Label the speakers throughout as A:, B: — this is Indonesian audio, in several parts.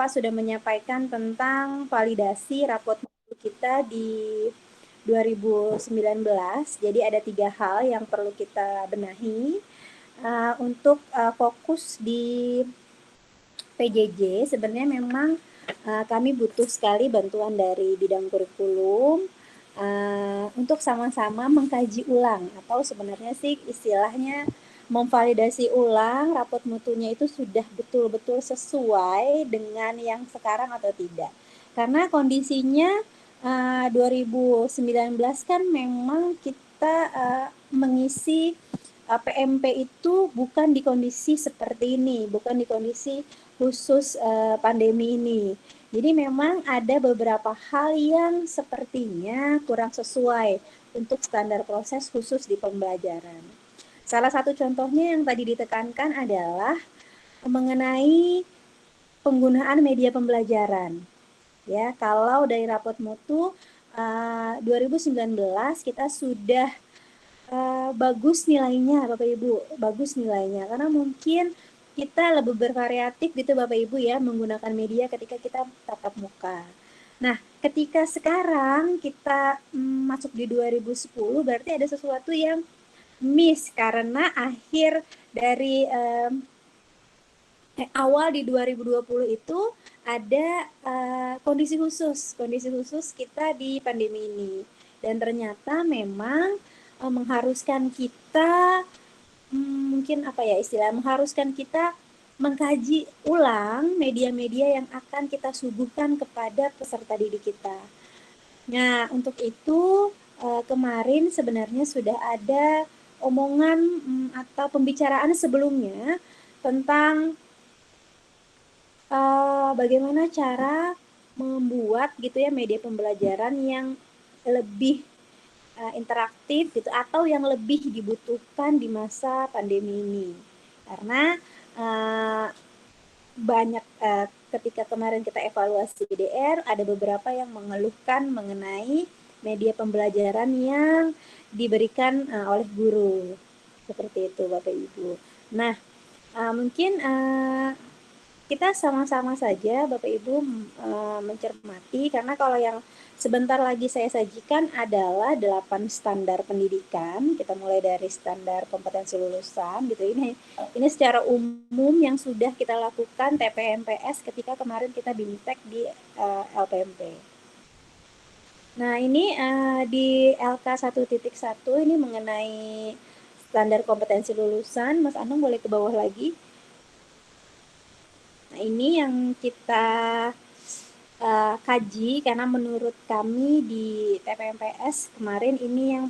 A: Bapak sudah menyampaikan tentang validasi rapot kita di 2019. Jadi ada 3 hal yang perlu kita benahi untuk fokus di PJJ. Sebenarnya memang kami butuh sekali bantuan dari bidang kurikulum untuk sama-sama mengkaji ulang, atau sebenarnya sih istilahnya memvalidasi ulang rapot mutunya itu sudah betul-betul sesuai dengan yang sekarang atau tidak. Karena kondisinya 2019 kan memang kita mengisi PMP itu bukan di kondisi seperti ini, bukan di kondisi khusus pandemi ini. Jadi memang ada beberapa hal yang sepertinya kurang sesuai untuk standar proses khusus di pembelajaran. Salah satu contohnya yang tadi ditekankan adalah mengenai penggunaan media pembelajaran. Ya, kalau dari rapot mutu 2019 kita sudah bagus nilainya Bapak Ibu, bagus nilainya karena mungkin kita lebih bervariatif gitu Bapak Ibu ya menggunakan media ketika kita tatap muka. Nah, ketika sekarang kita masuk di 2010 berarti ada sesuatu yang miss karena akhir dari awal di 2020 itu ada kondisi khusus kita di pandemi ini. Dan ternyata memang mengharuskan kita mungkin apa ya istilah mengharuskan kita mengkaji ulang media-media yang akan kita suguhkan kepada peserta didik kita. Nah, untuk itu kemarin sebenarnya sudah ada omongan atau pembicaraan sebelumnya tentang bagaimana cara membuat gitu ya media pembelajaran yang lebih interaktif gitu atau yang lebih dibutuhkan di masa pandemi ini. Karena banyak ketika kemarin kita evaluasi DDR ada beberapa yang mengeluhkan mengenai media pembelajaran yang diberikan oleh guru. Seperti itu Bapak Ibu. Nah, mungkin kita sama-sama saja Bapak Ibu mencermati karena kalau yang sebentar lagi saya sajikan adalah 8 standar pendidikan. Kita mulai dari standar kompetensi lulusan gitu. Ini secara umum yang sudah kita lakukan TPMPS ketika kemarin kita BIMTEK di LPMP. Nah, ini di LK 1.1 ini mengenai standar kompetensi lulusan. Mas Anung boleh ke bawah lagi. Nah, ini yang kita kaji karena menurut kami di TPMPS kemarin ini yang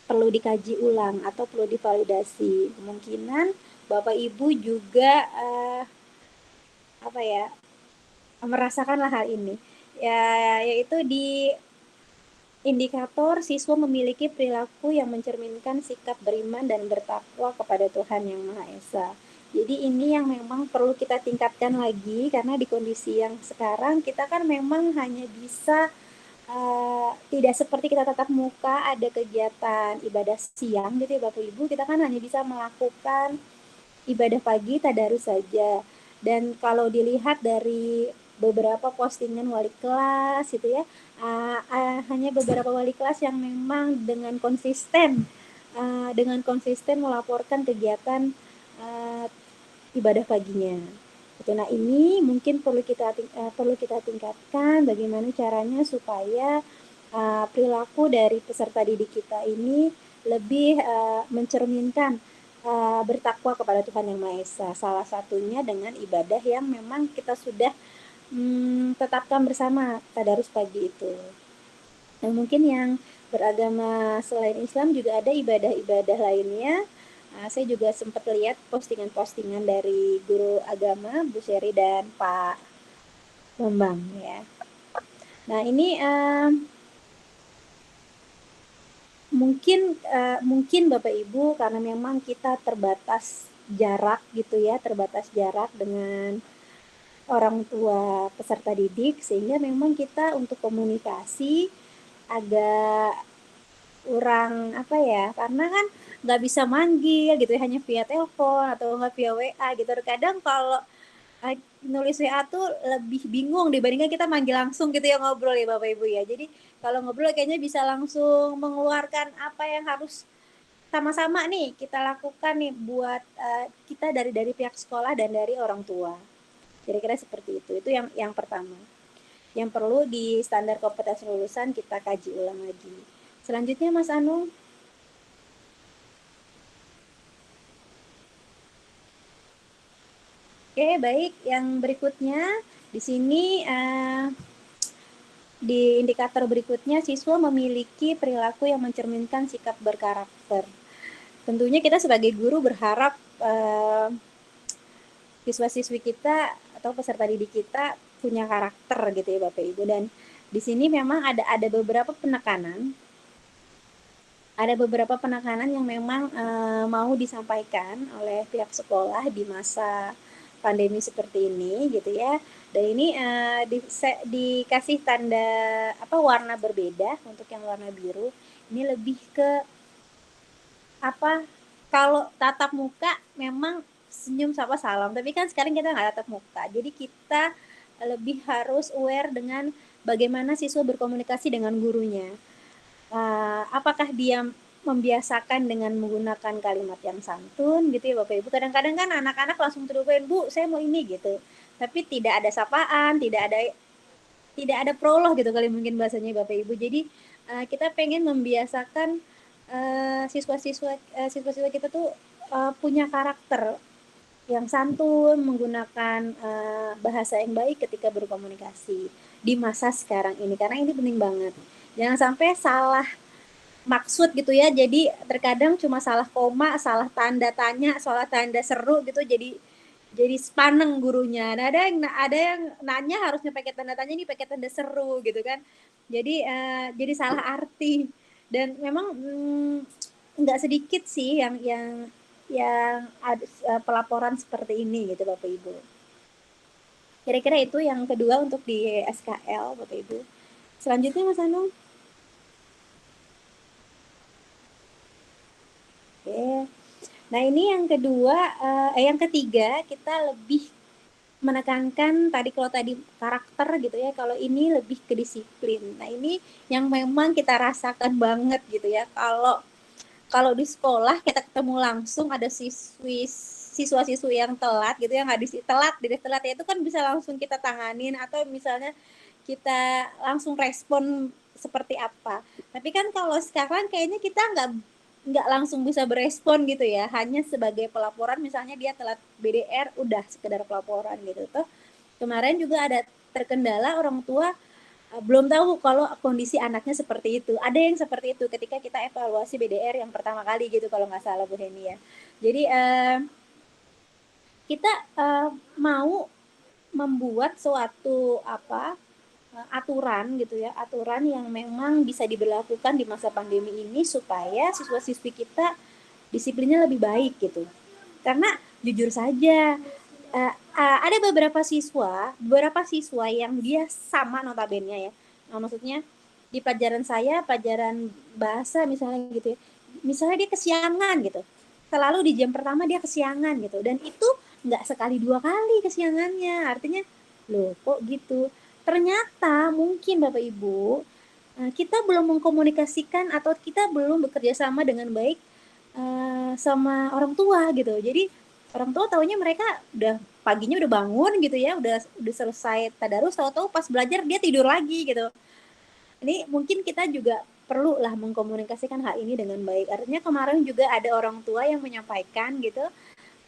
A: perlu dikaji ulang atau perlu divalidasi. Kemungkinan Bapak Ibu juga apa ya merasakanlah hal ini. Ya, yaitu di indikator siswa memiliki perilaku yang mencerminkan sikap beriman dan bertakwa kepada Tuhan Yang Maha Esa. Jadi ini yang memang perlu kita tingkatkan lagi karena di kondisi yang sekarang kita kan memang hanya bisa tidak seperti kita tatap muka ada kegiatan ibadah siang gitu ya Bapak Ibu, kita kan hanya bisa melakukan ibadah pagi tadarus saja. Dan kalau dilihat dari beberapa postingan wali kelas gitu ya, hanya beberapa wali kelas yang memang dengan konsisten melaporkan kegiatan ibadah paginya. Nah, ini mungkin perlu kita tingkatkan bagaimana caranya supaya perilaku dari peserta didik kita ini lebih mencerminkan bertakwa kepada Tuhan Yang Maha Esa. Salah satunya dengan ibadah yang memang kita sudah tetapkan bersama tadarus pagi itu. Nah, mungkin yang beragama selain Islam juga ada ibadah-ibadah lainnya. Saya juga sempat lihat postingan-postingan dari guru agama Bu Seri dan Pak Bambang ya. Nah, ini mungkin Bapak Ibu karena memang kita terbatas jarak gitu ya, terbatas jarak dengan orang tua peserta didik sehingga memang kita untuk komunikasi agak kurang apa ya, karena kan nggak bisa manggil gitu ya, hanya via telepon atau nggak via WA gitu. Kadang kalau nulis WA tuh lebih bingung dibandingkan kita manggil langsung gitu ya, ngobrol ya Bapak Ibu ya. Jadi kalau ngobrol kayaknya bisa langsung mengeluarkan apa yang harus sama-sama nih kita lakukan nih buat kita dari pihak sekolah dan dari orang tua. Kira-kira seperti itu. Itu yang pertama. Yang perlu di standar kompetensi lulusan kita kaji ulang lagi. Selanjutnya Mas Anung. Oke, baik. Yang berikutnya di sini di indikator berikutnya siswa memiliki perilaku yang mencerminkan sikap berkarakter. Tentunya kita sebagai guru berharap siswa-siswi kita atau peserta didik kita punya karakter gitu ya Bapak Ibu, dan di sini memang ada beberapa penekanan yang memang mau disampaikan oleh pihak sekolah di masa pandemi seperti ini gitu ya. Dan ini dikasih tanda warna berbeda untuk yang warna biru. Ini lebih ke kalau tatap muka memang senyum sapa salam, tapi kan sekarang kita nggak tatap muka, jadi kita lebih harus aware dengan bagaimana siswa berkomunikasi dengan gurunya. Apakah dia membiasakan dengan menggunakan kalimat yang santun gitu ya Bapak Ibu. Kadang-kadang kan anak-anak langsung terubahin, Bu saya mau ini gitu, tapi tidak ada sapaan, tidak ada prolog gitu kali mungkin bahasanya Bapak Ibu. Jadi kita pengen membiasakan siswa-siswa kita tuh punya karakter yang santun, menggunakan bahasa yang baik ketika berkomunikasi di masa sekarang ini, karena ini penting banget. Jangan sampai salah maksud gitu ya, jadi terkadang cuma salah koma, salah tanda tanya, salah tanda seru gitu, jadi sepaneng gurunya. Nah, ada yang nanya harusnya pakai tanda tanya, ini pakai tanda seru gitu kan, jadi salah arti. Dan memang nggak sedikit sih yang ada pelaporan seperti ini gitu Bapak Ibu. Kira-kira itu yang kedua untuk di SKL Bapak Ibu. Selanjutnya Mas Anung. Oke. Nah ini yang kedua, yang ketiga kita lebih menekankan kalau tadi karakter gitu ya, kalau ini lebih ke disiplin. Nah ini yang memang kita rasakan banget gitu ya, kalau di sekolah kita ketemu langsung ada siswa-siswi yang telat gitu ya, nggak telat ya, itu kan bisa langsung kita tanganin atau misalnya kita langsung respon seperti apa. Tapi kan kalau sekarang kayaknya kita nggak langsung bisa berespon gitu ya, hanya sebagai pelaporan, misalnya dia telat BDR udah sekedar pelaporan gitu tuh. Kemarin juga ada terkendala orang tua belum tahu kalau kondisi anaknya seperti itu. Ada yang seperti itu ketika kita evaluasi BDR yang pertama kali gitu kalau nggak salah Bu Heni ya. Jadi kita mau membuat suatu aturan gitu ya, aturan yang memang bisa diberlakukan di masa pandemi ini supaya siswa-siswi kita disiplinnya lebih baik gitu. Karena jujur saja ada beberapa siswa yang dia sama notabene ya. Nah, maksudnya di pelajaran saya, pelajaran bahasa misalnya gitu ya. Misalnya dia kesiangan gitu. Selalu di jam pertama dia kesiangan gitu, dan itu nggak sekali dua kali kesiangannya. Artinya loh kok gitu. Ternyata mungkin Bapak Ibu kita belum mengkomunikasikan atau kita belum bekerja sama dengan baik sama orang tua gitu. Jadi orang tua taunya mereka udah paginya udah bangun gitu ya, udah selesai tadarus, tahu-tahu pas belajar dia tidur lagi gitu. Ini mungkin kita juga perlu lah mengkomunikasikan hal ini dengan baik. Artinya kemarin juga ada orang tua yang menyampaikan gitu,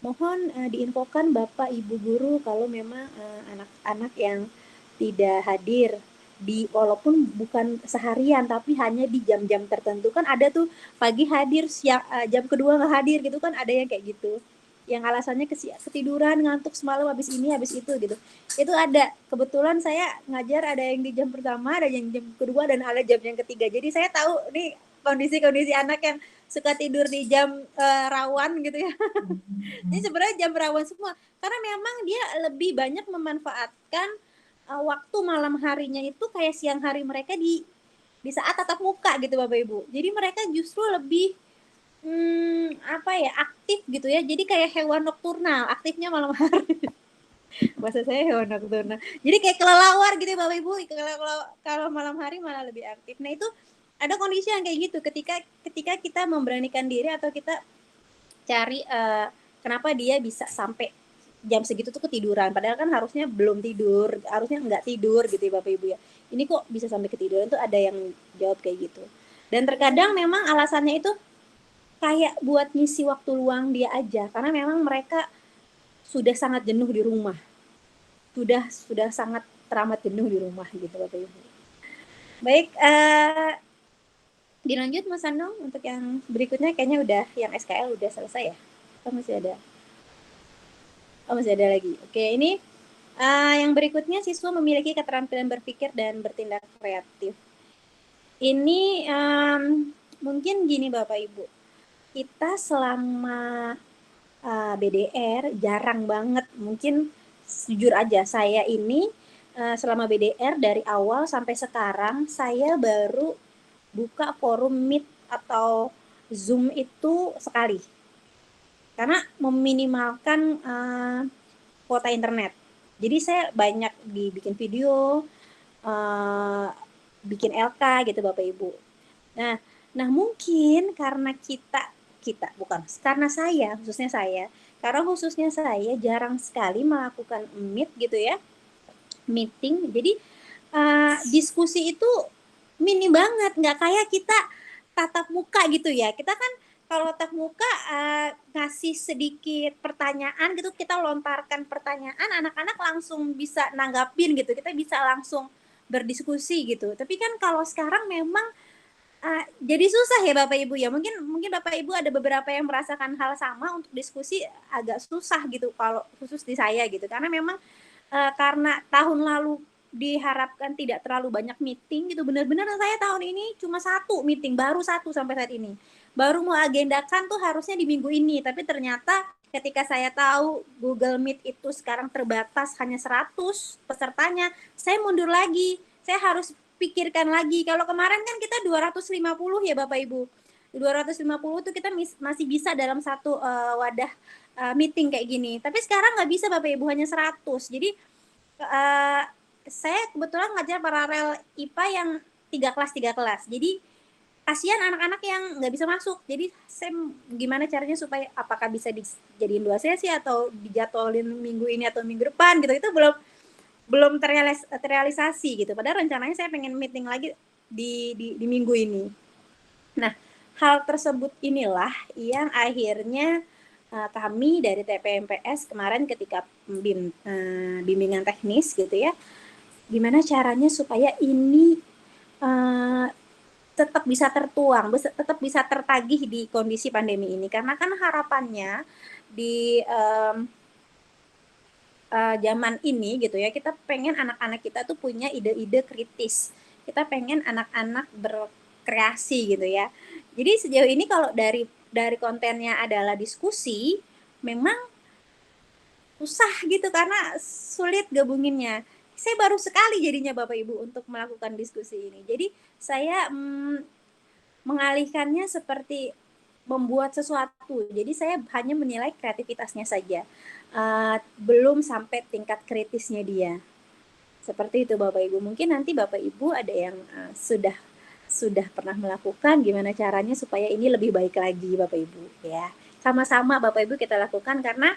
A: mohon diinfokan Bapak Ibu guru kalau memang anak-anak yang tidak hadir walaupun bukan seharian tapi hanya di jam-jam tertentu, kan ada tuh pagi hadir, siang jam kedua nggak hadir gitu kan, ada yang kayak gitu, yang alasannya ketiduran, ngantuk semalam habis ini habis itu gitu. Itu ada, kebetulan saya ngajar ada yang di jam pertama, ada yang jam kedua, dan ada jam yang ketiga, jadi saya tahu nih kondisi anak yang suka tidur di jam rawan gitu ya. Ini sebenarnya jam rawan semua, karena memang dia lebih banyak memanfaatkan waktu malam harinya itu kayak siang hari mereka di saat tatap muka gitu Bapak Ibu. Jadi mereka justru lebih aktif gitu ya. Jadi kayak hewan nokturnal, aktifnya malam hari. Bahasa saya hewan nocturnal. Jadi kayak kelelawar gitu ya Bapak Ibu. Kalau malam hari malah lebih aktif. Nah itu ada kondisi yang kayak gitu ketika kita memberanikan diri atau kita cari kenapa dia bisa sampai jam segitu tuh ketiduran. Padahal kan harusnya belum tidur, harusnya nggak tidur gitu ya Bapak Ibu ya. Ini kok bisa sampai ketiduran tuh ada yang jawab kayak gitu. Dan terkadang memang alasannya itu kayak buat ngisi waktu luang dia aja. Karena memang mereka sudah sangat jenuh di rumah. Sudah sangat teramat jenuh di rumah gitu Bapak Ibu. Baik, dilanjut Mas Anong untuk yang berikutnya kayaknya udah yang SKL udah selesai ya. Atau masih ada? Oh masih ada lagi. Oke, ini yang berikutnya siswa memiliki keterampilan berpikir dan bertindak kreatif. Ini mungkin gini Bapak Ibu, kita selama BDR jarang banget, mungkin jujur aja saya ini selama BDR dari awal sampai sekarang saya baru buka forum Meet atau Zoom itu sekali. Karena meminimalkan kuota internet. Jadi saya banyak dibikin video, bikin LK gitu Bapak Ibu. Nah mungkin karena kita bukan karena karena khususnya saya jarang sekali melakukan meet gitu ya, meeting. Jadi diskusi itu minim banget, nggak kayak kita tatap muka gitu ya. Kita kan kalau tatap muka ngasih sedikit pertanyaan gitu, kita lontarkan pertanyaan, anak-anak langsung bisa nanggapin gitu, kita bisa langsung berdiskusi gitu. Tapi kan kalau sekarang memang jadi susah ya Bapak Ibu ya. Mungkin Bapak Ibu ada beberapa yang merasakan hal sama, untuk diskusi agak susah gitu kalau khusus di saya gitu. Karena memang karena tahun lalu diharapkan tidak terlalu banyak meeting gitu, benar-benar saya tahun ini cuma satu meeting, baru satu sampai saat ini. Baru mau agendakan tuh harusnya di minggu ini, tapi ternyata ketika saya tahu Google Meet itu sekarang terbatas hanya 100 pesertanya, saya mundur lagi. Saya harus pikirkan lagi. Kalau kemarin kan kita 250 ya Bapak Ibu. 250 tuh kita masih bisa dalam satu wadah meeting kayak gini. Tapi sekarang nggak bisa Bapak Ibu, hanya 100. Jadi saya kebetulan ngajar paralel IPA yang 3 kelas. Jadi kasihan anak-anak yang nggak bisa masuk. Jadi saya gimana caranya supaya apakah bisa dijadiin 2 sesi atau dijadwalin minggu ini atau minggu depan gitu. Itu belum terrealisasi gitu. Padahal rencananya saya pengen meeting lagi di minggu ini. Nah, hal tersebut inilah yang akhirnya kami dari TPMPS kemarin ketika bimbingan teknis gitu ya, gimana caranya supaya ini tetap bisa tertuang, tetap bisa tertagih di kondisi pandemi ini. Karena kan harapannya di zaman ini gitu ya, kita pengen anak-anak kita tuh punya ide-ide kritis. Kita pengen anak-anak berkreasi gitu ya. Jadi sejauh ini kalau dari kontennya adalah diskusi, memang susah gitu karena sulit gabunginnya. Saya baru sekali jadinya Bapak Ibu untuk melakukan diskusi ini. Jadi saya mengalihkannya seperti membuat sesuatu. Jadi saya hanya menilai kreativitasnya saja. Belum sampai tingkat kritisnya dia. Seperti itu Bapak Ibu. Mungkin nanti Bapak Ibu ada yang sudah pernah melakukan, gimana caranya supaya ini lebih baik lagi Bapak Ibu ya. Sama-sama Bapak Ibu kita lakukan karena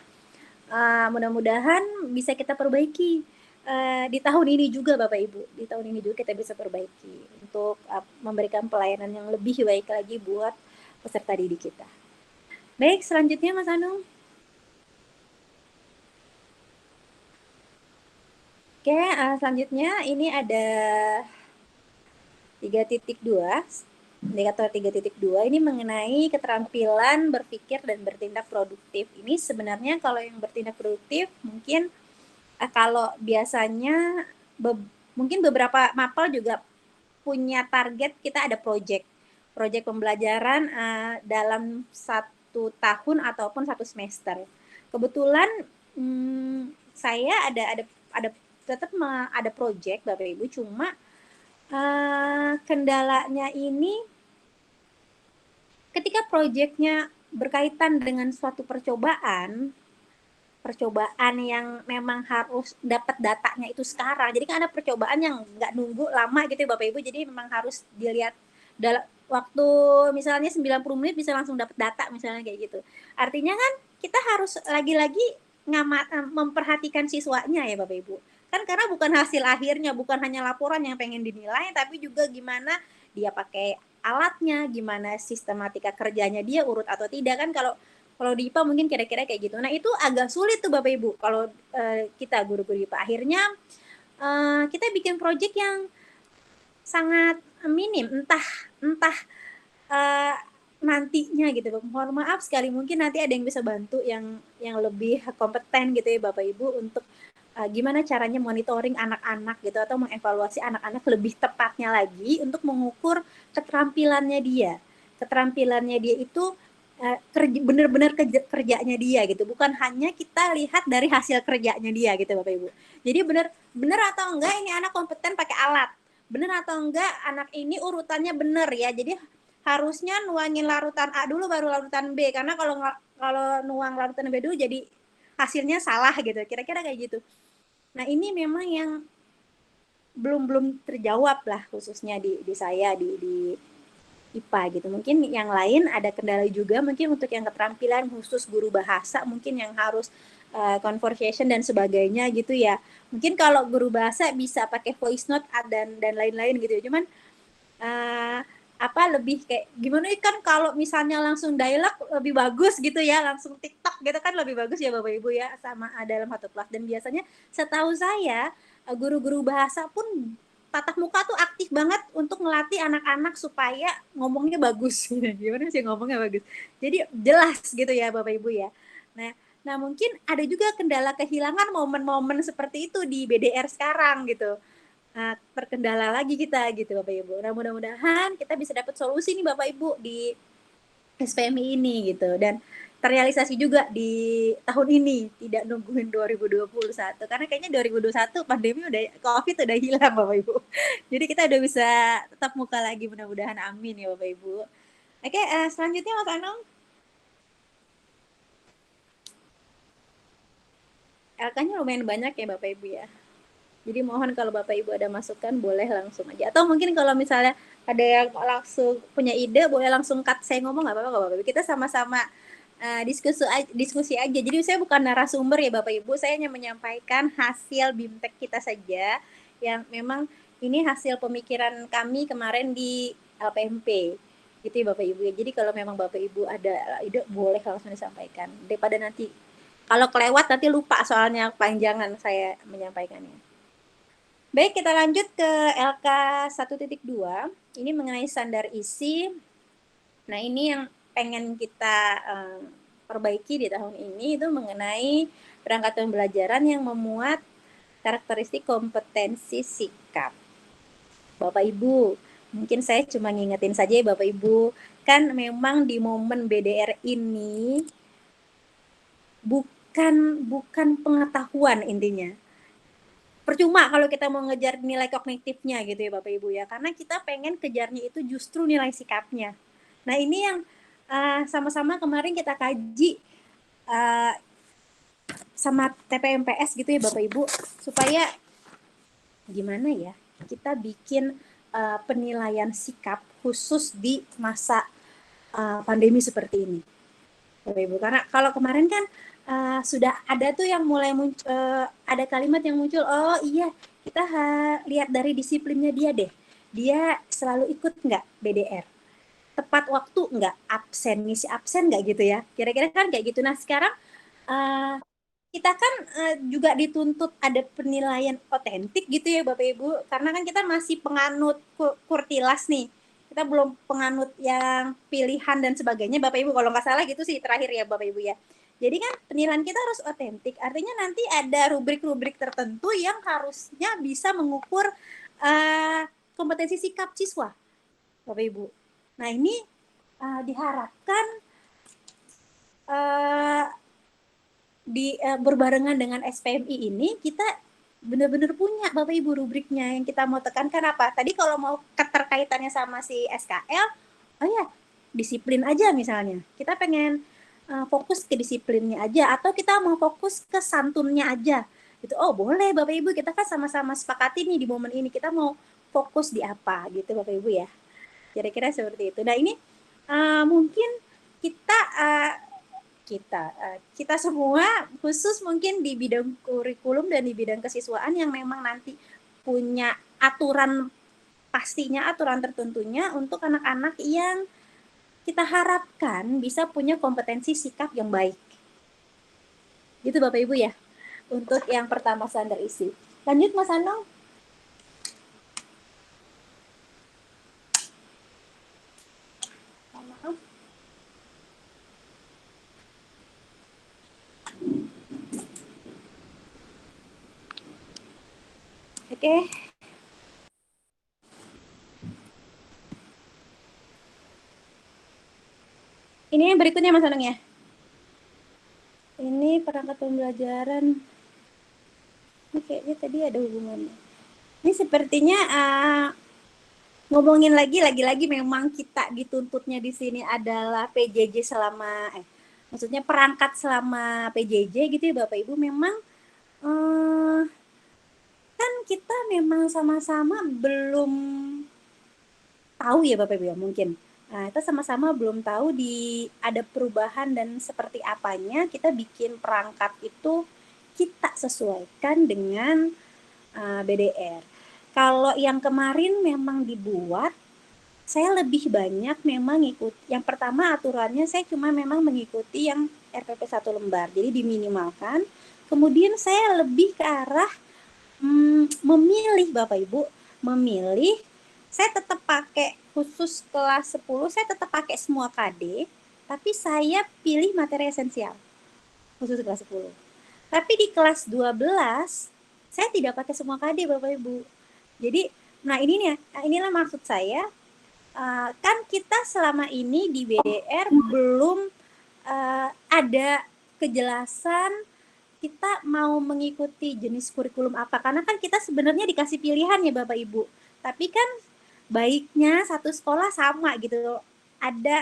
A: mudah-mudahan bisa kita perbaiki di tahun ini juga Bapak Ibu. Di tahun ini juga kita bisa perbaiki untuk memberikan pelayanan yang lebih baik lagi buat peserta didik kita. Baik, selanjutnya Mas Anung. Oke, selanjutnya ini ada 3.2, indikator 3.2 ini mengenai keterampilan berpikir dan bertindak produktif. Ini sebenarnya kalau yang bertindak produktif mungkin kalau biasanya mungkin beberapa mapel juga punya target, kita ada project pembelajaran dalam 1 tahun ataupun 1 semester. Kebetulan saya ada tetap ada project Bapak Ibu, cuma kendalanya ini ketika proyeknya berkaitan dengan suatu percobaan, percobaan yang memang harus dapat datanya itu sekarang. Jadi kan ada percobaan yang nggak nunggu lama gitu ya Bapak Ibu. Jadi memang harus dilihat dalam waktu misalnya 90 menit bisa langsung dapat data misalnya kayak gitu. Artinya kan kita harus lagi-lagi memperhatikan siswanya ya Bapak Ibu. Kan karena bukan hasil akhirnya, bukan hanya laporan yang pengen dinilai, tapi juga gimana dia pakai alatnya, gimana sistematika kerjanya dia urut atau tidak kan. Kalau di IPA mungkin kira-kira kayak gitu. Nah itu agak sulit tuh Bapak Ibu kalau kita guru-guru IPA. Akhirnya kita bikin project yang sangat minim, entah entah uh, nantinya gitu. Mohon maaf sekali, mungkin nanti ada yang bisa bantu yang lebih kompeten gitu ya Bapak Ibu untuk gimana caranya monitoring anak-anak gitu atau mengevaluasi anak-anak lebih tepatnya lagi untuk mengukur keterampilannya dia. Keterampilannya dia itu benar-benar kerjanya dia gitu, bukan hanya kita lihat dari hasil kerjanya dia gitu Bapak Ibu. Jadi benar atau enggak ini anak kompeten pakai alat, benar atau enggak anak ini urutannya benar ya. Jadi harusnya nuangin larutan A dulu baru larutan B, karena kalau nuang larutan B dulu jadi hasilnya salah gitu, kira-kira kayak gitu. Nah ini memang yang belum terjawab lah, khususnya di saya di IPA gitu. Mungkin yang lain ada kendala juga, mungkin untuk yang keterampilan khusus guru bahasa mungkin yang harus conversation dan sebagainya gitu ya. Mungkin kalau guru bahasa bisa pakai voice note dan lain-lain gitu ya. Cuman uh, lebih kayak gimana kan kalau misalnya langsung dialog lebih bagus gitu ya, langsung TikTok gitu kan lebih bagus ya Bapak Ibu ya, sama dalam satu kelas. Dan biasanya setahu saya guru-guru bahasa pun tatap muka tuh aktif banget untuk ngelatih anak-anak supaya ngomongnya bagus. Gimana sih ngomongnya bagus? Jadi jelas gitu ya Bapak Ibu ya. Nah mungkin ada juga kendala kehilangan momen-momen seperti itu di BDR sekarang gitu. Terkendala lagi kita gitu Bapak Ibu. Nah mudah-mudahan kita bisa dapat solusi nih Bapak Ibu di SPMI ini gitu, dan terrealisasi juga di tahun ini, tidak nungguin 2021 karena kayaknya 2021 pandemi udah COVID udah hilang Bapak Ibu. Jadi kita udah bisa tetap muka lagi mudah-mudahan, amin ya Bapak Ibu. Oke, selanjutnya Mas Anong. LK-nya lumayan banyak ya Bapak Ibu ya. Jadi mohon kalau Bapak Ibu ada masukan boleh langsung aja. Atau mungkin kalau misalnya ada yang langsung punya ide boleh langsung cut saya ngomong, nggak apa-apa Bapak Ibu. Kita sama-sama diskusi aja. Jadi saya bukan narasumber ya Bapak Ibu. Saya hanya menyampaikan hasil BIMTEK kita saja yang memang ini hasil pemikiran kami kemarin di LPMP. Gitu ya Bapak Ibu ya. Jadi kalau memang Bapak Ibu ada ide boleh langsung disampaikan. Daripada nanti kalau kelewat nanti lupa soalnya panjangan saya menyampaikannya. Baik, kita lanjut ke LK 1.2. Ini mengenai standar isi. Nah, ini yang pengen kita perbaiki di tahun ini itu mengenai perangkat pembelajaran yang memuat karakteristik kompetensi sikap. Bapak Ibu, mungkin saya cuma ngingetin saja ya Bapak Ibu, kan memang di momen BDR ini bukan pengetahuan intinya. Percuma kalau kita mau ngejar nilai kognitifnya gitu ya Bapak Ibu ya, karena kita pengen kejarnya itu justru nilai sikapnya. Nah ini yang sama-sama kemarin kita kaji sama TPMPS gitu ya Bapak Ibu, supaya gimana ya kita bikin penilaian sikap khusus di masa pandemi seperti ini Bapak Ibu. Karena kalau kemarin kan sudah ada tuh yang mulai muncul, ada kalimat yang muncul, oh iya kita lihat dari disiplinnya dia deh, dia selalu ikut nggak BDR, tepat waktu nggak, absen ngisi absen nggak gitu ya, kira-kira kan kayak gitu. Nah sekarang uh, kita kan juga dituntut ada penilaian otentik gitu ya Bapak Ibu, karena kan kita masih penganut kurtilas nih, kita belum penganut yang pilihan dan sebagainya Bapak Ibu, kalau nggak salah gitu sih terakhir ya Bapak Ibu ya. Jadi kan penilaian kita harus otentik, artinya nanti ada rubrik-rubrik tertentu yang harusnya bisa mengukur kompetensi sikap siswa Bapak Ibu. Nah ini diharapkan berbarengan dengan SPMI ini kita benar-benar punya Bapak Ibu rubriknya. Yang kita mau tekankan apa? Tadi kalau mau keterkaitannya sama si SKL, oh ya disiplin aja misalnya. Kita pengen fokus ke disiplinnya aja, atau kita mau fokus ke santunnya aja gitu. Oh boleh Bapak Ibu, kita kan sama-sama sepakati nih di momen ini kita mau fokus di apa gitu Bapak Ibu ya, kira-kira seperti itu. Nah ini mungkin kita kita semua khusus mungkin di bidang kurikulum dan di bidang kesiswaan yang memang nanti punya aturan pastinya, aturan tertentunya untuk anak-anak yang kita harapkan bisa punya kompetensi sikap yang baik. Gitu Bapak Ibu ya, untuk yang pertama standar isi. Lanjut Mas Anong. Maaf. Oke. Ini yang berikutnya Mas Anong ya. Ini perangkat pembelajaran. Ini kayaknya tadi ada hubungannya. Ini sepertinya ngomongin lagi-lagi memang kita dituntutnya di sini adalah PJJ selama maksudnya perangkat selama PJJ gitu ya Bapak Ibu. Memang kan kita memang sama-sama belum tahu ya Bapak Ibu ya mungkin. Nah, kita sama-sama belum tahu ada perubahan dan seperti apanya kita bikin perangkat itu kita sesuaikan dengan BDR. Kalau yang kemarin memang dibuat, saya lebih banyak memang ikut. Yang pertama aturannya saya cuma memang mengikuti yang RPP 1 lembar, jadi diminimalkan. Kemudian saya lebih ke arah memilih Bapak Ibu, saya tetap pakai khusus kelas 10, saya tetap pakai semua KD, tapi saya pilih materi esensial khusus kelas 10. Tapi di kelas 12 saya tidak pakai semua KD Bapak Ibu. Jadi, nah inilah maksud saya, kan kita selama ini di BDR belum ada kejelasan kita mau mengikuti jenis kurikulum apa, karena kan kita sebenarnya dikasih pilihan ya Bapak Ibu, tapi kan baiknya satu sekolah sama gitu, ada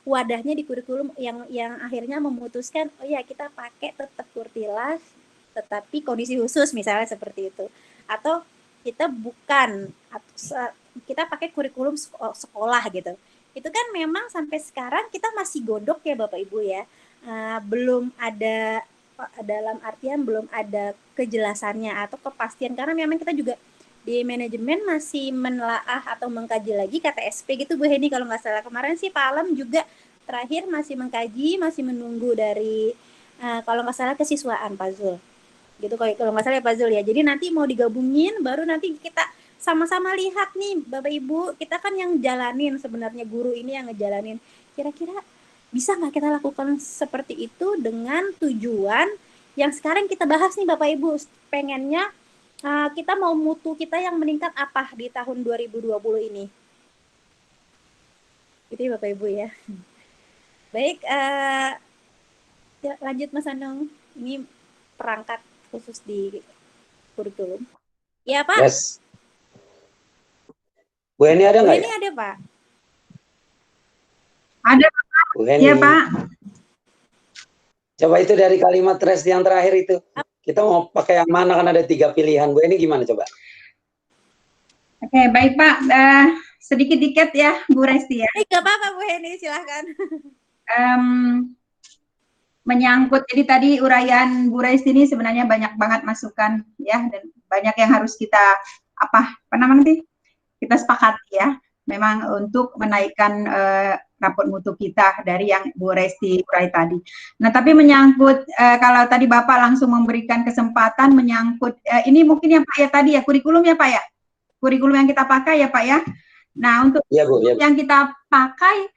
A: wadahnya di kurikulum yang akhirnya memutuskan oh ya kita pakai tetap Kurtilas tetapi kondisi khusus misalnya seperti itu, atau kita bukan kita pakai kurikulum sekolah gitu. Itu kan memang sampai sekarang kita masih godok ya Bapak Ibu ya, belum ada, dalam artian belum ada kejelasannya atau kepastian, karena memang kita juga di manajemen masih menelaah atau mengkaji lagi KTSP gitu Bu Heni kalau nggak salah. Kemarin sih Pak Alam juga terakhir masih mengkaji, masih menunggu dari kalau nggak salah kesiswaan Pak Zul gitu, kalau nggak salah ya Pak Zul ya. Jadi nanti mau digabungin baru nanti kita sama-sama lihat nih Bapak Ibu, kita kan yang jalanin sebenarnya, guru ini yang ngejalanin, kira-kira bisa nggak kita lakukan seperti itu dengan tujuan yang sekarang kita bahas nih Bapak Ibu, pengennya kita mau mutu kita yang meningkat apa di tahun 2020 ini. Gitu ya Bapak Ibu ya. Baik, ya, lanjut Mas Anong. Ini perangkat khusus di kurikulum. Ya Pak.
B: Yes. Bu Heni ada nggak ya?
A: Bu Heni ada Pak.
C: Ada Pak.
B: Bu Heni.
C: Iya Pak.
B: Coba itu dari kalimat Resti yang terakhir itu. Kita mau pakai yang mana, kan ada 3 pilihan. Bu Heni gimana coba?
C: Oke, baik Pak. Sedikit dikit ya Bu Resti ya.
A: Nggak apa-apa Bu Heni, silahkan.
C: Menyangkut, jadi tadi uraian Bu Resti ini sebenarnya banyak banget masukan ya, dan banyak yang harus kita apa namanya kita sepakati ya, memang untuk menaikkan raport mutu kita dari yang Bu Resti urai tadi. Nah, tapi menyangkut kalau tadi Bapak langsung memberikan kesempatan menyangkut ini mungkin ya Pak ya tadi ya kurikulum ya Pak ya, kurikulum yang kita pakai ya Pak ya. Nah, untuk
B: ya, Bu, ya.
C: yang kita pakai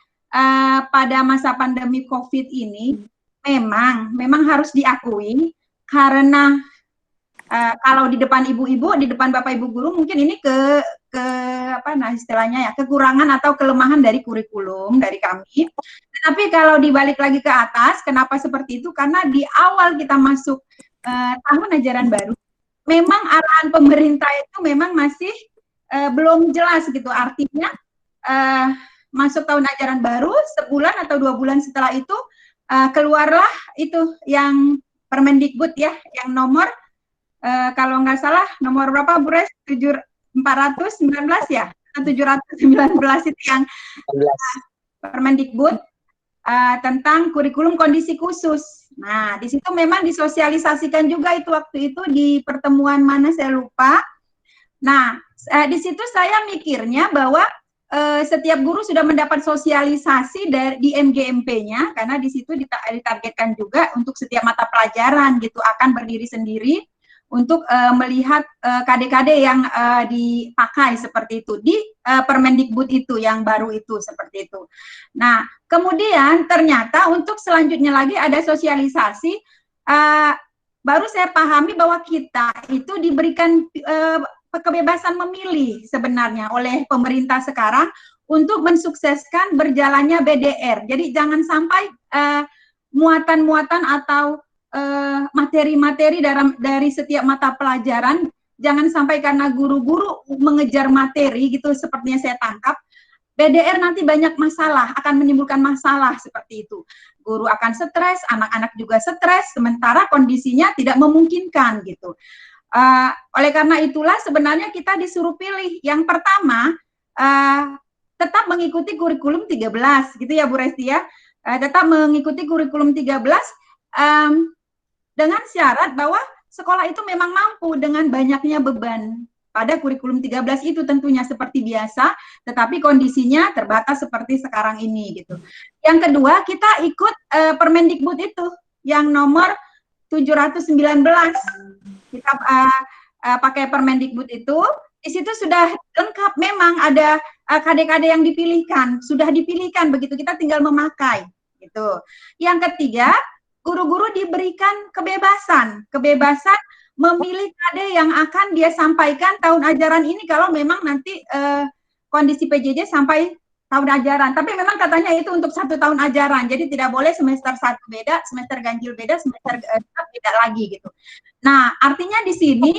C: pada masa pandemi COVID ini memang harus diakui, karena kalau di depan ibu-ibu, di depan bapak ibu guru mungkin ini istilahnya ya kekurangan atau kelemahan dari kurikulum dari kami. Tetapi kalau dibalik lagi ke atas, kenapa seperti itu? Karena di awal kita masuk tahun ajaran baru, memang arahan pemerintah itu memang masih belum jelas gitu. Artinya masuk tahun ajaran baru, sebulan atau 2 bulan setelah itu keluarlah itu yang Permendikbud ya, yang nomor kalau nggak salah nomor berapa Bu Res? 419 ya, 719 itu yang Permendikbud tentang kurikulum kondisi khusus. Nah, di situ memang disosialisasikan juga itu waktu itu di pertemuan mana saya lupa. Nah, di situ saya mikirnya bahwa setiap guru sudah mendapat sosialisasi di MGMP-nya, karena di situ ditargetkan juga untuk setiap mata pelajaran gitu akan berdiri sendiri untuk melihat KD-KD yang dipakai seperti itu di Permendikbud itu yang baru itu seperti itu. Nah, kemudian ternyata untuk selanjutnya lagi ada sosialisasi, baru saya pahami bahwa kita itu diberikan kebebasan memilih sebenarnya oleh pemerintah sekarang untuk mensukseskan berjalannya BDR. Jadi jangan sampai muatan-muatan atau materi-materi dari setiap mata pelajaran, jangan sampai karena guru-guru mengejar materi gitu sepertinya saya tangkap, BDR nanti banyak masalah, akan menimbulkan masalah seperti itu. Guru akan stres, anak-anak juga stres, sementara kondisinya tidak memungkinkan gitu. Oleh karena itulah sebenarnya kita disuruh pilih. Yang pertama, tetap mengikuti kurikulum 13, gitu ya Bu Resti ya. Tetap mengikuti kurikulum 13 dengan syarat bahwa sekolah itu memang mampu dengan banyaknya beban. Pada kurikulum 13 itu tentunya seperti biasa, tetapi kondisinya terbatas seperti sekarang ini gitu. Yang kedua, kita ikut Permendikbud itu yang nomor 719. Kita pakai Permendikbud itu, di situ sudah lengkap memang ada KD-KD yang dipilihkan, sudah dipilihkan begitu, kita tinggal memakai gitu. Yang ketiga, guru-guru diberikan kebebasan memilih KD yang akan dia sampaikan tahun ajaran ini kalau memang nanti kondisi PJJ sampai tahun ajaran. Tapi memang katanya itu untuk 1 tahun ajaran, jadi tidak boleh semester 1 beda, semester ganjil beda, semester beda lagi gitu. Nah, artinya di sini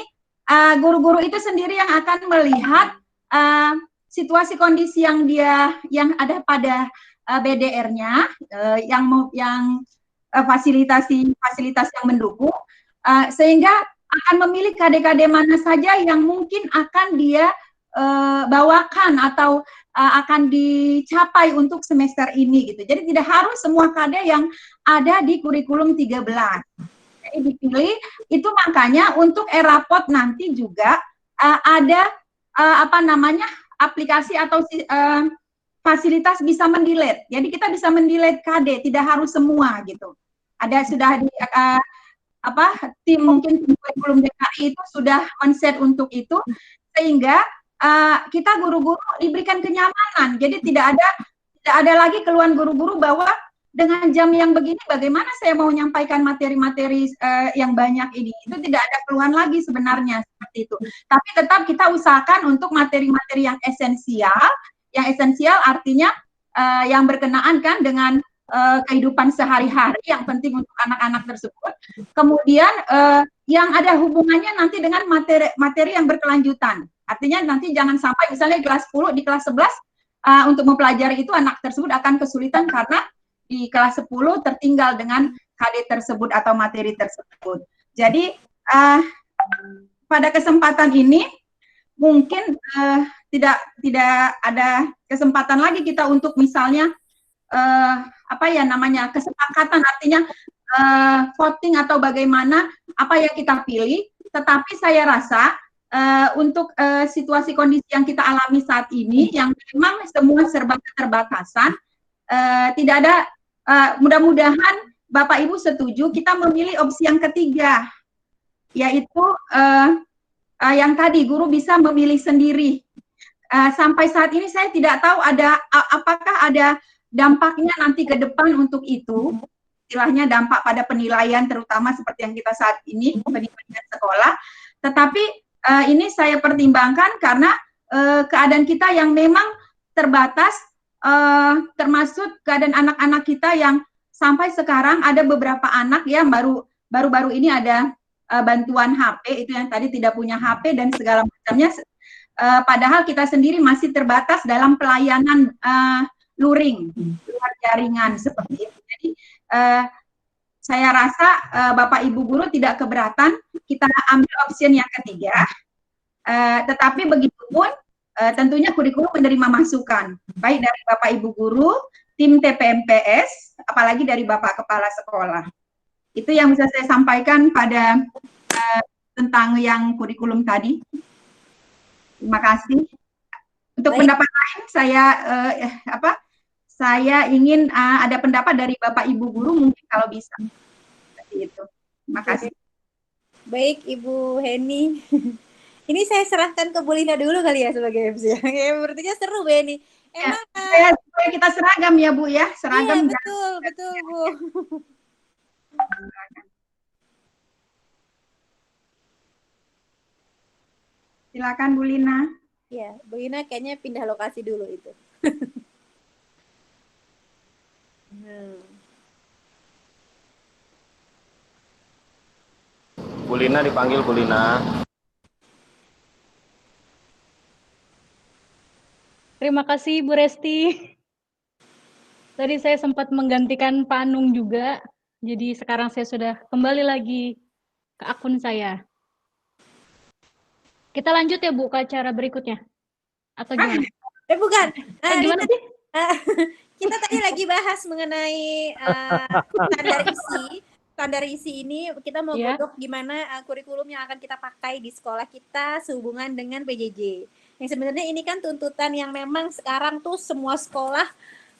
C: guru-guru itu sendiri yang akan melihat situasi kondisi yang ada pada BDR-nya, yang fasilitas yang mendukung, sehingga akan memilih KD-KD mana saja yang mungkin akan dia bawakan atau akan dicapai untuk semester ini gitu. Jadi tidak harus semua KD yang ada di kurikulum 13. Jadi dipilih, itu makanya untuk Erapot nanti juga ada aplikasi atau fasilitas bisa mendelete. Jadi kita bisa mendelete KD, tidak harus semua gitu. Ada sudah di tim mungkin kurikulum DKI itu sudah men-set untuk itu, sehingga kita guru-guru diberikan kenyamanan. Jadi tidak ada lagi keluhan guru-guru bahwa dengan jam yang begini bagaimana saya mau menyampaikan materi-materi yang banyak ini. Itu tidak ada keluhan lagi sebenarnya seperti itu. Tapi tetap kita usahakan untuk materi-materi yang esensial. Yang esensial artinya yang berkenaan kan dengan kehidupan sehari-hari yang penting untuk anak-anak tersebut. Kemudian yang ada hubungannya nanti dengan materi yang berkelanjutan. Artinya nanti jangan sampai misalnya kelas 10 di kelas 11 untuk mempelajari itu anak tersebut akan kesulitan karena di kelas 10 tertinggal dengan KD tersebut atau materi tersebut. Jadi pada kesempatan ini mungkin tidak ada kesempatan lagi kita untuk misalnya kesepakatan, artinya voting atau bagaimana apa yang kita pilih. Tetapi saya rasa untuk situasi kondisi yang kita alami saat ini yang memang semua serba keterbatasan, tidak ada, mudah-mudahan Bapak Ibu setuju kita memilih opsi yang ketiga, yaitu yang tadi guru bisa memilih sendiri. Sampai saat ini saya tidak tahu apakah ada dampaknya nanti ke depan untuk itu, istilahnya dampak pada penilaian terutama seperti yang kita saat ini penilaian sekolah. Tetapi ini saya pertimbangkan karena keadaan kita yang memang terbatas, termasuk keadaan anak-anak kita yang sampai sekarang ada beberapa anak yang baru-baru ini ada bantuan HP, itu yang tadi tidak punya HP dan segala macamnya, padahal kita sendiri masih terbatas dalam pelayanan luring, luar jaringan seperti itu. Jadi saya rasa Bapak Ibu guru tidak keberatan kita ambil option yang ketiga, tetapi begitupun tentunya kurikulum menerima masukan baik dari Bapak Ibu guru, tim TPMPS, apalagi dari Bapak Kepala Sekolah. Itu yang bisa saya sampaikan pada tentang yang kurikulum tadi. Terima kasih. Untuk pendapat lain saya ingin ada pendapat dari Bapak Ibu guru mungkin kalau bisa. Seperti itu. Terima kasih.
A: Baik Ibu Heni. Ini saya serahkan ke Bu Lina dulu kali ya sebagai MC. Berarti seru Bu Heni. Emang
C: supaya kita seragam ya Bu ya, seragam.
A: Iya, betul Bu.
C: Silakan Bu Lina.
A: Ya, Bu Lina kayaknya pindah lokasi dulu itu.
D: Bu Lina dipanggil Bu Lina.
E: Terima kasih Bu Resti. Tadi saya sempat menggantikan Pak Anung juga, jadi sekarang saya sudah kembali lagi ke akun saya. Kita lanjut ya Bu ke acara berikutnya? Atau gimana?
A: Bukan.
E: Gimana sih?
A: Kita tadi lagi bahas mengenai standar isi ini. Kita mau godok gimana kurikulum yang akan kita pakai di sekolah kita sehubungan dengan PJJ. Yang sebenarnya ini kan tuntutan yang memang sekarang tuh semua sekolah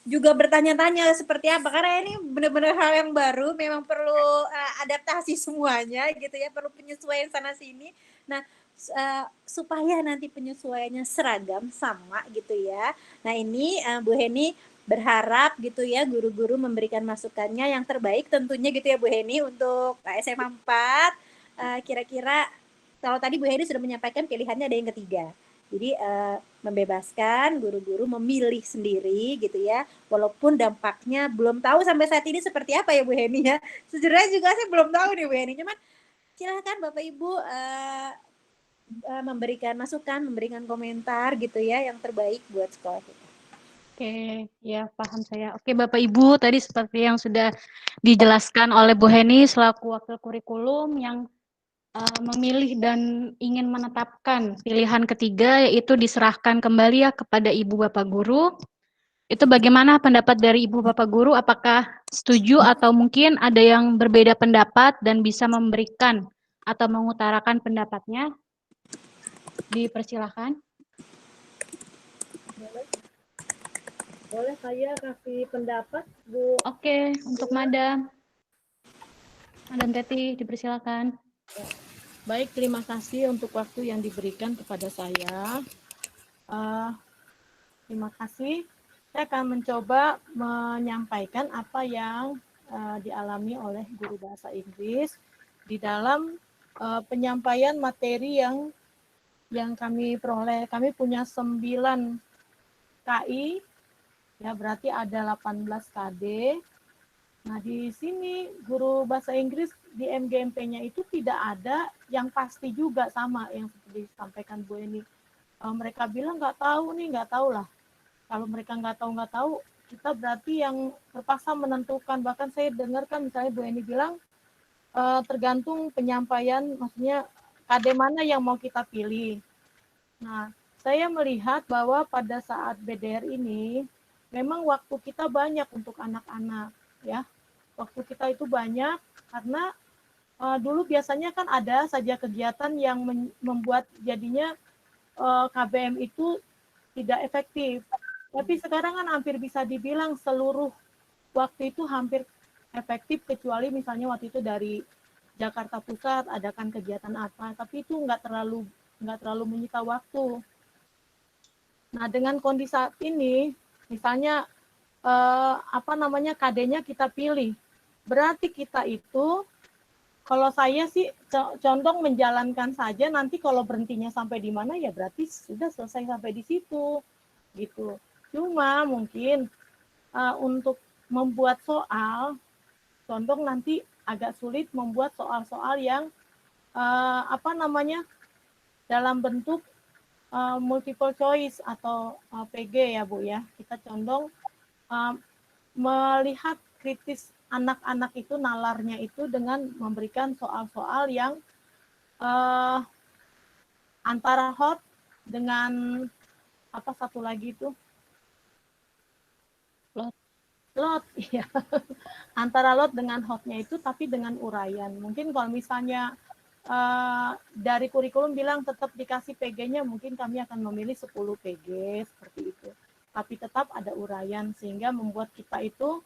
A: juga bertanya-tanya seperti apa, karena ini benar-benar hal yang baru, memang perlu adaptasi semuanya gitu ya, perlu penyesuaian sana sini. Nah, supaya nanti penyesuaiannya seragam sama gitu ya. Nah, ini Bu Heni berharap gitu ya guru-guru memberikan masukannya yang terbaik tentunya gitu ya Bu Heni untuk SMA 4. Kira-kira kalau tadi Bu Heni sudah menyampaikan pilihannya ada yang ketiga. Jadi membebaskan guru-guru memilih sendiri gitu ya, walaupun dampaknya belum tahu sampai saat ini seperti apa ya Bu Heni ya. Sejujurnya juga saya belum tahu nih Bu Heni, cuman silakan Bapak Ibu memberikan masukan, memberikan komentar gitu ya yang terbaik buat sekolah kita.
E: Oke, ya paham saya. Oke Bapak Ibu, tadi seperti yang sudah dijelaskan oleh Bu Heni selaku wakil kurikulum yang memilih dan ingin menetapkan pilihan ketiga, yaitu diserahkan kembali ya kepada Ibu Bapak Guru. Itu bagaimana pendapat dari Ibu Bapak Guru? Apakah setuju atau mungkin ada yang berbeda pendapat dan bisa memberikan atau mengutarakan pendapatnya? Dipersilahkan.
F: Boleh saya kasih pendapat, Bu?
E: Oke, untuk Madam Teti, dipersilakan.
F: Baik, terima kasih untuk waktu yang diberikan kepada saya. Terima kasih. Saya akan mencoba menyampaikan apa yang dialami oleh guru bahasa Inggris di dalam penyampaian materi yang kami peroleh. Kami punya 9 KI, ya berarti ada 18 KD. Nah, di sini guru bahasa Inggris di MGMP-nya itu tidak ada yang pasti juga sama yang seperti disampaikan Bu Eni. Mereka bilang nggak tahu nih, nggak tahu lah. Kalau mereka nggak tahu, kita berarti yang terpaksa menentukan. Bahkan saya dengarkan misalnya Bu Eni bilang tergantung penyampaian, maksudnya KD mana yang mau kita pilih. Nah, saya melihat bahwa pada saat BDR ini memang waktu kita banyak untuk anak-anak, ya. Waktu kita itu banyak karena dulu biasanya kan ada saja kegiatan yang membuat jadinya KBM itu tidak efektif. Tapi sekarang kan hampir bisa dibilang seluruh waktu itu hampir efektif, kecuali misalnya waktu itu dari Jakarta Pusat adakan kegiatan apa, tapi itu nggak terlalu menyita waktu. Nah, dengan kondisi saat ini, misalnya KD-nya kita pilih. Berarti kita itu, kalau saya sih condong menjalankan saja, nanti kalau berhentinya sampai di mana ya berarti sudah selesai sampai di situ, gitu. Cuma mungkin untuk membuat soal, condong nanti agak sulit membuat soal-soal yang dalam bentuk multiple choice atau PG ya Bu ya. Kita condong melihat kritis anak-anak itu, nalarnya itu dengan memberikan soal-soal yang antara hot dengan apa satu lagi itu lot, iya. Antara lot dengan hotnya itu, tapi dengan uraian. Mungkin kalau misalnya dari kurikulum bilang tetap dikasih PG-nya, mungkin kami akan memilih 10 PG seperti itu. Tapi tetap ada uraian sehingga membuat kita itu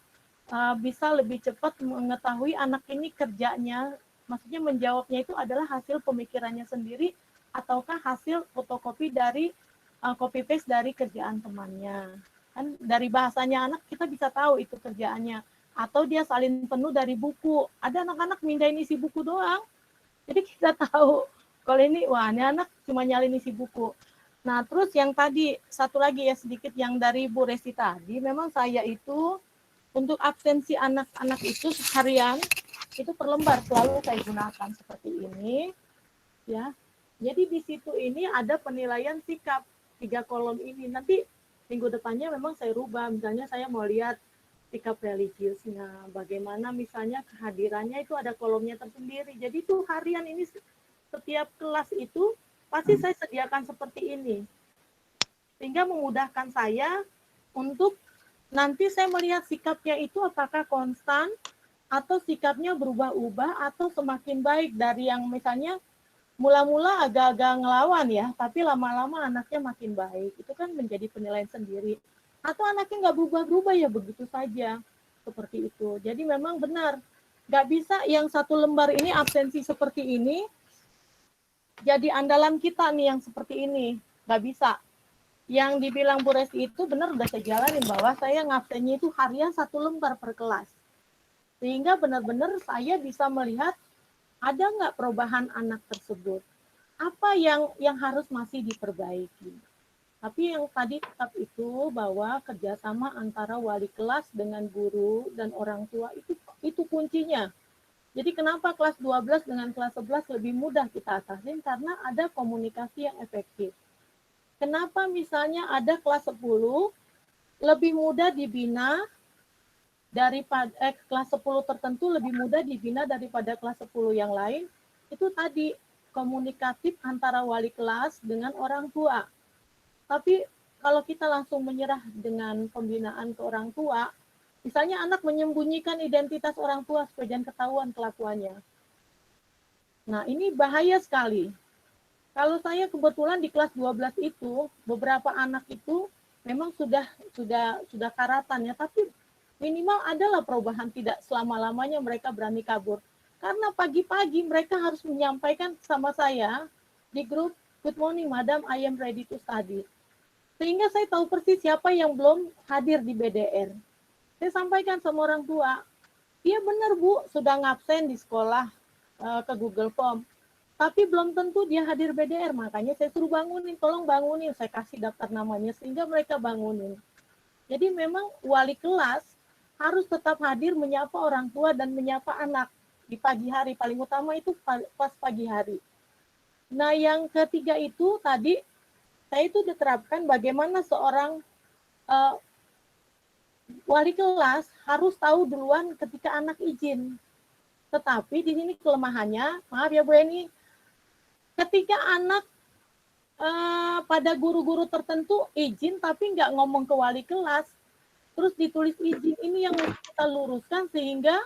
F: bisa lebih cepat mengetahui anak ini kerjanya, maksudnya menjawabnya itu adalah hasil pemikirannya sendiri ataukah hasil fotokopi dari copy paste dari kerjaan temannya. Kan dari bahasanya anak kita bisa tahu itu kerjaannya, atau dia salin penuh dari buku. Ada anak-anak mindahin isi buku doang, jadi kita tahu kalau ini wah ini anak cuma nyalin isi buku. Nah terus yang tadi satu lagi ya sedikit yang dari Bu Resti tadi, memang saya itu untuk absensi anak-anak itu harian itu per lembar selalu saya gunakan seperti ini ya. Jadi di situ ini ada penilaian sikap 3 kolom ini. Nanti minggu depannya memang saya rubah, misalnya saya mau lihat sikap religiusnya, bagaimana misalnya kehadirannya itu ada kolomnya tersendiri. Jadi itu harian ini setiap kelas itu pasti saya sediakan seperti ini. Sehingga memudahkan saya untuk nanti saya melihat sikapnya itu apakah konstan atau sikapnya berubah-ubah atau semakin baik dari yang misalnya mula-mula agak-agak ngelawan ya, tapi lama-lama anaknya makin baik. Itu kan menjadi penilaian sendiri. Atau anaknya nggak berubah-berubah ya begitu saja. Seperti itu. Jadi memang benar. Nggak bisa yang satu lembar ini absensi seperti ini, jadi andalan kita nih yang seperti ini. Nggak bisa. Yang dibilang Bu Resti itu benar udah saya jalanin, bahwa saya ngabsennya itu harian 1 lembar per kelas. Sehingga benar-benar saya bisa melihat ada nggak perubahan anak tersebut? Apa yang harus masih diperbaiki? Tapi yang tadi tetap itu bahwa kerjasama antara wali kelas dengan guru dan orang tua itu kuncinya. Jadi kenapa kelas 12 dengan kelas 11 lebih mudah kita atasin? Karena ada komunikasi yang efektif. Kenapa misalnya ada kelas 10 lebih mudah dibina daripada kelas 10 tertentu lebih mudah dibina daripada kelas 10 yang lain, itu tadi komunikatif antara wali kelas dengan orang tua. Tapi kalau kita langsung menyerah dengan pembinaan ke orang tua, misalnya anak menyembunyikan identitas orang tua supaya jangan ketahuan kelakuannya. Nah, ini bahaya sekali. Kalau saya kebetulan di kelas 12 itu, beberapa anak itu memang sudah karatan ya, tapi minimal adalah perubahan, tidak selama-lamanya mereka berani kabur. Karena pagi-pagi mereka harus menyampaikan sama saya di grup, "Good morning, Madam, I am ready to study." Sehingga saya tahu persis siapa yang belum hadir di BDR. Saya sampaikan sama orang tua, "Iya benar Bu, sudah ngabsen di sekolah ke Google Form. Tapi belum tentu dia hadir BDR, makanya saya suruh bangunin, tolong bangunin." Saya kasih daftar namanya sehingga mereka bangunin. Jadi memang wali kelas harus tetap hadir menyapa orang tua dan menyapa anak di pagi hari. Paling utama itu pas pagi hari. Nah, yang ketiga itu tadi, saya itu diterapkan bagaimana seorang wali kelas harus tahu duluan ketika anak izin. Tetapi di sini kelemahannya, maaf ya Bu Eni, ketika anak pada guru-guru tertentu izin tapi nggak ngomong ke wali kelas, terus ditulis izin, ini yang kita luruskan sehingga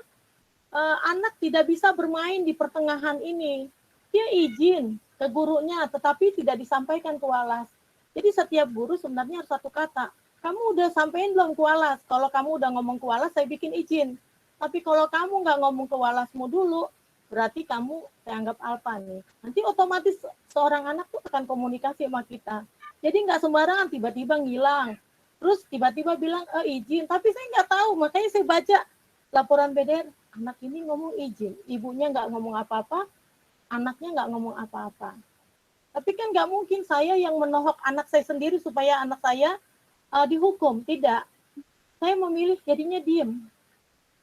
F: anak tidak bisa bermain di pertengahan ini. Dia izin ke gurunya, tetapi tidak disampaikan ke walas. Jadi setiap guru sebenarnya harus satu kata, "Kamu udah sampein belum ke walas? Kalau kamu udah ngomong ke walas, saya bikin izin. Tapi kalau kamu nggak ngomong ke walasmu dulu, berarti kamu saya anggap alfa nih." Nanti otomatis seorang anak tuh akan komunikasi sama kita. Jadi nggak sembarangan tiba-tiba ngilang. Terus tiba-tiba bilang izin, tapi saya nggak tahu, makanya saya baca laporan BDR, anak ini ngomong izin, ibunya nggak ngomong apa-apa, anaknya nggak ngomong apa-apa. Tapi kan nggak mungkin saya yang menohok anak saya sendiri supaya anak saya dihukum, tidak. Saya memilih jadinya diem.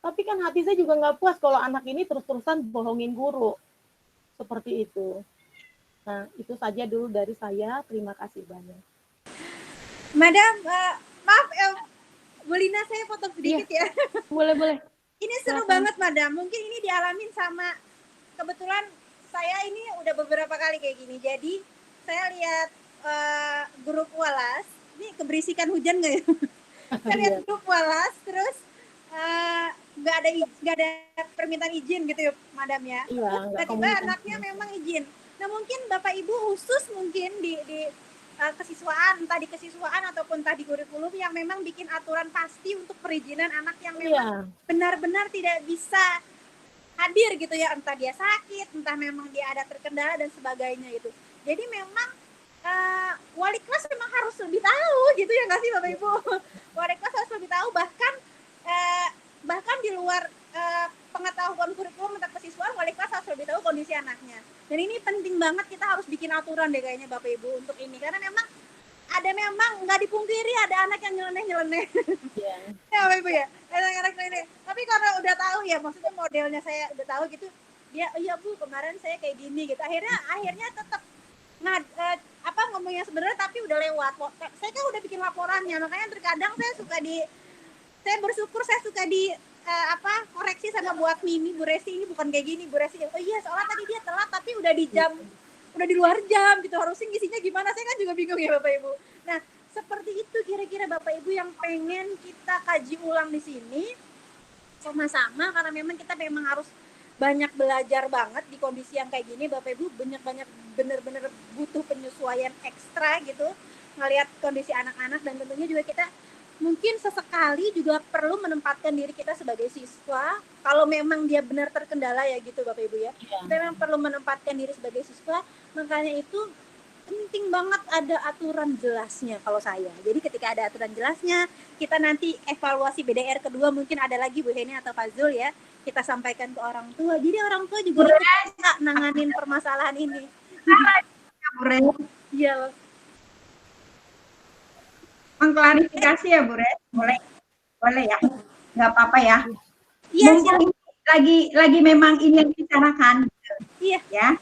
F: Tapi kan hati saya juga nggak puas kalau anak ini terus-terusan bohongin guru. Seperti itu. Nah, itu saja dulu dari saya. Terima kasih banyak.
A: Madam, maaf Bu Lina, saya potong sedikit ya.
E: Boleh.
A: Ini seru banget, Madam. Mungkin ini dialamin sama, kebetulan saya ini udah beberapa kali kayak gini. Jadi saya lihat grup Walas, ini keberisikan hujan nggak ya? Saya lihat grup Walas, terus nggak ada permintaan izin gitu ya, Madam ya. Tiba-tiba anaknya memang izin. Nah mungkin Bapak Ibu khusus mungkin di kesiswaan, entah di kesiswaan ataupun entah di kurikulum yang memang bikin aturan pasti untuk perizinan anak yang memang benar-benar tidak bisa hadir gitu ya, entah dia sakit, entah memang dia ada terkendala dan sebagainya gitu. Jadi memang wali kelas memang harus lebih tahu gitu ya nggak sih Bapak Ibu? Wali kelas harus lebih tahu, bahkan di luar pengetahuan kurikulum tentang kesiswaan, wali kelas harus lebih tahu kondisi anaknya. Dan ini penting banget, kita harus bikin aturan deh kayaknya Bapak Ibu untuk ini, karena memang nggak dipungkiri ada anak yang nyeleneh. Ya Bapak Ibu ya, anak-anak nyeleneh. Tapi karena udah tahu ya, maksudnya modelnya saya udah tahu gitu, dia iya Bu kemarin saya kayak gini gitu. Akhirnya tetap ngomongnya sebenarnya tapi udah lewat. Saya kan udah bikin laporannya, makanya terkadang saya bersyukur saya suka di koreksi sama buat Mimi, Bu Resi ini bukan kayak gini, Bu Resi. Oh iya, soalnya tadi dia telat tapi udah di luar jam gitu. Harusnya ngisinya gimana? Saya kan juga bingung ya Bapak Ibu. Nah, seperti itu kira-kira Bapak Ibu yang pengen kita kaji ulang di sini sama-sama, karena memang kita memang harus banyak belajar banget di kondisi yang kayak gini Bapak Ibu, banyak bener-bener butuh penyesuaian ekstra gitu ngelihat kondisi anak-anak, dan tentunya juga kita mungkin sesekali juga perlu menempatkan diri kita sebagai siswa kalau memang dia benar terkendala ya gitu Bapak Ibu ya. Kita memang perlu menempatkan diri sebagai siswa, makanya itu penting banget ada aturan jelasnya kalau saya. Jadi ketika ada aturan jelasnya, kita nanti evaluasi BDR kedua mungkin ada lagi Bu Heni atau Pak Zul ya, kita sampaikan ke orang tua. Jadi orang tua juga bisa nanganin permasalahan ini. Iya.
C: Mengklarifikasi ya Bu Res, boleh ya, nggak apa-apa ya.
A: Iya.
C: Mungkin lagi memang ini yang dibicarakan.
A: Iya.
C: Ya.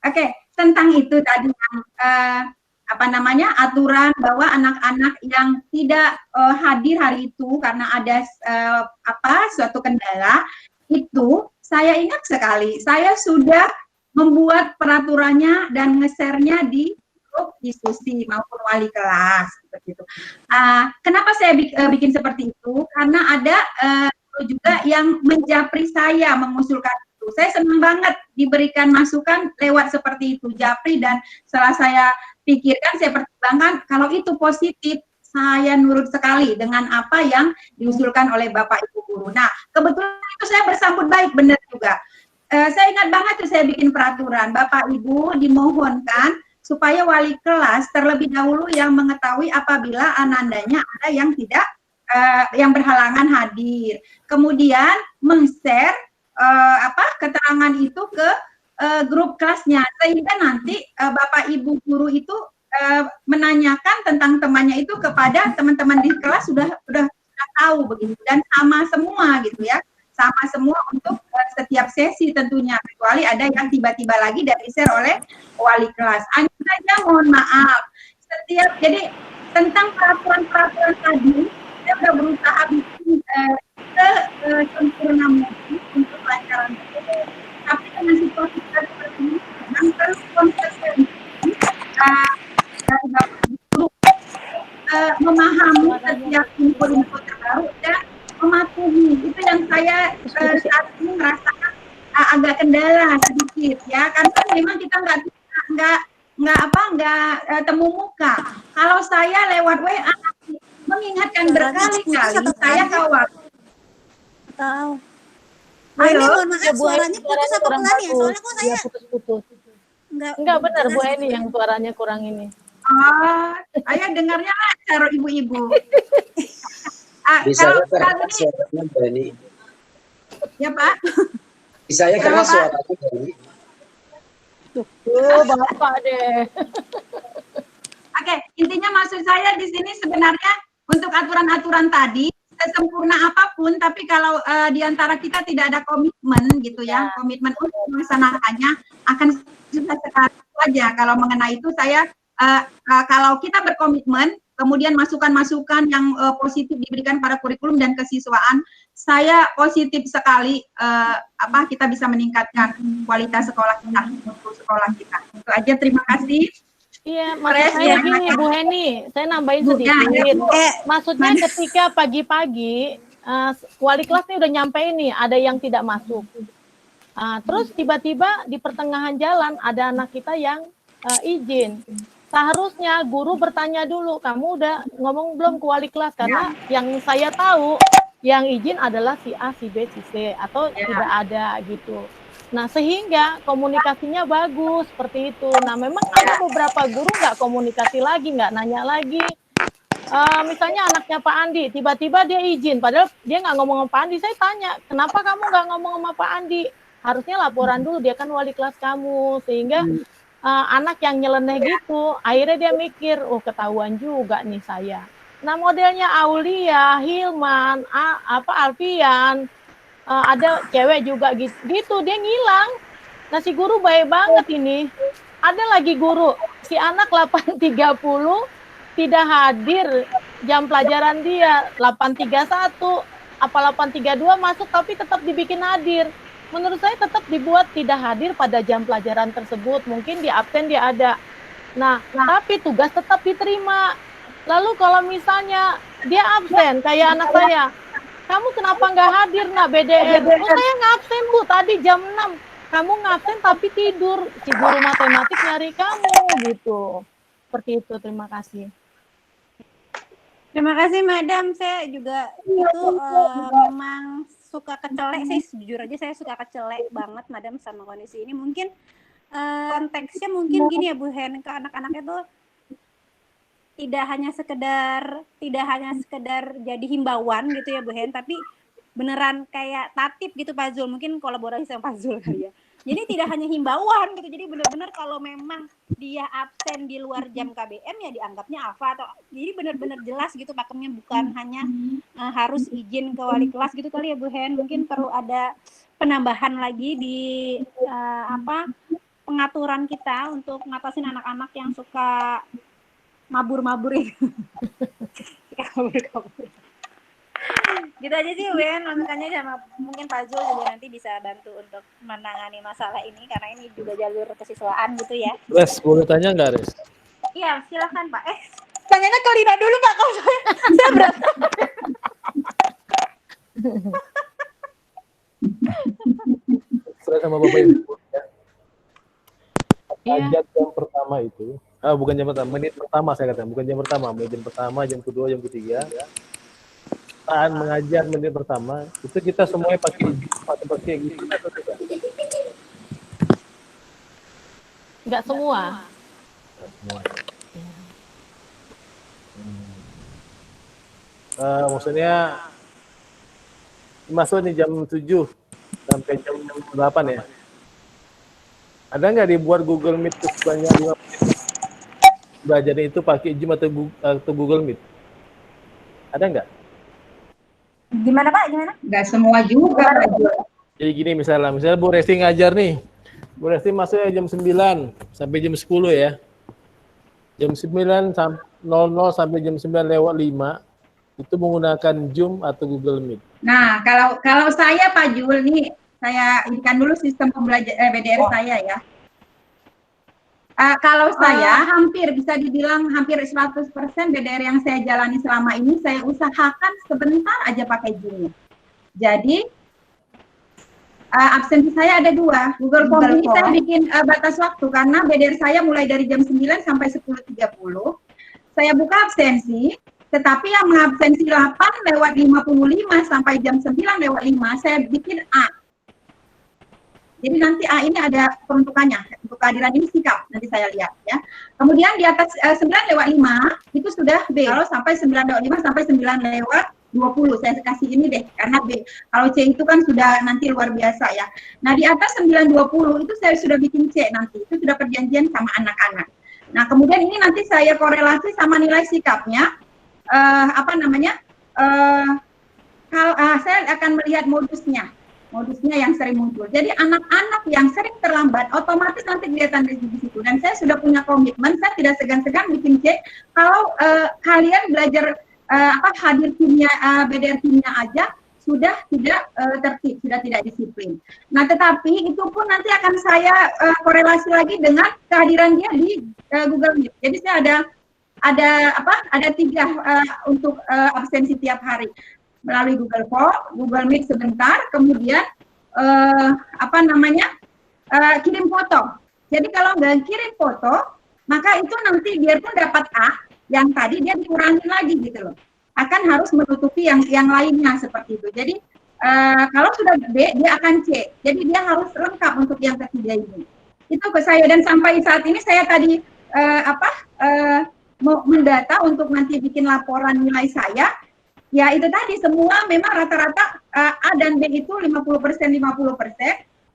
C: Oke, tentang itu tadi yang aturan bahwa anak-anak yang tidak hadir hari itu karena ada suatu kendala, itu saya ingat sekali, saya sudah membuat peraturannya dan nge-share-nya di grup diskusi maupun wali kelas seperti itu. Kenapa saya bikin seperti itu? Karena ada juga yang menjapri saya mengusulkan itu. Saya senang banget diberikan masukan lewat seperti itu, japri, dan setelah saya pikirkan, saya pertimbangkan, kalau itu positif, saya nurut sekali dengan apa yang diusulkan oleh Bapak Ibu guru. Nah, kebetulan itu saya bersambut baik, benar juga. Saya ingat banget tuh saya bikin peraturan, Bapak Ibu dimohonkan supaya wali kelas terlebih dahulu yang mengetahui apabila anandanya ada yang tidak yang berhalangan hadir. Kemudian meng-share keterangan itu ke grup kelasnya, sehingga nanti Bapak Ibu guru itu menanyakan tentang temannya itu kepada teman-teman di kelas sudah tahu begitu, dan sama semua gitu ya, sama semua untuk setiap sesi tentunya, kecuali ada yang tiba-tiba lagi dan di-share oleh wali kelas. Hanya saja mohon maaf, jadi tentang peraturan tadi saya sudah berusaha bikin sempurna mungkin untuk pelajaran tersebut. Tapi dengan situasi seperti ini, memang perlu konsekuensi dari Bapak Ibu memahami setiap info-info terbaru dan mematuhi. Itu yang saya saat ini merasakan agak kendala sedikit ya, karena memang kita nggak temu muka. Kalau saya lewat WA mengingatkan berkali-kali, saya kawal.
A: Tahu.
F: Halo,
A: mohon maaf, suaranya putus apa pelan ya? Soalnya kok saya
F: putus.
A: Enggak
F: benar Bu Eni yang suaranya kurang ini.
C: Ayah dengarnya lancar ibu-ibu.
B: Bisa karena suaranya Bani.
C: Ya Pak.
B: Bisa ya karena suaranya Bani.
F: Bapak deh.
C: Oke, intinya maksud saya di sini sebenarnya untuk aturan-aturan tadi, sesempurna apapun, tapi kalau di antara kita tidak ada komitmen gitu ya, komitmen untuk melaksanakannya akan susah sekali aja. Kalau mengenai itu saya kalau kita berkomitmen kemudian masukan-masukan yang positif diberikan pada kurikulum dan kesiswaan, saya positif sekali kita bisa meningkatkan kualitas sekolah kita, untuk sekolah kita. Itu aja, terima kasih.
F: Iya, maksud saya gini Bu Heni, saya nambahin sedikit. Maksudnya ketika pagi-pagi wali kelas ini udah nyampe ini, ada yang tidak masuk. Terus tiba-tiba di pertengahan jalan ada anak kita yang izin. Seharusnya guru bertanya dulu, kamu udah ngomong belum ke wali kelas? Karena yang saya tahu yang izin adalah si A, si B, si C, atau tidak ada gitu. Nah, sehingga komunikasinya bagus seperti itu. Nah, memang ada beberapa guru nggak komunikasi lagi, nggak nanya lagi. Misalnya anaknya Pak Andi, tiba-tiba dia izin, padahal dia nggak ngomong sama Pak Andi. Saya tanya, kenapa kamu nggak ngomong sama Pak Andi? Harusnya laporan dulu, dia kan wali kelas kamu. Sehingga anak yang nyeleneh gitu, akhirnya dia mikir, oh ketahuan juga nih saya. Nah, modelnya Aulia, Hilman, Alfian, ada cewek juga gitu, dia ngilang. Nah, si guru baik banget ini. Ada lagi guru, si anak 8.30 tidak hadir jam pelajaran dia, 8.31, apa 8.32 masuk tapi tetap dibikin hadir. Menurut saya tetap dibuat tidak hadir pada jam pelajaran tersebut, mungkin di absen dia ada. Nah, tapi tugas tetap diterima. Lalu kalau misalnya dia absen, kayak anak saya, kamu kenapa nggak hadir, nak BDR? Oh, saya nggak absen, Bu, tadi jam 6. Kamu ngabsen tapi tidur. Si guru matematik nyari kamu, gitu. Seperti itu, terima kasih.
A: Terima kasih, Madam. Saya juga itu memang suka kecelek. Saya jujur aja, saya suka kecelek banget, Madam, sama kondisi ini. Mungkin konteksnya mungkin gini ya, Bu Hen, ke anak-anak itu tidak hanya sekedar jadi himbauan gitu ya, Bu Hen, tapi beneran kayak tatip gitu, Pak Zul. Mungkin kolaborasi sama Pak Zul kali ya. Jadi tidak hanya himbauan gitu, jadi benar-benar kalau memang dia absen di luar jam KBM ya dianggapnya apa, atau jadi benar-benar jelas gitu pakemnya, bukan hanya harus izin ke wali kelas gitu kali ya, Bu Hen. Mungkin perlu ada penambahan lagi di pengaturan kita untuk ngatasin anak-anak yang suka mabur-mabur itu. Kabur-kabur. Gitu aja sih, Wen. Masukannya sama mungkin Pak Zul juga nanti bisa bantu untuk menangani masalah ini, karena ini juga jalur kesiswaan gitu ya.
G: Res, boleh tanya nggak, Res?
A: Iya, silakan Pak. Tanyanya ke Lina dulu Pak, kalau saya berat.
G: Saya sama Bapak Ibu ya. Ajak jam pertama itu, bukan jam pertama, menit pertama saya katakan, bukan jam pertama, jam pertama, jam kedua, jam ketiga. Ya. Saat mengajar menit pertama, itu kita semuanya pakai gitu atau tidak?
F: Enggak semua.
G: Maksudnya masuk nih jam 7 sampai jam 8 ya. Ada nggak dibuat Google Meet sebanyak 5 menit? Belajarnya itu pakai Zoom atau Google Meet? Ada nggak?
A: Gimana Pak? Gimana?
C: Nggak semua juga, Pak.
G: Jadi gini misalnya Bu Resti ngajar nih. Bu Resti masuknya jam 9 sampai jam 10 ya. Jam 9 00 sampai jam 9:05 itu menggunakan Zoom atau Google Meet.
C: Nah, kalau saya Pak Jul nih, saya indikan dulu sistem pembelajaran BDR saya ya. Kalau saya hampir bisa dibilang hampir 100% BDR yang saya jalani selama ini saya usahakan sebentar aja pakai Zoom. Jadi absensi saya ada 2. Google Form ini saya bikin batas waktu karena BDR saya mulai dari jam 9 sampai 10.30. Saya buka absensi, tetapi yang mengabsensi 8:55 sampai jam 9:05 saya bikin A. Jadi nanti A ini ada peruntukannya, untuk kehadiran ini sikap, nanti saya lihat ya. Kemudian di atas 9:05 itu sudah B, kalau sampai 9:05 sampai 9:20, saya kasih ini deh, karena B, kalau C itu kan sudah nanti luar biasa ya. Nah di atas 9:20 itu saya sudah bikin C nanti, itu sudah perjanjian sama anak-anak. Nah kemudian ini nanti saya korelasi sama nilai sikapnya, saya akan melihat modusnya modusnya yang sering muncul. Jadi anak-anak yang sering terlambat otomatis nanti kelihatan di situ. Dan saya sudah punya komitmen, saya tidak segan-segan bikin cek kalau kalian belajar hadir timnya BDR timnya aja sudah tidak tertib, sudah tidak disiplin. Nah, tetapi itu pun nanti akan saya korelasi lagi dengan kehadiran dia di Google Meet. Jadi saya ada 3 untuk absensi tiap hari melalui Google Meet sebentar, kemudian kirim foto. Jadi kalau nggak kirim foto, maka itu nanti biarpun dapat A, yang tadi dia dikurangin lagi gitu loh. Akan harus menutupi yang lainnya seperti itu. Jadi kalau sudah B, dia akan C. Jadi dia harus lengkap untuk yang ketiga ini. Itu ke saya, dan sampai saat ini saya tadi mau mendata untuk nanti bikin laporan nilai saya. Ya itu tadi semua memang rata-rata A dan B itu 50%.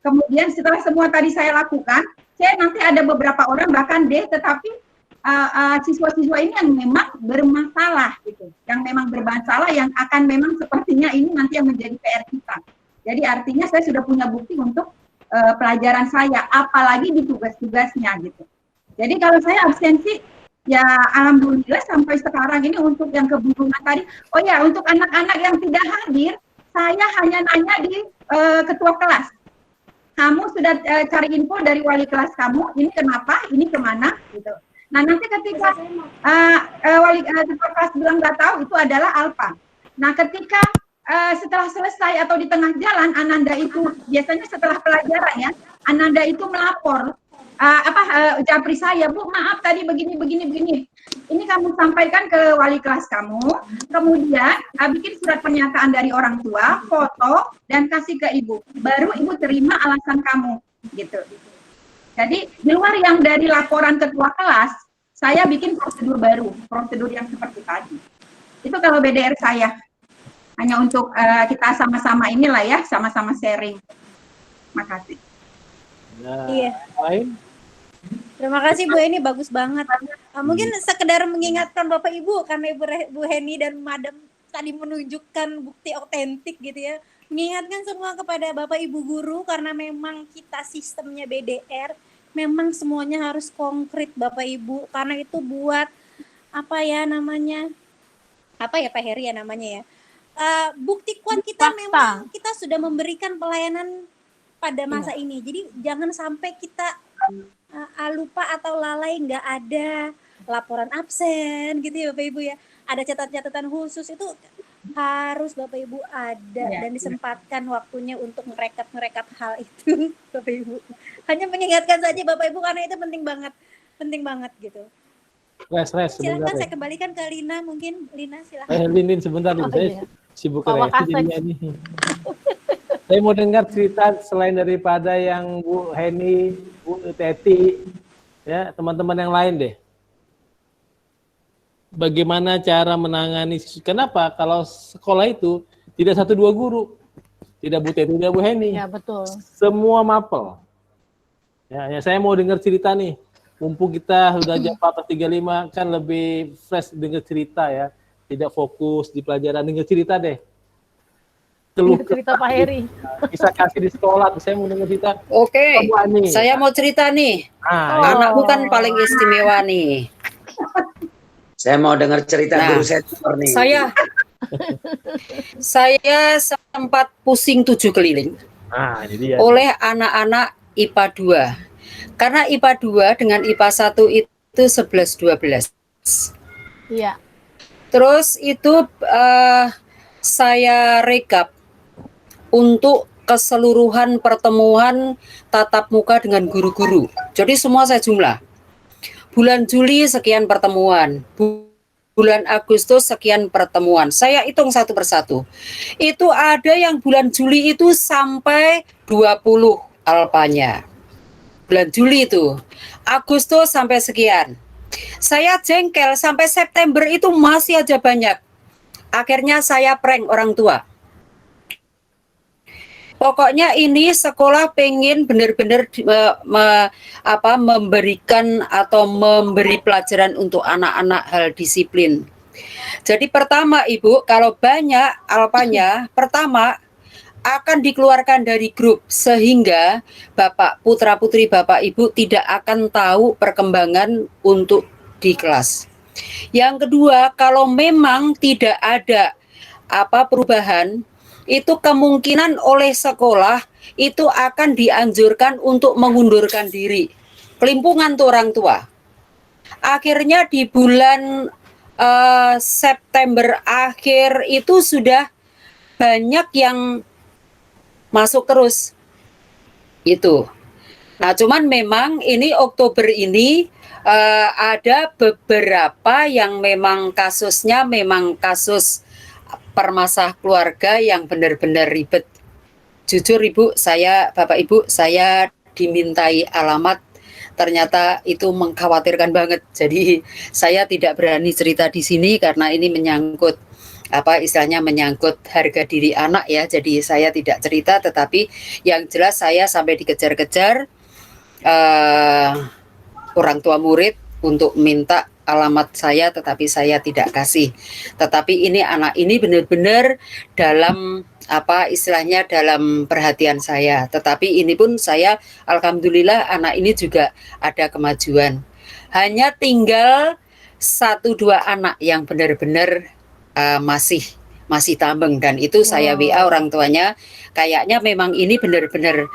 C: Kemudian setelah semua tadi saya lakukan, C nanti ada beberapa orang bahkan D, tetapi siswa-siswa ini yang memang bermasalah gitu, yang memang bermasalah, yang akan memang sepertinya ini nanti yang menjadi PR kita. Jadi artinya saya sudah punya bukti untuk pelajaran saya, apalagi di tugas-tugasnya gitu. Jadi kalau saya absensi, ya alhamdulillah sampai sekarang ini untuk yang kebingungan tadi, oh ya untuk anak-anak yang tidak hadir, saya hanya nanya di ketua kelas. Kamu sudah cari info dari wali kelas kamu, ini kenapa, ini kemana gitu. Nah nanti ketika wali ketua kelas bilang nggak tahu, itu adalah alfa. Nah ketika setelah selesai atau di tengah jalan, Ananda itu biasanya setelah pelajaran ya, Ananda itu melapor japri saya, Bu maaf tadi begini. Ini kamu sampaikan ke wali kelas kamu, kemudian bikin surat pernyataan dari orang tua, foto dan kasih ke ibu, baru ibu terima alasan kamu gitu. Jadi di luar yang dari laporan ketua kelas, saya bikin prosedur baru, prosedur yang seperti tadi. Itu kalau BDR saya, hanya untuk kita sama-sama inilah ya, sama-sama sharing. Makasih.
G: Nah,
A: Iya.
G: lain?
A: Terima kasih Bu Heni, bagus banget. Mungkin sekedar mengingatkan Bapak Ibu, karena Bu Heni dan Madam tadi menunjukkan bukti otentik gitu ya. Mengingatkan semua kepada Bapak Ibu guru, karena memang kita sistemnya BDR, memang semuanya harus konkret Bapak Ibu, karena itu buat Pak Heri ya namanya ya. Bukti kuat kita memang kita sudah memberikan pelayanan pada masa ini. Jadi jangan sampai kita lupa atau lalai, nggak ada laporan absen gitu ya Bapak Ibu ya. Ada catatan-catatan khusus, itu harus Bapak Ibu ada dan disempatkan waktunya untuk merekap hal itu Bapak Ibu. Hanya mengingatkan saja Bapak Ibu karena itu penting banget gitu. Silakan saya kembalikan ke Lina, mungkin Lina silakan.
G: Linin sebentar nih, saya sibuk reaksi jadinya nih. Saya mau dengar cerita selain daripada yang Bu Heni, Bu Teti, ya teman-teman yang lain deh. Bagaimana cara menangani? Kenapa kalau sekolah itu tidak 1-2 guru, tidak Bu Teti, tidak Bu Heni?
F: Ya betul.
G: Semua mapel. Ya, saya mau dengar cerita nih. Mumpung kita sudah jam 4:35 kan lebih fresh dengar cerita ya, tidak fokus di pelajaran, dengar cerita deh.
F: Cerita Pak Heri.
G: Bisa kasih di sekolah, saya mau dengar cerita.
H: Oke, saya mau cerita nih. Anakku kan paling istimewa nih.
B: Saya mau dengar cerita guru senior nih.
H: Saya sempat pusing 7 keliling oleh anak-anak IPA 2. Karena IPA 2 dengan IPA 1 itu 11-12.
F: Iya.
H: Terus itu saya rekap untuk keseluruhan pertemuan tatap muka dengan guru-guru. Jadi semua saya jumlah. Bulan Juli sekian pertemuan, bulan Agustus sekian pertemuan. Saya hitung satu persatu. Itu ada yang bulan Juli itu sampai 20 alpanya. Bulan Juli itu. Agustus sampai sekian. Saya jengkel sampai September itu masih aja banyak. Akhirnya saya prank orang tua. Pokoknya ini sekolah pengen benar-benar memberikan atau memberi pelajaran untuk anak-anak hal disiplin. Jadi pertama Ibu, kalau banyak alpanya, pertama akan dikeluarkan dari grup sehingga Bapak putra-putri Bapak Ibu tidak akan tahu perkembangan untuk di kelas. Yang kedua, kalau memang tidak ada perubahan, itu kemungkinan oleh sekolah itu akan dianjurkan untuk mengundurkan diri. Kelimpungan tuh orang tua. Akhirnya di bulan September akhir itu sudah banyak yang masuk terus itu. Nah, cuman memang ini Oktober ini ada beberapa yang memang kasusnya memang kasus permasalahan keluarga yang benar-benar ribet. Jujur Ibu, Bapak Ibu, saya dimintai alamat, ternyata itu mengkhawatirkan banget. Jadi saya tidak berani cerita di sini karena ini menyangkut istilahnya menyangkut harga diri anak ya. Jadi saya tidak cerita, tetapi yang jelas saya sampai dikejar-kejar orang tua murid untuk minta alamat saya, tetapi saya tidak kasih. Tetapi ini anak ini benar-benar dalam istilahnya dalam perhatian saya. Tetapi ini pun saya alhamdulillah anak ini juga ada kemajuan. Hanya tinggal 1-2 anak yang benar-benar masih tambeng, dan itu saya WA orang tuanya, kayaknya memang ini benar-benar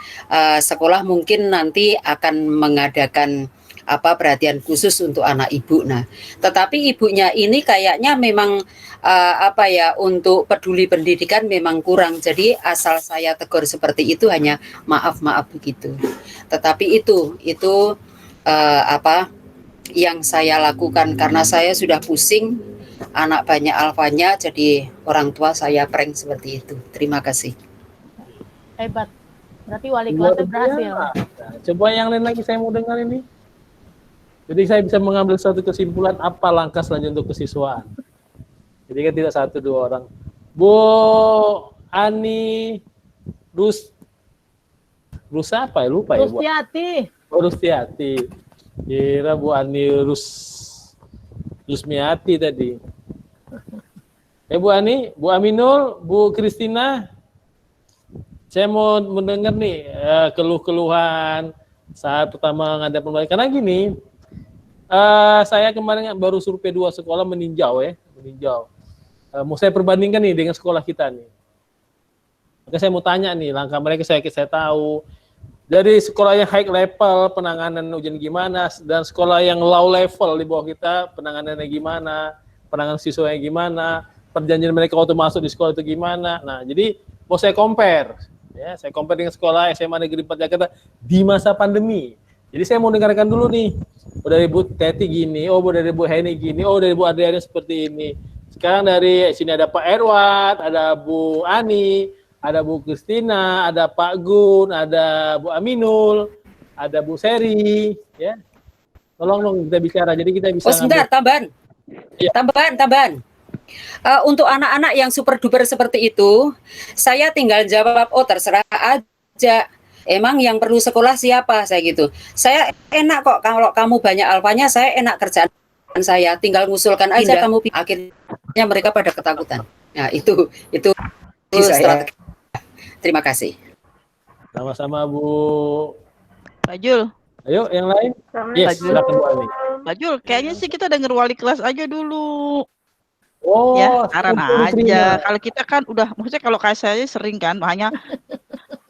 H: sekolah mungkin nanti akan mengadakan perhatian khusus untuk anak ibu. Nah, tetapi ibunya ini kayaknya memang untuk peduli pendidikan memang kurang. Jadi asal saya tegur seperti itu hanya maaf begitu. Tetapi itu yang saya lakukan karena saya sudah pusing, anak banyak alfanya, jadi orang tua saya prank seperti itu. Terima kasih.
F: Hebat. Berarti wali kelasnya berhasil.
G: Coba yang lain lagi saya mau dengar ini. Jadi saya bisa mengambil suatu kesimpulan apa langkah selanjutnya untuk kesiswaan. Jadi kan tidak 1-2 orang. Bu Ani Rus apa ya? Lupa ya Bu.
F: Rustiati.
G: Oh, Rustiati. Kira Bu Ani Rusmiati tadi. Bu Ani, Bu Aminul, Bu Kristina, saya mau mendengar nih keluh-keluhan saat pertama ngadain pembelajaran. Karena gini, saya kemarin baru survei 2 sekolah meninjau. Mau saya perbandingkan nih dengan sekolah kita nih. Maka saya mau tanya nih, langkah mereka saya tahu. Dari sekolah yang high level, penanganan ujian gimana, dan sekolah yang low level di bawah kita, penanganannya gimana, penanganan siswanya gimana, perjanjian mereka waktu masuk di sekolah itu gimana. Nah, jadi mau saya compare. Ya, saya compare dengan sekolah SMA Negeri 4 Jakarta di masa pandemi. Jadi saya mau dengarkan dulu nih. Oh, dari Bu Teti gini, dari Bu Heni gini, dari Bu Adriana seperti ini. Sekarang dari sini ada Pak Erwat, ada Bu Ani, ada Bu Kristina, ada Pak Gun, ada Bu Aminul, ada Bu Seri, ya. Tolong dong kita bicara, jadi kita bisa.
H: Sebentar, tambahan. Ya. Tambahan. Untuk anak-anak yang super duper seperti itu, saya tinggal jawab, terserah aja. Emang yang perlu sekolah siapa, saya gitu. Saya enak kok kalau kamu banyak alfanya, saya enak kerjaan saya, tinggal ngusulkan aja kamu. Akhirnya mereka pada ketakutan. Nah, itu strategi. Terima kasih.
G: Sama-sama Bu.
I: Pak Jul.
G: Ayo yang lain. Yes, silakan Bu Ani.
I: Pak Jul, kayaknya sih kita denger wali kelas aja dulu.
G: Oh,
I: ya, saran aja. Kalau kita kan udah, maksudnya kalau kayak saya sering kan, hanya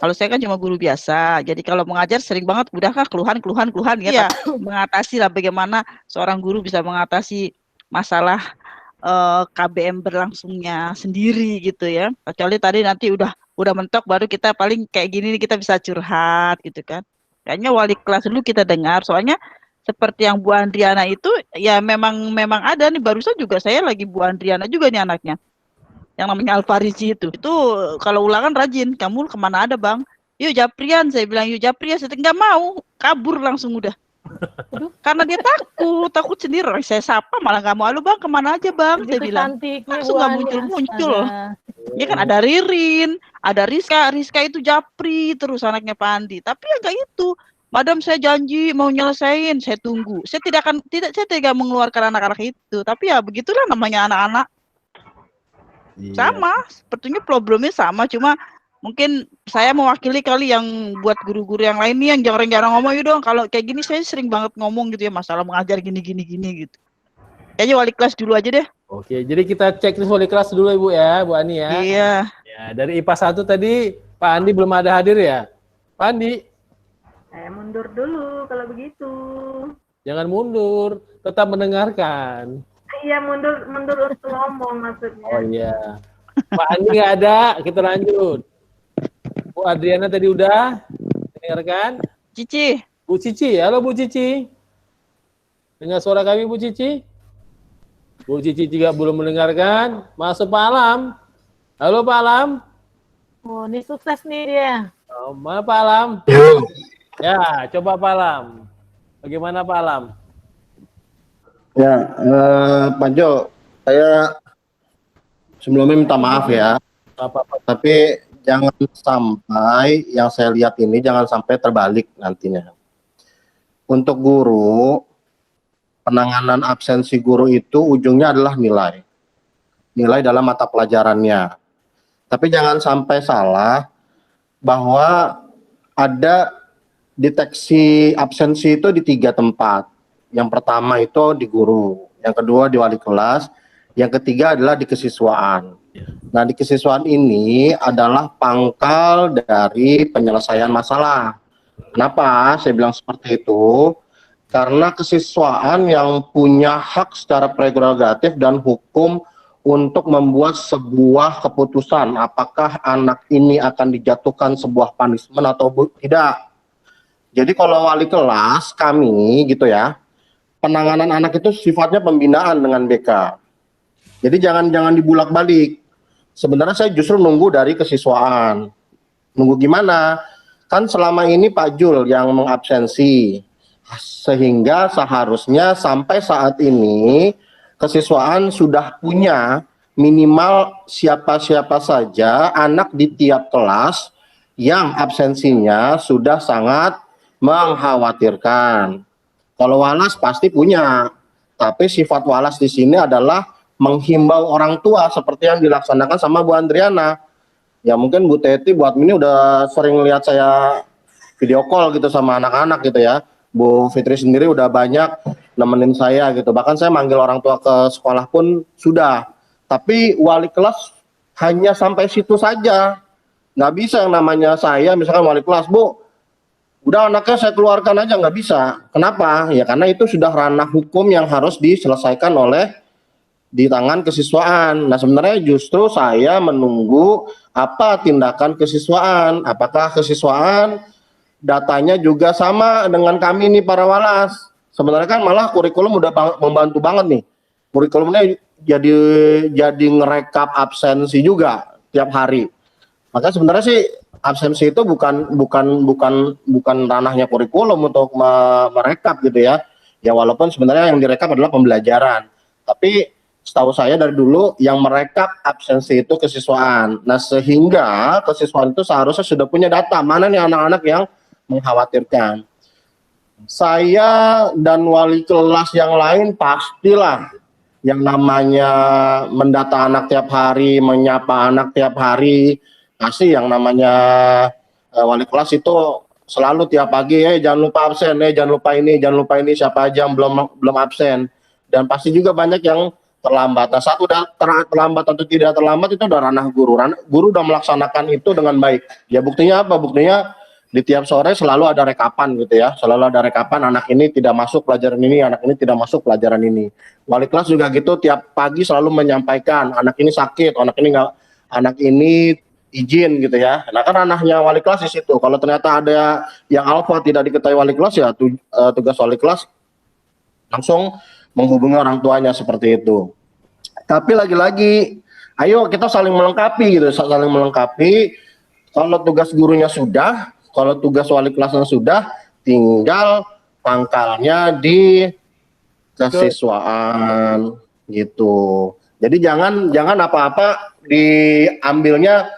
I: kalau saya kan cuma guru biasa. Jadi kalau mengajar sering banget, udah kah keluhan ya. Mengatasi lah bagaimana seorang guru bisa mengatasi masalah KBM berlangsungnya sendiri gitu ya. Kecuali tadi nanti udah mentok baru kita paling kayak gini nih kita bisa curhat gitu kan. Kayaknya wali kelas dulu kita dengar, soalnya seperti yang Bu Andriana itu ya memang ada nih, barusan juga saya lagi Bu Andriana juga nih anaknya. Yang namanya Alfarizi itu kalau ulangan rajin, kamu kemana ada Bang? Yuk Japrian, saya bilang yuk Japrian, saya nggak mau, kabur langsung udah. Karena dia takut sendiri. Saya sapa malah nggak mau, Bang kemana aja Bang, saya bilang. Langsung nggak muncul. Ya kan ada Ririn, ada Rizka itu Japri terus anaknya Pandi. Tapi ya nggak itu. Madam saya janji mau nyelesain, saya tunggu. Saya tidak mengeluarkan anak-anak itu. Tapi ya begitulah namanya anak-anak. Sama, sepertinya problemnya sama, cuma Mungkin saya mewakili kali yang buat guru-guru yang lain nih yang jarang-jarang ngomong, yuk dong kalau kayak gini saya sering banget ngomong gitu ya, masalah mengajar gini gitu. Kayaknya wali kelas dulu aja deh.
G: Oke, jadi kita cek wali kelas dulu Ibu ya, Bu Ani ya.
I: Iya.
G: Ya, dari IPA 1 tadi Pak Andi belum ada hadir ya? Pak Andi,
J: Saya mundur dulu kalau begitu.
G: jangan mundur, tetap mendengarkan.
J: Iya, mundur untuk ngomong maksudnya.
G: Oh iya. Pak Andi nggak ada, kita lanjut. Bu Adriana tadi udah dengarkan?
I: Cici.
G: Bu Cici, halo Bu Cici. Dengar suara kami Bu Cici? Bu Cici juga belum mendengarkan. Masuk Pak Alam. Halo Pak Alam.
F: Oh, ini sukses nih dia.
G: Oh, mana Pak Alam? Ya, coba Pak Alam. Bagaimana Pak Alam?
K: Ya, Pak Jo, saya sebelumnya minta maaf ya.
G: Apa-apa.
K: Tapi jangan sampai yang saya lihat ini jangan sampai terbalik nantinya. Untuk guru, penanganan absensi guru itu ujungnya adalah nilai. Nilai dalam mata pelajarannya. Tapi jangan sampai salah bahwa ada deteksi absensi itu di 3 tempat. Yang pertama itu di guru, yang kedua di wali kelas, yang ketiga adalah di kesiswaan. Nah, di kesiswaan ini adalah pangkal dari penyelesaian masalah. Kenapa saya bilang seperti itu? Karena kesiswaan yang punya hak secara prerogatif dan hukum untuk membuat sebuah keputusan apakah anak ini akan dijatuhkan sebuah punishment atau tidak. Jadi kalau wali kelas kami gitu ya, penanganan anak itu sifatnya pembinaan dengan BK. Jadi jangan dibulak-balik. Sebenarnya saya justru nunggu dari kesiswaan. Nunggu gimana? Kan selama ini Pak Jul yang mengabsensi. Sehingga seharusnya sampai saat ini kesiswaan sudah punya minimal siapa-siapa saja anak di tiap kelas yang absensinya sudah sangat mengkhawatirkan. Kalau walas pasti punya, tapi sifat walas di sini adalah menghimbau orang tua seperti yang dilaksanakan sama Bu Andriana. Ya mungkin Bu Teti, Bu Admin udah sering lihat saya video call gitu sama anak-anak gitu ya. Bu Fitri sendiri udah banyak nemenin saya gitu. Bahkan saya manggil orang tua ke sekolah pun sudah. Tapi wali kelas hanya sampai situ saja. Nggak bisa yang namanya saya, misalkan wali kelas, Bu, udah anaknya saya keluarkan aja, nggak bisa. Kenapa? Ya karena itu sudah ranah hukum yang harus diselesaikan oleh di tangan kesiswaan. Nah sebenarnya justru saya menunggu apa tindakan kesiswaan. Apakah kesiswaan datanya juga sama dengan kami nih para walas. Sebenarnya kan malah kurikulum udah membantu banget nih. Kurikulumnya jadi ngerekap absensi juga tiap hari. Maka sebenarnya sih absensi itu bukan ranahnya kurikulum untuk merekap gitu ya. Ya walaupun sebenarnya yang direkap adalah pembelajaran. Tapi setahu saya dari dulu yang merekap absensi itu kesiswaan. Nah sehingga kesiswaan itu seharusnya sudah punya data mana nih anak-anak yang mengkhawatirkan. Saya dan wali kelas yang lain pastilah yang namanya mendata anak tiap hari, menyapa anak tiap hari, pasti yang namanya wali kelas itu selalu tiap pagi, jangan lupa absen, jangan lupa ini, siapa aja yang belum absen. Dan pasti juga banyak yang terlambat. Nah, saat udah terlambat atau tidak terlambat itu udah ranah guru. Guru udah melaksanakan itu dengan baik. Ya buktinya apa? Buktinya di tiap sore selalu ada rekapan gitu ya. Selalu ada rekapan anak ini tidak masuk pelajaran ini, anak ini tidak masuk pelajaran ini. Wali kelas juga gitu tiap pagi selalu menyampaikan anak ini sakit, anak ini izin gitu ya. Nah kan ranahnya wali kelas di situ. Kalau ternyata ada yang alfa tidak diketahui wali kelas ya tugas wali kelas langsung menghubungi orang tuanya seperti itu. Tapi lagi-lagi, ayo kita saling melengkapi gitu, saling melengkapi. Kalau tugas gurunya sudah, kalau tugas wali kelasnya sudah, tinggal pangkalnya di kesiswaan gitu. Jadi jangan apa-apa diambilnya.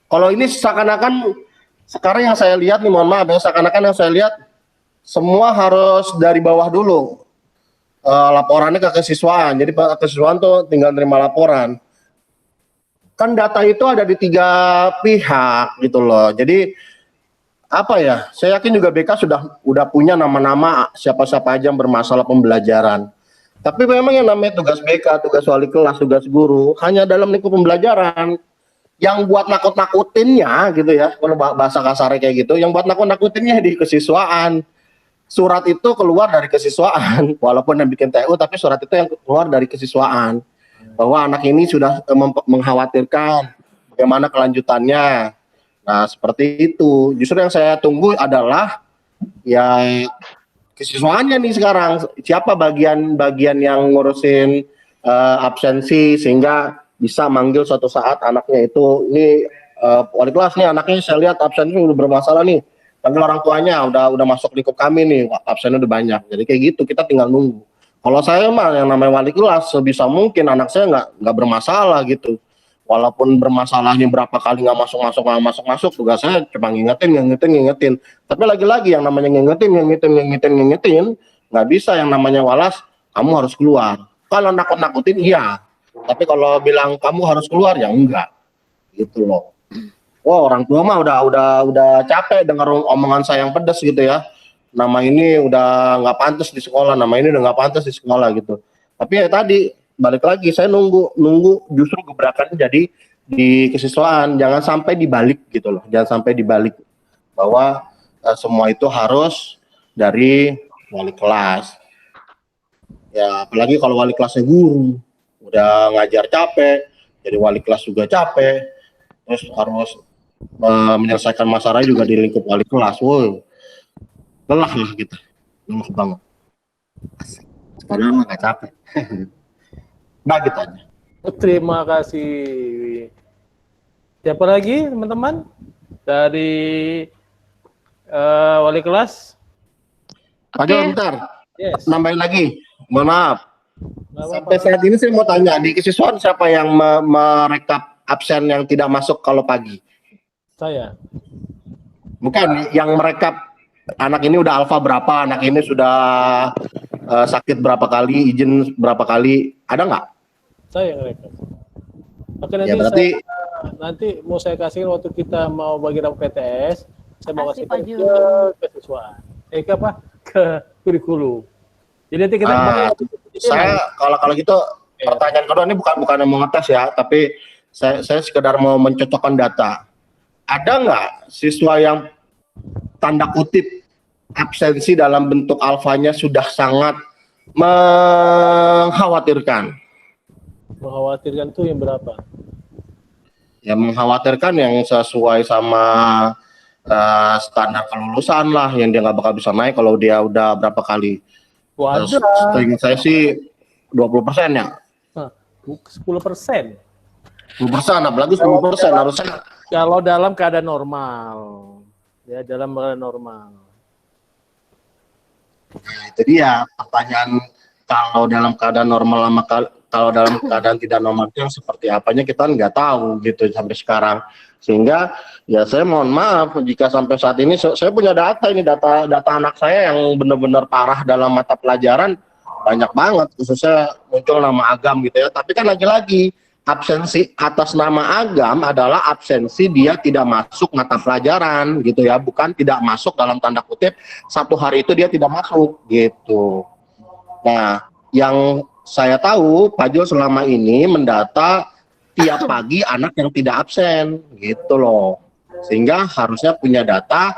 K: Kalau ini seakan-akan sekarang yang saya lihat nih, mohon maaf ya, seakan-akan yang saya lihat semua harus dari bawah dulu. Laporannya ke kesiswaan, jadi kesiswaan tuh tinggal terima laporan. kan data itu ada di 3 pihak gitu loh. Jadi apa ya? Saya yakin juga BK udah punya nama-nama siapa-siapa aja yang bermasalah pembelajaran. Tapi memang yang namanya tugas BK, tugas wali kelas, tugas guru hanya dalam lingkup pembelajaran. Yang buat nakut-nakutinnya gitu ya, kalau bahasa kasarnya kayak gitu, yang buat nakut-nakutinnya di kesiswaan. Surat itu keluar dari kesiswaan, walaupun yang bikin TU, tapi surat itu yang keluar dari kesiswaan. Bahwa anak ini sudah mengkhawatirkan bagaimana kelanjutannya. Nah, seperti itu. Justru yang saya tunggu adalah ya kesiswaannya nih sekarang. Siapa bagian yang ngurusin absensi sehingga bisa manggil suatu saat anaknya itu, ini wali kelas nih anaknya saya lihat absennya udah bermasalah nih, panggil orang tuanya, udah masuk lingkup kami nih, absennya udah banyak. Jadi kayak gitu, kita tinggal nunggu. Kalau saya mah yang namanya wali kelas sebisa mungkin anak saya nggak bermasalah gitu. Walaupun bermasalahnya berapa kali nggak masuk, tugas saya cuma ngingetin. Tapi lagi-lagi yang namanya ngingetin, nggak bisa yang namanya walas, kamu harus keluar. Kalau nakut-nakutin iya. Tapi kalau bilang kamu harus keluar ya enggak, gitu loh. Wah, orang tua mah udah capek dengar omongan saya yang pedas gitu ya. Nama ini udah nggak pantas di sekolah, nama ini udah nggak pantas di sekolah gitu. Tapi ya tadi balik lagi saya nunggu justru gebrakannya jadi di kesiswaan, jangan sampai dibalik gitu loh, jangan sampai dibalik bahwa semua itu harus dari wali kelas. Ya apalagi kalau wali kelasnya guru. Udah ngajar capek, jadi wali kelas juga capek, terus harus menyelesaikan masalah juga di lingkup wali kelas. Wow, lelah lah gitu, lelah banget. Sekarang nggak capek. Nah gitu aja.
G: Terima kasih. Siapa lagi teman-teman dari wali kelas?
K: Pak Jo, bentar.
G: Yes.
K: Nambahin lagi. Mohon maaf. Sampai saat ini saya mau tanya, di kesiswaan siapa yang merekap absen yang tidak masuk kalau pagi?
G: Saya.
K: Bukan, yang merekap anak ini udah alfa berapa, anak ini sudah sakit berapa kali, izin berapa kali, ada nggak?
G: Saya yang rekap. Oke, nanti,
K: ya, berarti,
G: nanti mau saya kasih waktu kita mau bagi rapor PTS, saya mau kasih ke kesiswaan. Ke kurikulum. Jadi nanti kita
K: saya kalau gitu pertanyaan kedua ini bukan mau ngetes ya, tapi saya sekedar mau mencocokkan data. Ada nggak siswa yang tanda kutip absensi dalam bentuk alfanya sudah sangat mengkhawatirkan?
G: Mengkhawatirkan tuh yang berapa?
K: Ya mengkhawatirkan yang sesuai sama standar kelulusan lah, yang dia nggak bakal bisa naik kalau dia udah berapa kali.
G: Waduh.
K: Seingat saya sih 20% ya.
G: 10%.
K: 10%, apalagi 10% harusnya.
G: Kalau dalam keadaan normal, ya dalam keadaan normal.
K: Nah, itu dia pertanyaan, kalau dalam keadaan normal sama kalau dalam keadaan tidak normal itu yang seperti apanya kita nggak tahu gitu sampai sekarang. Sehingga ya saya mohon maaf jika sampai saat ini saya punya data ini, data anak saya yang benar-benar parah dalam mata pelajaran banyak banget, khususnya muncul nama Agam gitu ya. Tapi kan lagi-lagi absensi atas nama Agam adalah absensi dia tidak masuk mata pelajaran gitu ya, bukan tidak masuk dalam tanda kutip satu hari itu dia tidak masuk gitu. Nah, yang saya tahu Pak Jo selama ini mendata tiap pagi anak yang tidak absen gitu loh, sehingga harusnya punya data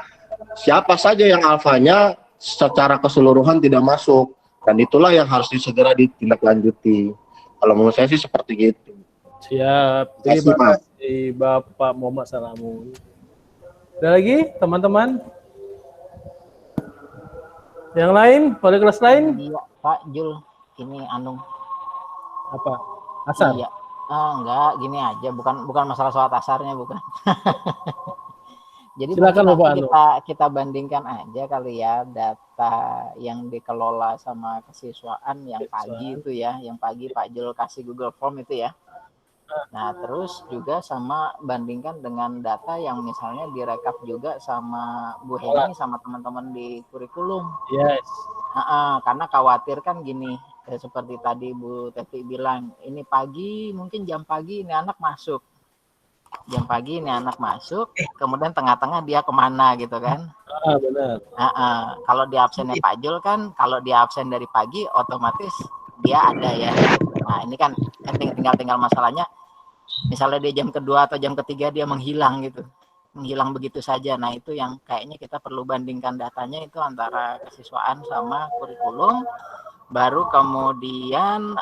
K: siapa saja yang alfanya secara keseluruhan tidak masuk, dan itulah yang harus segera ditindaklanjuti. Kalau menurut saya sih seperti itu.
G: Siap. Terima kasih Bapak Muhammad Salamun. Ada lagi teman-teman yang lain, wali kelas lain?
L: Iya, Pak Jul, ini Anung.
G: Apa? Asar?
L: Iya. Enggak, gini aja, bukan masalah sholat asarnya, bukan. Jadi
G: silakan Bapak
L: kita bandingkan aja kali ya data yang dikelola sama kesiswaan yang pagi itu ya, yang pagi Pak Jul kasih Google Form itu ya. Nah, terus juga sama bandingkan dengan data yang misalnya direkap juga sama Bu Heni sama teman-teman di kurikulum.
G: Yes.
L: Karena khawatir kan gini, seperti tadi Bu Teti bilang, ini pagi, mungkin jam pagi ini anak masuk. jam pagi ini anak masuk, kemudian tengah-tengah dia kemana gitu kan.
G: Benar.
L: Kalau di absennya Pak Jul kan, kalau dia absen dari pagi otomatis dia ada ya. Nah ini kan tinggal masalahnya, misalnya dia jam kedua atau jam ketiga dia menghilang gitu, menghilang begitu saja. Nah itu yang kayaknya kita perlu bandingkan datanya itu antara kesiswaan sama kurikulum, baru kemudian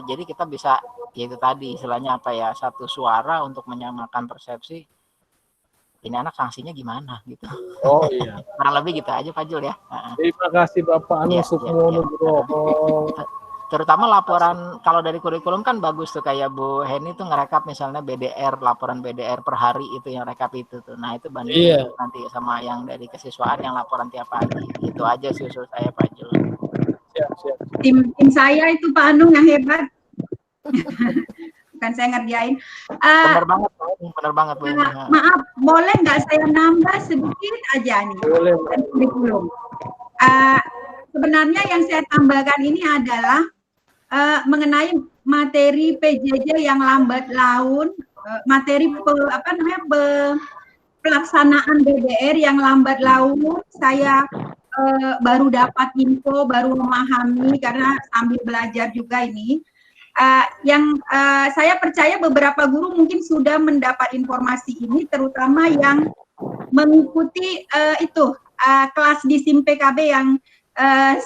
L: jadi kita bisa yaitu tadi istilahnya apa ya, satu suara untuk menyamakan persepsi ini anak sanksinya gimana gitu.
G: Oh iya.
L: Kurang lebih gitu aja Pak Jul ya.
G: Terima kasih Bapak Anu Sukmo Nugroho.
L: Terutama laporan kalau dari kurikulum kan bagus tuh, kayak Bu Heni tuh ngerekap misalnya BDR, laporan BDR per hari itu yang rekap itu tuh. Nah itu bandingin nanti sama yang dari kesiswaan yang laporan tiap pagi. Itu aja sih usul saya Pak Jul.
G: Siap.
C: Tim saya itu Pak Anu yang hebat. Bukan saya ngerjain.
L: Benar banget Bu.
C: Maaf, boleh nggak saya nambah sedikit aja nih?
G: Boleh.
C: Kurikulum. Sebenarnya yang saya tambahkan ini adalah mengenai materi PJJ yang lambat laun, materi pelaksanaan BDR yang lambat laun. Saya baru dapat info, baru memahami karena sambil belajar juga ini. Saya percaya beberapa guru mungkin sudah mendapat informasi ini, terutama yang mengikuti kelas di SIM PKB yang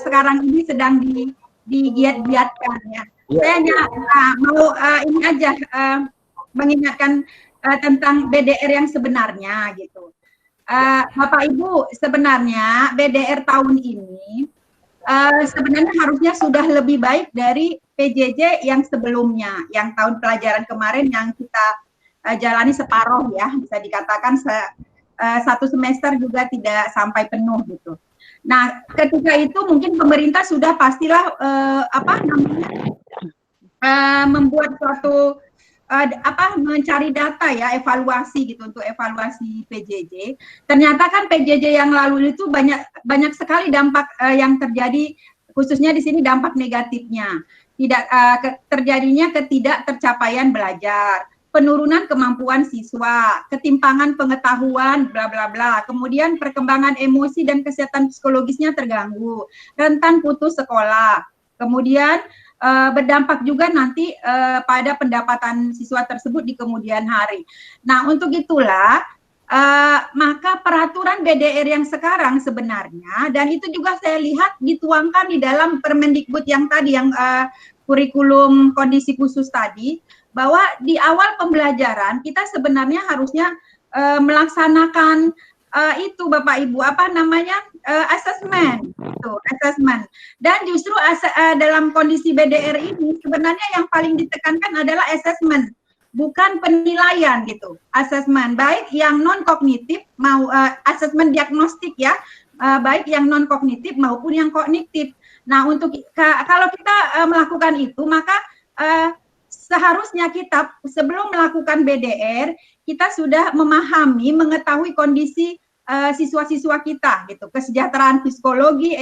C: sekarang ini sedang digiat-giatkan ya. Saya hanya mau ini aja mengingatkan tentang BDR yang sebenarnya gitu. Bapak Ibu, sebenarnya BDR tahun ini sebenarnya harusnya sudah lebih baik dari PJJ yang sebelumnya, yang tahun pelajaran kemarin yang kita jalani separuh ya, bisa dikatakan satu semester juga tidak sampai penuh gitu. Nah, ketika itu mungkin pemerintah sudah pastilah membuat suatu mencari data ya, evaluasi gitu untuk evaluasi PJJ. Ternyata kan PJJ yang lalu itu banyak sekali dampak yang terjadi, khususnya di sini dampak negatifnya. Terjadinya ketidaktercapaian belajar, penurunan kemampuan siswa, ketimpangan pengetahuan, bla bla bla. Kemudian perkembangan emosi dan kesehatan psikologisnya terganggu, rentan putus sekolah. Kemudian berdampak juga nanti pada pendapatan siswa tersebut di kemudian hari. Nah, untuk itulah maka peraturan BDR yang sekarang sebenarnya, dan itu juga saya lihat dituangkan di dalam Permendikbud yang tadi, yang kurikulum kondisi khusus tadi, bahwa di awal pembelajaran kita sebenarnya harusnya melaksanakan itu Bapak Ibu, asesmen, asesmen. Dan justru dalam kondisi BDR ini sebenarnya yang paling ditekankan adalah asesmen, bukan penilaian gitu. Asesmen baik yang non kognitif asesmen diagnostik ya, baik yang non kognitif maupun yang kognitif. Nah, kalau kita melakukan itu, maka seharusnya kita sebelum melakukan BDR kita sudah memahami, mengetahui kondisi siswa-siswa kita gitu, kesejahteraan psikologi,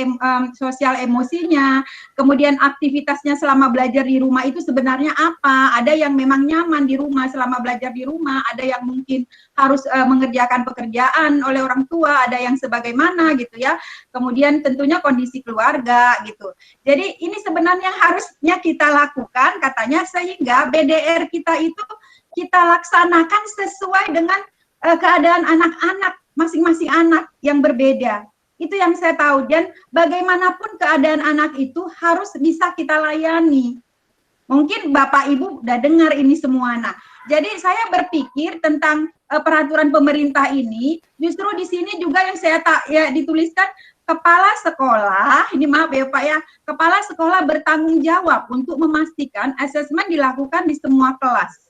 C: sosial emosinya, kemudian aktivitasnya selama belajar di rumah itu sebenarnya apa. Ada yang memang nyaman di rumah selama belajar di rumah, ada yang mungkin harus mengerjakan pekerjaan oleh orang tua, ada yang sebagaimana gitu ya. Kemudian tentunya kondisi keluarga gitu. Jadi ini sebenarnya harusnya kita lakukan katanya, sehingga BDR kita itu kita laksanakan sesuai dengan keadaan anak-anak, masing-masing anak yang berbeda. Itu yang saya tahu, dan bagaimanapun keadaan anak itu harus bisa kita layani. Mungkin Bapak Ibu udah dengar ini semua. Nah, jadi saya berpikir tentang peraturan pemerintah ini, justru di sini juga yang saya dituliskan, kepala sekolah, ini maaf ya Pak ya, kepala sekolah bertanggung jawab untuk memastikan asesmen dilakukan di semua kelas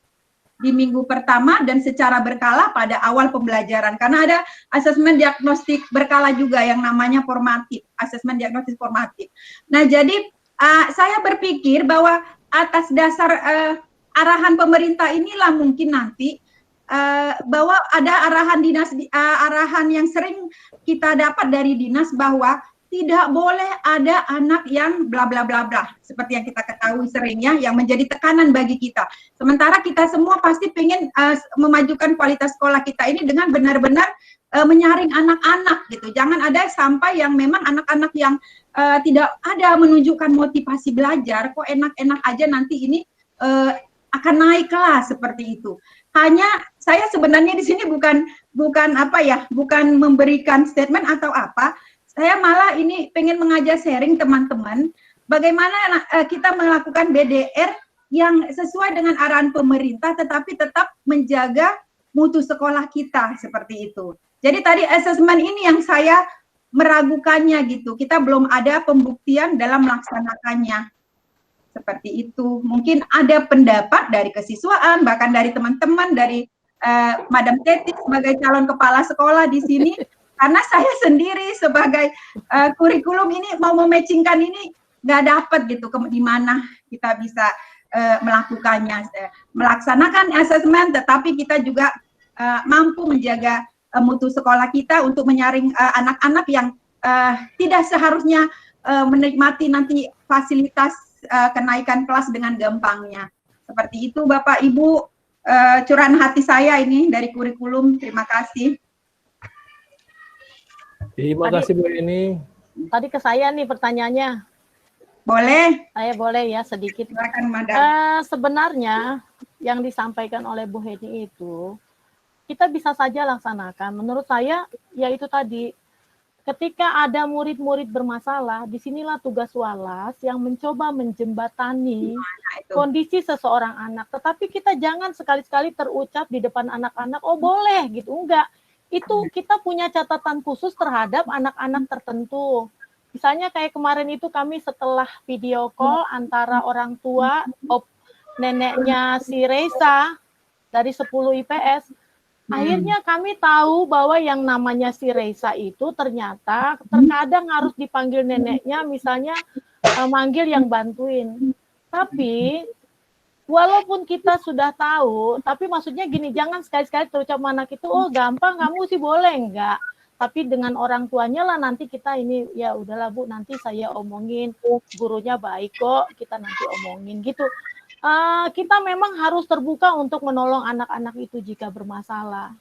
C: di minggu pertama dan secara berkala pada awal pembelajaran, karena ada asesmen diagnostik berkala juga yang namanya formatif, asesmen diagnostik formatif. Nah, jadi saya berpikir bahwa atas dasar arahan pemerintah inilah mungkin nanti bahwa ada arahan dinas, arahan yang sering kita dapat dari dinas bahwa tidak boleh ada anak yang bla bla bla bla, seperti yang kita ketahui seringnya, yang menjadi tekanan bagi kita. Sementara kita semua pasti pengen memajukan kualitas sekolah kita ini dengan benar-benar menyaring anak-anak gitu. Jangan ada sampai yang memang anak-anak yang tidak ada menunjukkan motivasi belajar, kok enak-enak aja nanti ini akan naik kelas seperti itu. Hanya saya sebenarnya di sini bukan apa ya, bukan memberikan statement atau apa. Saya malah ini pengen mengajak sharing teman-teman bagaimana kita melakukan BDR yang sesuai dengan arahan pemerintah, tetapi tetap menjaga mutu sekolah kita seperti itu. Jadi tadi asesmen ini yang saya meragukannya gitu. Kita belum ada pembuktian dalam melaksanakannya. Seperti itu. Mungkin ada pendapat dari kesiswaan, bahkan dari teman-teman, dari Madam Teti sebagai calon kepala sekolah di sini. Karena saya sendiri sebagai kurikulum ini mau mematchingkan ini nggak dapat gitu di mana kita bisa melakukannya, melaksanakan asesmen, tetapi kita juga mampu menjaga mutu sekolah kita untuk menyaring anak-anak yang tidak seharusnya menikmati nanti fasilitas kenaikan kelas dengan gampangnya. Seperti itu Bapak Ibu, curahan hati saya ini dari kurikulum. Terima kasih.
G: Terima kasih Bu Eni.
F: Tadi ke saya nih pertanyaannya.
C: Boleh?
F: Saya boleh ya sedikit.
C: Silakan Madam.
F: Sebenarnya yang disampaikan oleh Bu Heni itu kita bisa saja laksanakan. Menurut saya ya itu tadi, ketika ada murid-murid bermasalah, disinilah tugas walas yang mencoba menjembatani kondisi seseorang anak. Tetapi kita jangan sekali-sekali terucap di depan anak-anak, oh boleh gitu, enggak. Itu kita punya catatan khusus terhadap anak-anak tertentu. Misalnya kayak kemarin itu kami setelah video call antara orang tua, neneknya si Reza dari 10 IPS, akhirnya kami tahu bahwa yang namanya si Reza itu ternyata terkadang harus dipanggil neneknya, misalnya manggil yang bantuin. Tapi walaupun kita sudah tahu, tapi maksudnya gini, jangan sekali-sekali terucap anak itu, oh gampang, kamu sih boleh, enggak. Tapi dengan orang tuanya lah nanti kita ini, ya udahlah Bu, nanti saya omongin, gurunya baik kok, kita nanti omongin gitu. Kita memang harus terbuka untuk menolong anak-anak itu jika bermasalah.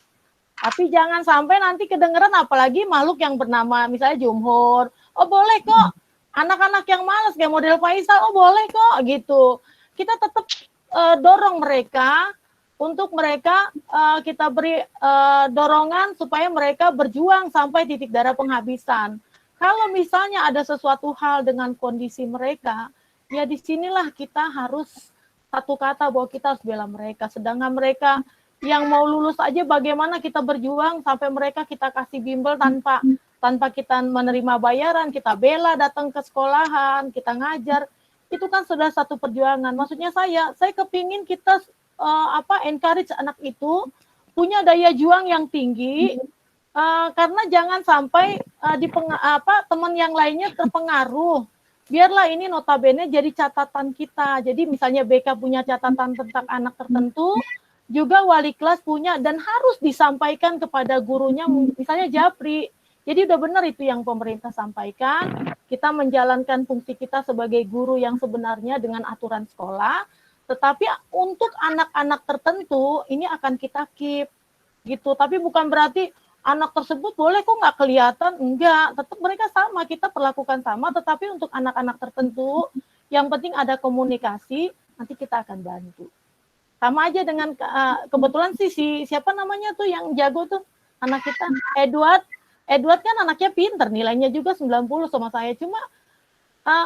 F: Tapi jangan sampai nanti kedengeran, apalagi makhluk yang bernama misalnya Jumhur, oh boleh kok, anak-anak yang malas kayak model Faisal, oh boleh kok gitu. Kita tetap dorong mereka, untuk mereka kita beri dorongan supaya mereka berjuang sampai titik darah penghabisan. Kalau misalnya ada sesuatu hal dengan kondisi mereka, ya disinilah kita harus satu kata bahwa kita harus bela mereka. Sedangkan mereka yang mau lulus aja bagaimana kita berjuang sampai mereka kita kasih bimbel tanpa kita menerima bayaran, kita bela datang ke sekolahan, kita ngajar. Itu kan sudah satu perjuangan. Maksudnya saya kepingin kita encourage anak itu punya daya juang yang tinggi, karena jangan sampai teman yang lainnya terpengaruh. Biarlah ini notabene jadi catatan kita. Jadi misalnya BK punya catatan tentang anak tertentu, juga wali kelas punya, dan harus disampaikan kepada gurunya, misalnya Japri. Jadi udah benar itu yang pemerintah sampaikan, kita menjalankan fungsi kita sebagai guru yang sebenarnya dengan aturan sekolah, tetapi untuk anak-anak tertentu ini akan kita keep gitu. Tapi bukan berarti anak tersebut boleh kok nggak kelihatan, enggak, tetap mereka sama, kita perlakukan sama, tetapi untuk anak-anak tertentu yang penting ada komunikasi, nanti kita akan bantu. Sama aja dengan kebetulan sih siapa namanya tuh yang jago tuh anak kita, Edward kan anaknya pinter, nilainya juga 90 sama saya. Cuma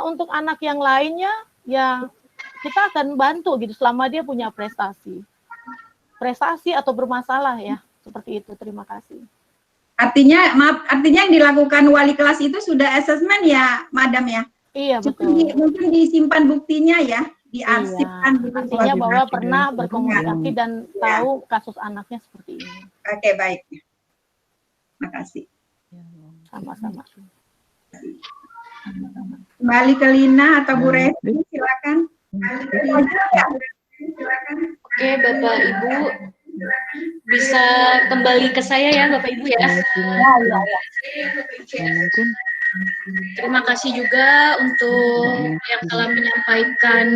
F: untuk anak yang lainnya, ya kita akan bantu gitu selama dia punya prestasi atau bermasalah ya, seperti itu. Terima kasih.
C: Artinya yang dilakukan wali kelas itu sudah asesmen ya, Madam ya? Iya, betul. Mungkin disimpan buktinya ya, diarsipkan.
F: Iya, artinya bahwa pernah berkomunikasi dan tahu kasus anaknya seperti ini.
C: Oke, baik. Terima kasih.
F: Sama-sama.
C: Kembali ke Lina atau Bu Resti, silakan.
M: Oke, Bapak Ibu, bisa kembali ke saya ya, Bapak Ibu ya.
I: Mungkin
M: Terima kasih juga untuk yang telah menyampaikan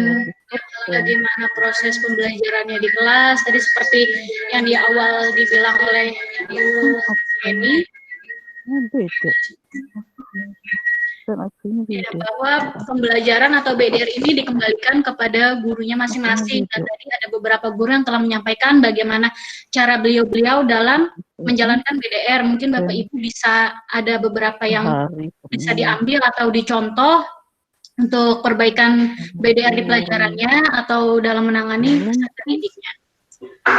M: bagaimana proses pembelajarannya di kelas. Tadi seperti yang di awal dibilang oleh Ibu Eni, bahwa pembelajaran atau BDR ini dikembalikan kepada gurunya masing-masing. Dan tadi ada beberapa guru yang telah menyampaikan bagaimana cara beliau-beliau dalam menjalankan BDR. Mungkin Bapak Ibu bisa ada beberapa yang bisa diambil atau dicontoh untuk perbaikan BDR di pelajarannya atau dalam menangani peserta didiknya.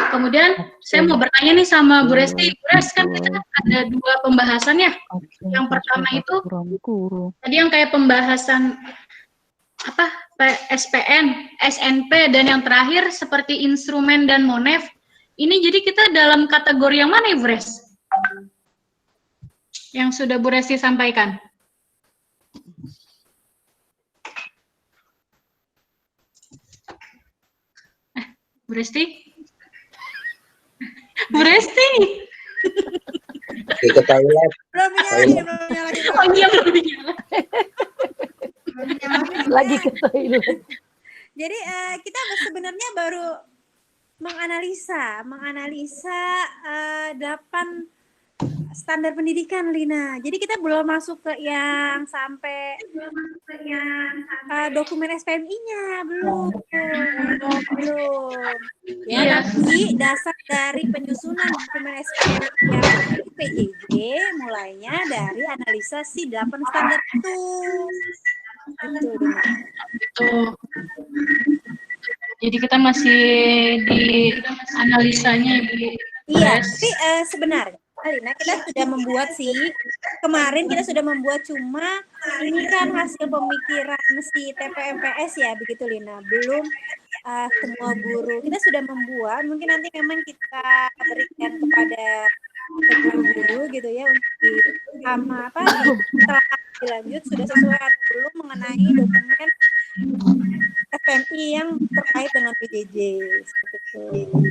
M: Kemudian saya mau bertanya nih sama Bu Resti. Bu Resti, kan kita ada 2 pembahasan ya. Yang pertama itu tadi yang kayak pembahasan apa SPN, SNP, dan yang terakhir seperti instrumen dan monef. Ini jadi kita dalam kategori yang mana ya Bu Resti? Yang sudah Bu Resti sampaikan. Bu Resti? Bu Resti.
B: Ke toilet.
M: Oh iya, belum dinyala.
N: Lagi ke toilet.
A: Jadi kita sebenarnya baru menganalisa 8 standar pendidikan, Lina. Jadi kita belum masuk ke yang sampai dokumen SPMI-nya, belum. Ya, tapi dasar dari penyusunan dokumen SPMI yang PJJ mulainya dari analisis si 8 standar itu. Gitu, Lina.
M: Betul. Jadi kita masih di analisanya, Ibu.
A: Iya, tapi sebenarnya Lina, kita sudah membuat kemarin kita sudah membuat, cuma ini kan hasil pemikiran si TPMPS ya, begitu Lina, belum semua guru. Kita sudah membuat, mungkin nanti memang kita berikan kepada guru-guru gitu ya, untuk setelah dilanjut sudah sesuai atau belum mengenai dokumen FMI yang terkait dengan PJJ. Seperti itu.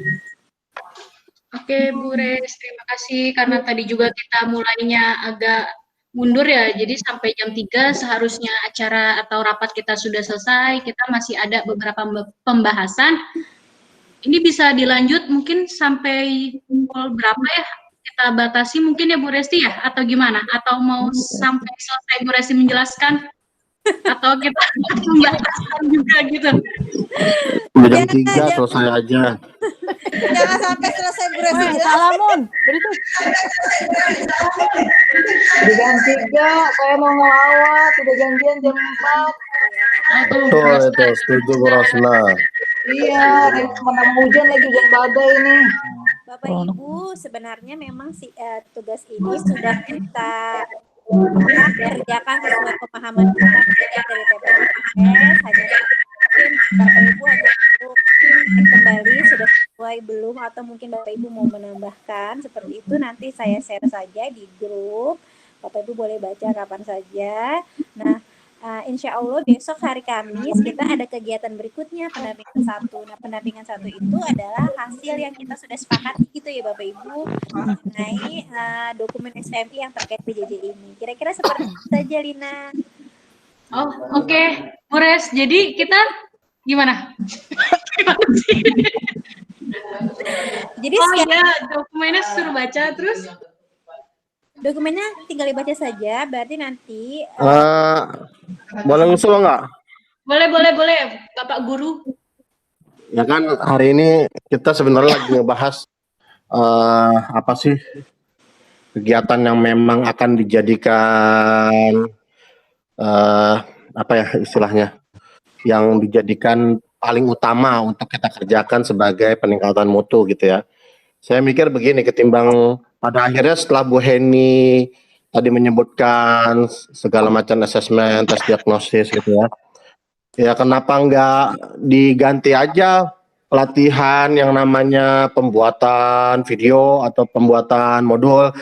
M: Oke, Bu Res, terima kasih karena tadi juga kita mulainya agak mundur ya. Jadi sampai jam 3 seharusnya acara atau rapat kita sudah selesai. Kita masih ada beberapa pembahasan. Ini bisa dilanjut mungkin sampai pukul berapa ya? Kita batasi mungkin ya Bu Resti ya? Atau gimana? Atau mau sampai selesai Bu Resti menjelaskan? Atau kita membataskan juga gitu?
K: Jam 3 selesai aja.
A: Jangan sampai selesai Bu Resti jelas.
N: Salamun, berikut. Di jam 3 saya mau ngelawat, udah janjian jam 4.
K: Betul itu, setuju Bu Rosna.
N: Iya, mana hujan lagi, hujan badai ini.
A: Bapak Ibu, sebenarnya memang tugas ini sudah kita kerjakan sesuai pemahaman kita dari TPMPS. Hanya mungkin Bapak Ibu hanya perlu kembali sudah sesuai belum, atau mungkin Bapak Ibu mau menambahkan seperti itu, nanti saya share saja di grup. Bapak Ibu boleh baca kapan saja. Nah, insya Allah besok hari Kamis kita ada kegiatan berikutnya, pendampingan 1. Nah, pendampingan 1 itu adalah hasil yang kita sudah sepakati gitu ya Bapak Ibu, mengenai dokumen SPMI yang terkait PJJ ini. Kira-kira seperti itu saja, Lina.
M: Oh, oke. Bu Res, jadi kita gimana?
A: Jadi
M: ya, dokumennya suruh baca terus.
A: Dokumennya tinggal dibaca saja, berarti nanti
K: boleh usul nggak?
M: Boleh, Bapak Guru.
K: Ya kan hari ini kita sebenarnya lagi ngebahas apa sih kegiatan yang memang akan dijadikan apa ya istilahnya, yang dijadikan paling utama untuk kita kerjakan sebagai peningkatan mutu gitu ya. Saya mikir begini, ketimbang pada akhirnya setelah Bu Heni tadi menyebutkan segala macam asesmen, tes diagnosis gitu ya. Ya kenapa nggak diganti aja pelatihan yang namanya pembuatan video atau pembuatan modul,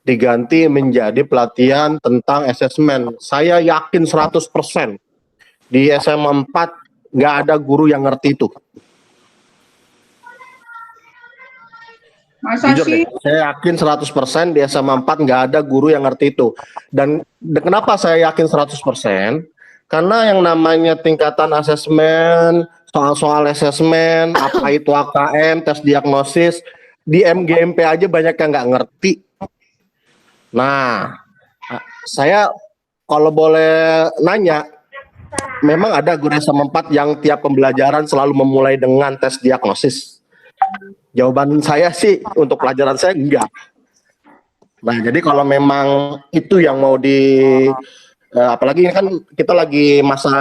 K: diganti menjadi pelatihan tentang asesmen. Saya yakin 100% di SMA 4 nggak ada guru yang ngerti itu.
C: Masa
K: Jujur
C: sih?
K: deh, saya yakin 100% di SMA 4 nggak ada guru yang ngerti itu. Dan kenapa saya yakin 100%? Karena yang namanya tingkatan asesmen, soal-soal asesmen, apa itu AKM, tes diagnosis, di MGMP aja banyak yang nggak ngerti. Nah, saya kalau boleh nanya, memang ada guru SMA 4 yang tiap pembelajaran selalu memulai dengan tes diagnosis? Jawaban saya sih untuk pelajaran saya enggak. Nah, jadi kalau memang itu yang mau apalagi ini kan kita lagi masa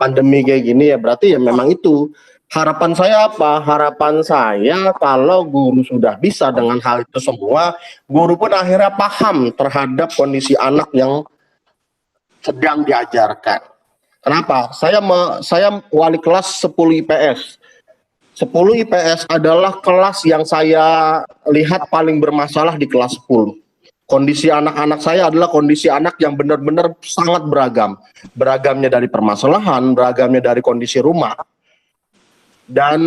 K: pandemi kayak gini ya, berarti ya memang itu. Harapan saya apa? Harapan saya kalau guru sudah bisa dengan hal itu semua, guru pun akhirnya paham terhadap kondisi anak yang sedang diajarkan. Kenapa? Saya wali kelas 10 IPS. 10 IPS adalah kelas yang saya lihat paling bermasalah di kelas 10. Kondisi anak-anak saya adalah kondisi anak yang benar-benar sangat beragam. Beragamnya dari permasalahan, beragamnya dari kondisi rumah. Dan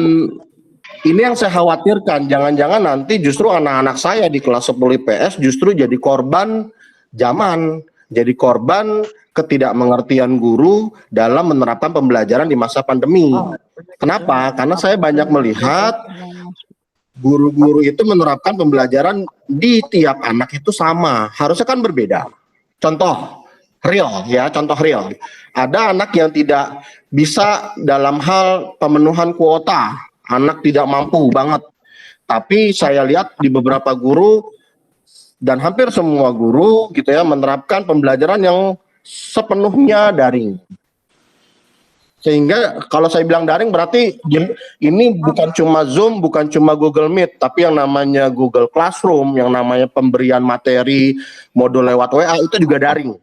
K: ini yang saya khawatirkan, jangan-jangan nanti justru anak-anak saya di kelas 10 IPS justru jadi korban zaman, jadi korban ketidakmengertian guru dalam menerapkan pembelajaran di masa pandemi. Kenapa? Karena saya banyak melihat guru-guru itu menerapkan pembelajaran di tiap anak itu sama. Harusnya kan berbeda. Contoh real ya, contoh real. Ada anak yang tidak bisa dalam hal pemenuhan kuota. Anak tidak mampu banget. Tapi saya lihat di beberapa guru dan hampir semua guru gitu ya menerapkan pembelajaran yang sepenuhnya daring. Sehingga kalau saya bilang daring berarti ini bukan cuma Zoom, bukan cuma Google Meet, tapi yang namanya Google Classroom, yang namanya pemberian materi modul lewat WA itu juga daring.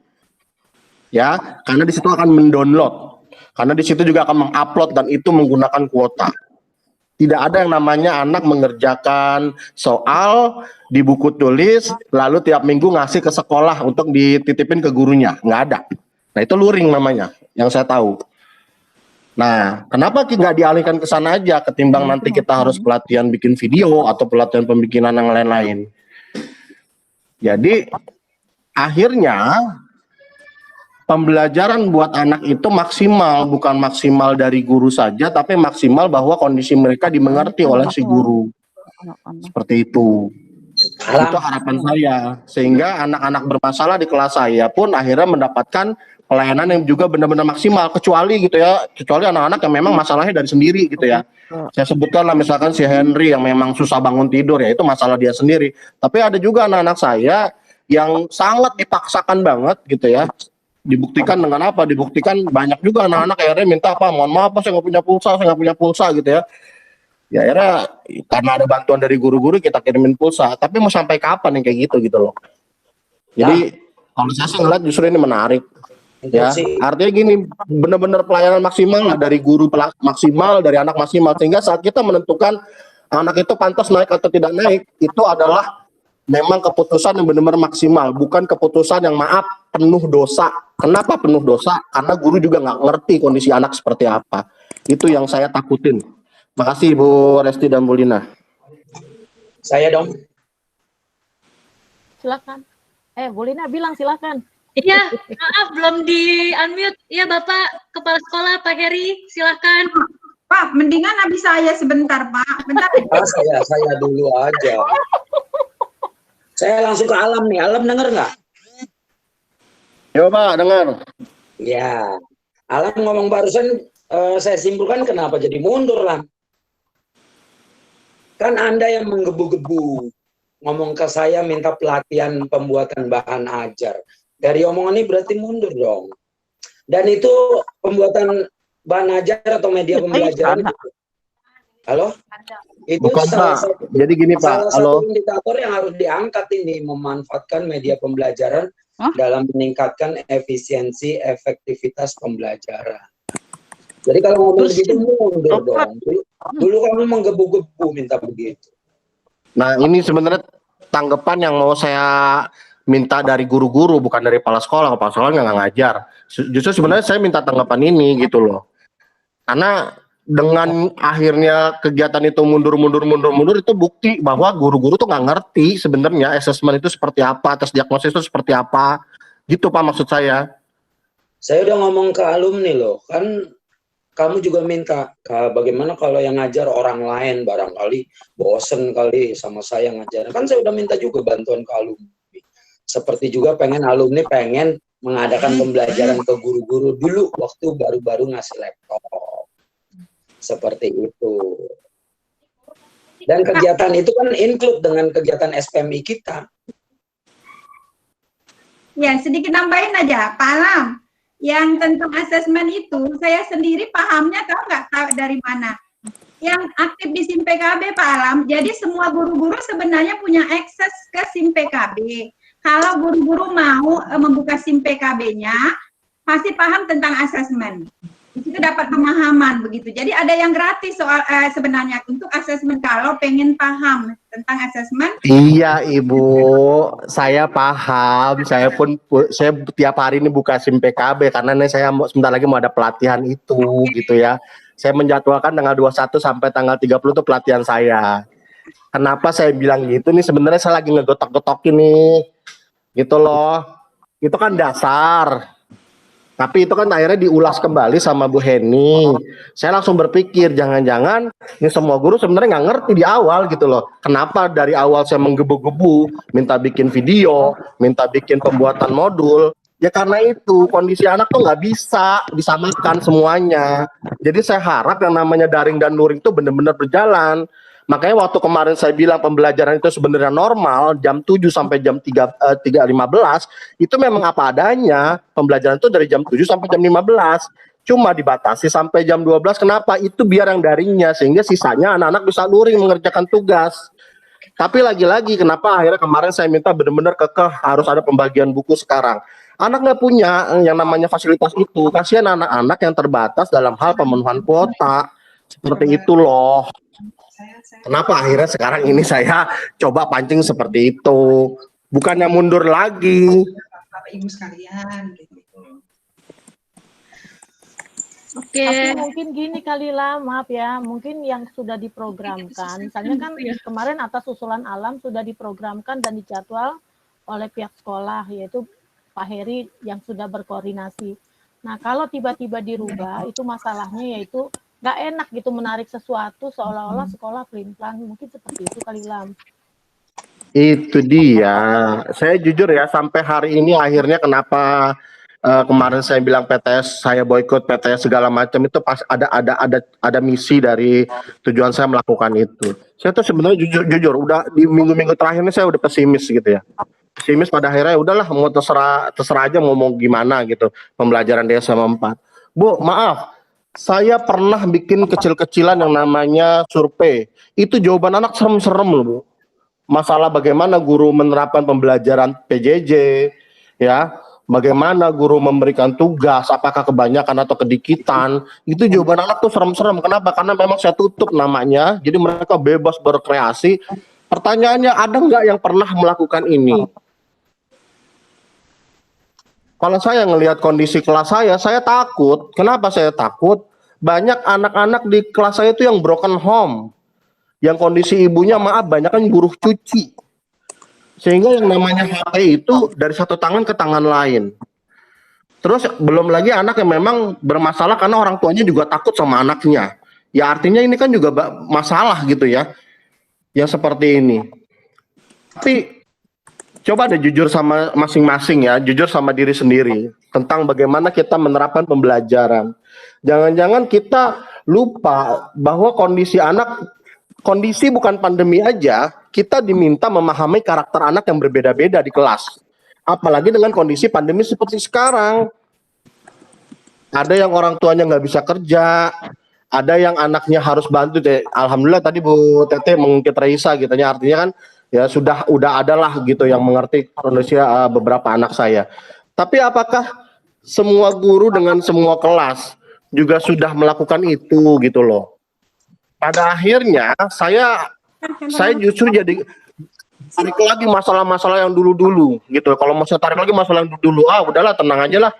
K: Ya, karena di situ akan mendownload. Karena di situ juga akan mengupload dan itu menggunakan kuota. Tidak ada yang namanya anak mengerjakan soal di buku tulis, lalu tiap minggu ngasih ke sekolah untuk dititipin ke gurunya. Nggak ada. Nah, itu luring namanya, yang saya tahu. Nah, kenapa nggak dialihkan ke sana aja, ketimbang nanti kita harus pelatihan bikin video atau pelatihan pembikinan yang lain-lain. Jadi, akhirnya pembelajaran buat anak itu maksimal, bukan maksimal dari guru saja, tapi maksimal bahwa kondisi mereka dimengerti oleh si guru. Seperti itu. Itu harapan saya. Sehingga anak-anak bermasalah di kelas saya pun akhirnya mendapatkan pelayanan yang juga benar-benar maksimal. Kecuali gitu ya, kecuali anak-anak yang memang masalahnya dari sendiri gitu ya. Saya sebutkan lah misalkan si Henry yang memang susah bangun tidur ya, itu masalah dia sendiri. Tapi ada juga anak-anak saya yang sangat dipaksakan banget gitu ya. Dibuktikan dengan apa? Dibuktikan banyak juga anak-anak akhirnya minta apa? Mohon maaf Pak, saya nggak punya pulsa, saya nggak punya pulsa gitu ya. Ya akhirnya karena ada bantuan dari guru-guru kita kirimin pulsa. Tapi mau sampai kapan yang kayak gitu loh. Jadi kalau saya sih ngeliat justru ini menarik. Ya, artinya gini, benar-benar pelayanan maksimal lah dari guru maksimal, dari anak maksimal. Sehingga saat kita menentukan anak itu pantas naik atau tidak naik, itu adalah memang keputusan yang benar-benar maksimal, bukan keputusan yang maaf penuh dosa. Kenapa penuh dosa? Karena guru juga nggak ngerti kondisi anak seperti apa. Itu yang saya takutin. Makasih Bu Resti dan Bu Lina.
B: Saya dong.
F: Silakan. Bu Lina bilang silakan.
M: Iya, maaf belum di unmute. Iya Bapak Kepala Sekolah Pak Heri, silakan.
C: Pak, mendingan habis saya sebentar Pak. Bentar.
B: Saya dulu aja. Saya langsung ke Alam nih. Alam denger nggak?
K: Yo Pak, dengar.
B: Ya, Alam ngomong barusan, saya simpulkan kenapa jadi mundur lah. Kan Anda yang menggebu-gebu ngomong ke saya minta pelatihan pembuatan bahan ajar. Dari omongan ini berarti mundur dong. Dan itu pembuatan bahan ajar atau media pembelajaran itu. Halo? Itu
K: bukan
B: salah
K: Pak.
B: satu,
K: Jadi gini Pak,
B: salah satu indikator yang harus diangkat ini, memanfaatkan media pembelajaran dalam meningkatkan efisiensi efektivitas pembelajaran. Jadi kalau ngomong begitu mundur dong. Dulu kamu menggebu-gebu minta begitu.
K: Nah ini sebenarnya tanggapan yang mau saya minta dari guru-guru, bukan dari kepala sekolah. Kepala sekolah nggak ngajar. Justru sebenarnya saya minta tanggapan ini gitu loh. Karena dengan akhirnya kegiatan itu mundur itu bukti bahwa guru-guru tuh nggak ngerti sebenarnya asesmen itu seperti apa, tes diagnosis itu seperti apa, gitu Pak maksud saya.
B: Saya udah ngomong ke alumni loh, kan kamu juga minta bagaimana kalau yang ngajar orang lain barangkali bosen kali sama saya ngajar. Kan saya udah minta juga bantuan ke alumni. Seperti juga alumni pengen mengadakan pembelajaran ke guru-guru dulu waktu baru-baru ngasih laptop. Seperti itu. Dan kegiatan itu kan include dengan kegiatan SPMI kita.
C: Ya, sedikit nambahin aja, Pak Alam. Yang tentang asesmen itu, saya sendiri pahamnya tahu dari mana. Yang aktif di SIM PKB, Pak Alam, jadi semua guru-guru sebenarnya punya akses ke SIM PKB. Kalau guru-guru mau membuka SIM PKB-nya, pasti paham tentang asesmen. Itu dapat pemahaman begitu. Jadi ada yang gratis soal sebenarnya untuk asesmen kalau pengen paham tentang asesmen.
K: Iya Ibu, saya paham. Saya tiap hari ini buka SIM PKB karena saya sebentar lagi mau ada pelatihan itu gitu ya. Saya menjadwalkan tanggal 21 sampai tanggal 30 itu pelatihan saya. Kenapa saya bilang gitu nih, sebenarnya saya lagi ngegotok-gotokin nih. Gitu loh. Itu kan dasar. Tapi itu kan akhirnya diulas kembali sama Bu Heni. Saya langsung berpikir, jangan-jangan ini semua guru sebenarnya nggak ngerti di awal gitu loh. Kenapa dari awal saya menggebu-gebu, minta bikin video, minta bikin pembuatan modul. Ya karena itu, kondisi anak tuh nggak bisa disamakan semuanya. Jadi saya harap yang namanya daring dan luring itu benar-benar berjalan. Makanya waktu kemarin saya bilang pembelajaran itu sebenarnya normal, jam 7 sampai jam 3.15, itu memang apa adanya, pembelajaran itu dari jam 7 sampai jam 15. Cuma dibatasi sampai jam 12, kenapa? Itu biar yang daringnya, sehingga sisanya anak-anak bisa luring mengerjakan tugas. Tapi lagi-lagi, kenapa akhirnya kemarin saya minta benar-benar kekeh harus ada pembagian buku sekarang. Anak nggak punya yang namanya fasilitas itu, kasihan anak-anak yang terbatas dalam hal pemenuhan kuota. Seperti itu loh. Kenapa akhirnya sekarang ini saya coba pancing seperti itu, bukannya mundur lagi.
C: Bapak Ibu sekalian, gitu.
F: Oke. Tapi mungkin gini kali lah, maaf ya, mungkin yang sudah diprogramkan, misalnya kan kemarin atas usulan Alam sudah diprogramkan dan dijadwal oleh pihak sekolah, yaitu Pak Heri yang sudah berkoordinasi. Nah, kalau tiba-tiba dirubah, itu masalahnya yaitu nggak enak gitu menarik sesuatu seolah-olah sekolah pelin-pelan, mungkin seperti itu kali Lam.
K: Itu dia. Saya jujur ya, sampai hari ini akhirnya kenapa kemarin saya bilang PTS, saya boikot PTS segala macam itu pas ada misi dari tujuan saya melakukan itu. Saya tuh sebenarnya jujur udah di minggu-minggu terakhir ini saya udah pesimis gitu ya. Pesimis pada akhirnya udahlah mau terserah aja mau gimana gitu pembelajaran DSM 4. Bu, maaf. Saya pernah bikin kecil-kecilan yang namanya survei. Itu jawaban anak serem-serem loh, Bu. Masalah bagaimana guru menerapkan pembelajaran PJJ, ya. Bagaimana guru memberikan tugas, apakah kebanyakan atau kedikitan. Itu jawaban anak tuh serem-serem. Kenapa? Karena memang saya tutup namanya. Jadi mereka bebas berkreasi. Pertanyaannya, ada nggak yang pernah melakukan ini? Kalau saya ngelihat kondisi kelas saya takut. Kenapa saya takut? Banyak anak-anak di kelas saya itu yang broken home. Yang kondisi ibunya maaf banyak kan buruh cuci. Sehingga yang namanya HP itu dari satu tangan ke tangan lain. Terus belum lagi anak yang memang bermasalah karena orang tuanya juga takut sama anaknya. Ya artinya ini kan juga masalah gitu ya. Yang seperti ini. Tapi coba deh jujur sama masing-masing ya, jujur sama diri sendiri tentang bagaimana kita menerapkan pembelajaran. Jangan-jangan kita lupa bahwa kondisi bukan pandemi aja, kita diminta memahami karakter anak yang berbeda-beda di kelas. Apalagi dengan kondisi pandemi seperti sekarang. Ada yang orang tuanya nggak bisa kerja, ada yang anaknya harus bantu. Alhamdulillah tadi Bu Tete mengungkit Raisa gitu ya, artinya kan ya udah adalah gitu yang mengerti kondisi beberapa anak saya. Tapi apakah semua guru dengan semua kelas juga sudah melakukan itu gitu loh? Pada akhirnya saya justru jadi tarik lagi masalah-masalah yang dulu-dulu gitu. Kalau mau saya tarik lagi masalah yang dulu, udahlah tenang aja lah.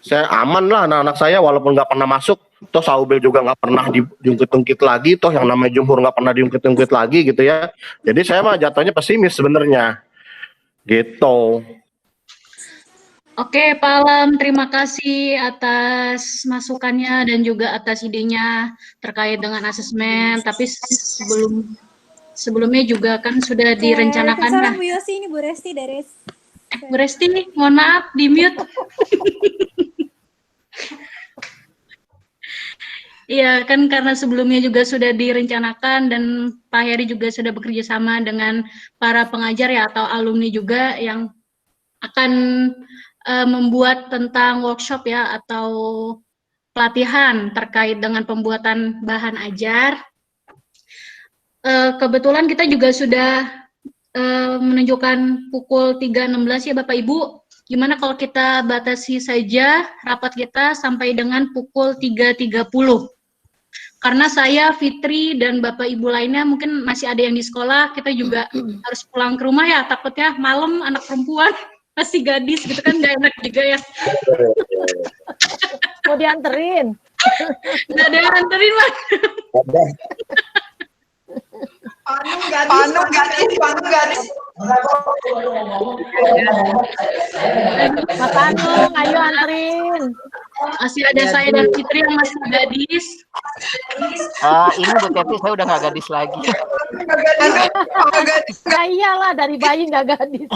K: Saya aman lah anak-anak saya walaupun nggak pernah masuk. Toh Saubel juga nggak pernah diungkit-ungkit lagi. Toh yang namanya Jumhur nggak pernah diungkit-ungkit lagi gitu ya. Jadi saya mah jatuhnya pesimis sebenarnya. Gitu.
M: Oke, Pak Alam, terima kasih atas masukannya dan juga atas idenya terkait dengan asesmen. Tapi sebelumnya juga kan sudah direncanakan ya.
A: Salam Bu Yosi, ini Bu Resti dari
M: Bu Resti, mohon maaf, di mute. Iya, kan karena sebelumnya juga sudah direncanakan dan Pak Heri juga sudah bekerja sama dengan para pengajar ya atau alumni juga yang akan membuat tentang workshop ya atau pelatihan terkait dengan pembuatan bahan ajar. Kebetulan kita juga sudah menunjukkan pukul 3.16 ya Bapak Ibu. Gimana kalau kita batasi saja rapat kita sampai dengan pukul 3.30. Karena saya, Fitri, dan Bapak Ibu lainnya mungkin masih ada yang di sekolah, kita juga harus pulang ke rumah ya, takutnya malam anak perempuan, masih gadis gitu kan, nggak enak juga ya.
F: Mau dianterin?
M: Nggak ada yang anterin, Mas.
N: Panu gadis.
F: Mas Anung, ayo anterin.
M: Masih ada saya dan Fitri yang masih gadis.
L: Ini Bu Teti, saya udah nggak gadis lagi.
F: Ya iyalah, dari bayi nggak gadis.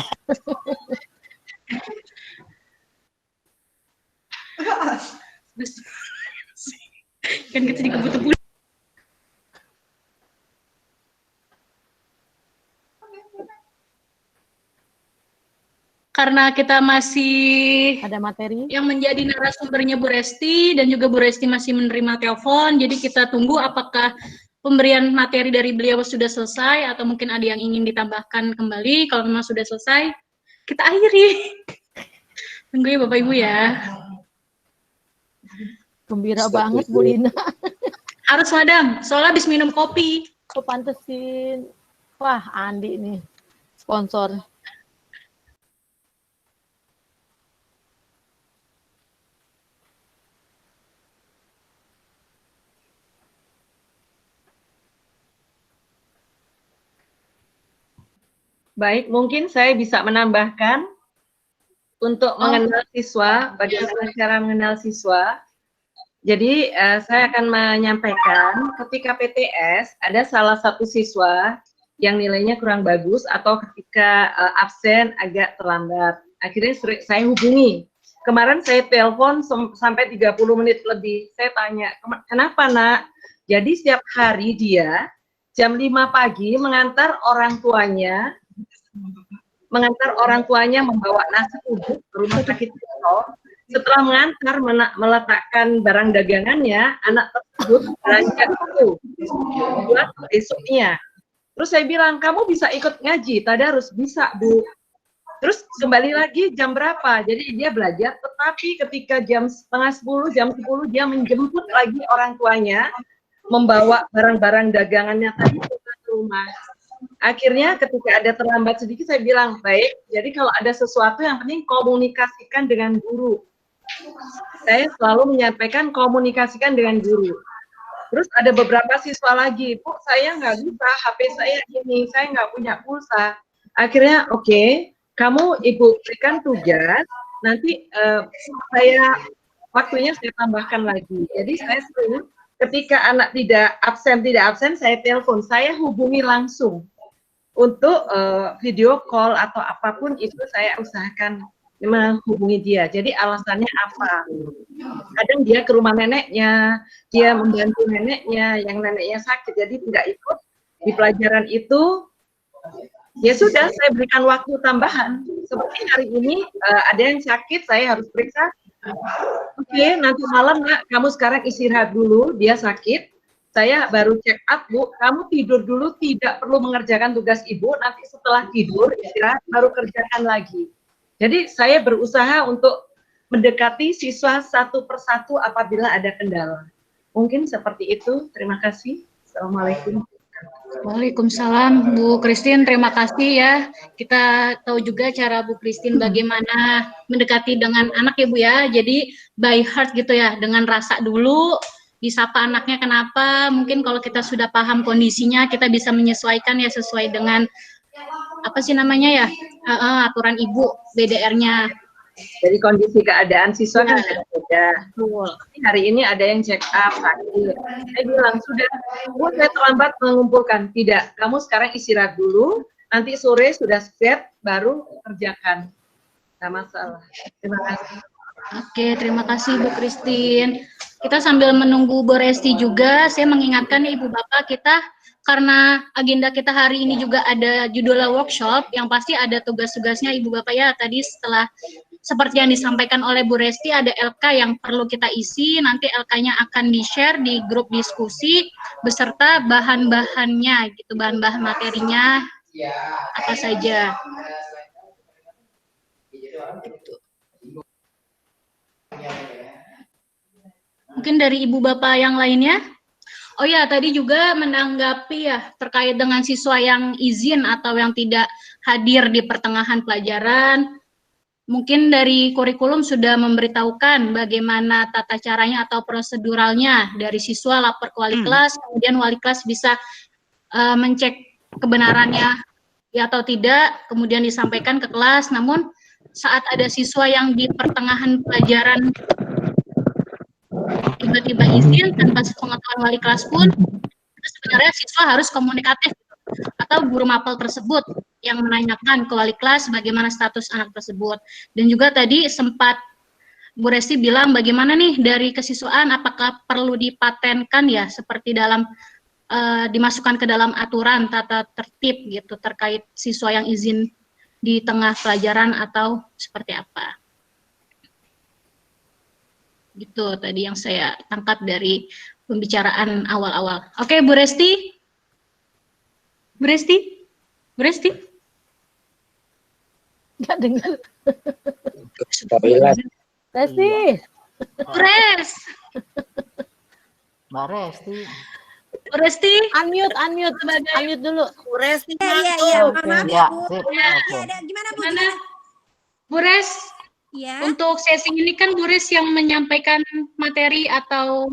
M: Kan kita dikebut-kebut. Karena kita masih
F: ada materi
M: yang menjadi narasumbernya Bu Resti dan juga Bu Resti masih menerima telepon, jadi kita tunggu apakah pemberian materi dari beliau sudah selesai atau mungkin ada yang ingin ditambahkan kembali. Kalau memang sudah selesai, kita akhiri. Tunggu ya Bapak Ibu ya.
F: Gembira banget Bu Lina.
M: Harus madam, soalnya habis minum kopi.
F: Aku pantesin. Wah, Andi nih sponsor.
O: Baik, mungkin saya bisa menambahkan untuk mengenal siswa, bagaimana cara mengenal siswa. Jadi saya akan menyampaikan ketika PTS ada salah satu siswa yang nilainya kurang bagus atau ketika absen agak terlambat. Akhirnya saya hubungi. Kemarin saya telepon sampai 30 menit lebih. Saya tanya, kenapa nak? Jadi setiap hari dia jam 5 pagi mengantar orang tuanya membawa nasi uduk ke rumah sakit Cipto. Setelah mengantar meletakkan barang dagangannya, anak tersebut belanja itu buat besoknya. Terus saya bilang, kamu bisa ikut ngaji, tadarus? Bisa Bu. Terus kembali lagi jam berapa? Jadi dia belajar, tetapi ketika jam 9:30, jam 10 dia menjemput lagi orang tuanya membawa barang-barang dagangannya tadi ke rumah. Akhirnya ketika ada terlambat sedikit saya bilang, baik, jadi kalau ada sesuatu yang penting komunikasikan dengan guru. Saya selalu menyampaikan komunikasikan dengan guru. Terus ada beberapa siswa lagi, Bu, saya nggak bisa, HP saya ini, saya nggak punya pulsa. Akhirnya, oke, kamu Ibu berikan tugas, nanti waktunya saya tambahkan lagi. Jadi saya sering ketika anak tidak absen, saya telepon, saya hubungi langsung. Untuk video call atau apapun itu saya usahakan menghubungi dia. Jadi alasannya apa? Kadang dia ke rumah neneknya, dia membantu neneknya, yang neneknya sakit, jadi tidak ikut di pelajaran itu. Ya sudah, saya berikan waktu tambahan. Seperti hari ini ada yang sakit, saya harus periksa. Oke, nanti malam nak, kamu sekarang istirahat dulu, dia sakit. Saya baru check up, Bu, kamu tidur dulu, tidak perlu mengerjakan tugas Ibu, nanti setelah tidur, istirahat, baru kerjakan lagi. Jadi saya berusaha untuk mendekati siswa satu persatu apabila ada kendala. Mungkin seperti itu, terima kasih. Assalamualaikum.
M: Waalaikumsalam, Bu Christine, terima kasih ya. Kita tahu juga cara Bu Christine bagaimana mendekati dengan anak ya Bu ya. Jadi by heart gitu ya, dengan rasa dulu, disapa anaknya kenapa. Mungkin kalau kita sudah paham kondisinya, kita bisa menyesuaikan ya sesuai dengan apa sih namanya ya, aturan Ibu BDR-nya.
O: Jadi kondisi keadaan siswa kan beda. Hari ini ada yang check up sakit. Saya bilang sudah, Bu, saya terlambat mengumpulkan. Tidak, kamu sekarang istirahat dulu. Nanti sore sudah set, baru kerjakan. Nggak masalah. Terima kasih.
M: Oke, terima kasih Bu Christine. Kita sambil menunggu Bu Resti juga, saya mengingatkan nih Ibu Bapak kita, karena agenda kita hari ini juga ada judulnya workshop, yang pasti ada tugas-tugasnya Ibu Bapak ya. Tadi setelah seperti yang disampaikan oleh Bu Resti, ada LK yang perlu kita isi, nanti LK-nya akan di-share di grup diskusi, beserta bahan-bahannya, gitu, bahan-bahan materinya, apa saja. Mungkin dari Ibu Bapak yang lainnya? Oh ya, tadi juga menanggapi ya, terkait dengan siswa yang izin atau yang tidak hadir di pertengahan pelajaran, mungkin dari kurikulum sudah memberitahukan bagaimana tata caranya atau proseduralnya dari siswa lapor ke wali kelas, kemudian wali kelas bisa mencek kebenarannya ya atau tidak, kemudian disampaikan ke kelas. Namun saat ada siswa yang di pertengahan pelajaran tiba-tiba izin tanpa sepengetahuan wali kelas pun, itu sebenarnya siswa harus komunikatif atau guru mapel tersebut yang menanyakan ke wali kelas bagaimana status anak tersebut. Dan juga tadi sempat Bu Resti bilang bagaimana nih dari kesiswaan, apakah perlu dipatenkan ya seperti dalam dimasukkan ke dalam aturan tata tertib gitu terkait siswa yang izin di tengah pelajaran atau seperti apa. Gitu tadi yang saya tangkap dari pembicaraan awal-awal. Oke, Bu Resti. Bu Resti? Bu Resti?
F: Nggak dengar.
N: Resti.
M: Bu Res.
L: Mbak Resti.
M: Bu Resti.
F: Unmute dulu.
N: Bu Resti. Iya, maaf
L: Ya,
N: Bu.
L: sip.
N: Ada gimana Bu?
M: Gimana? Bu Res,
N: Ya.
M: untuk sesi ini kan Bu Res yang menyampaikan materi atau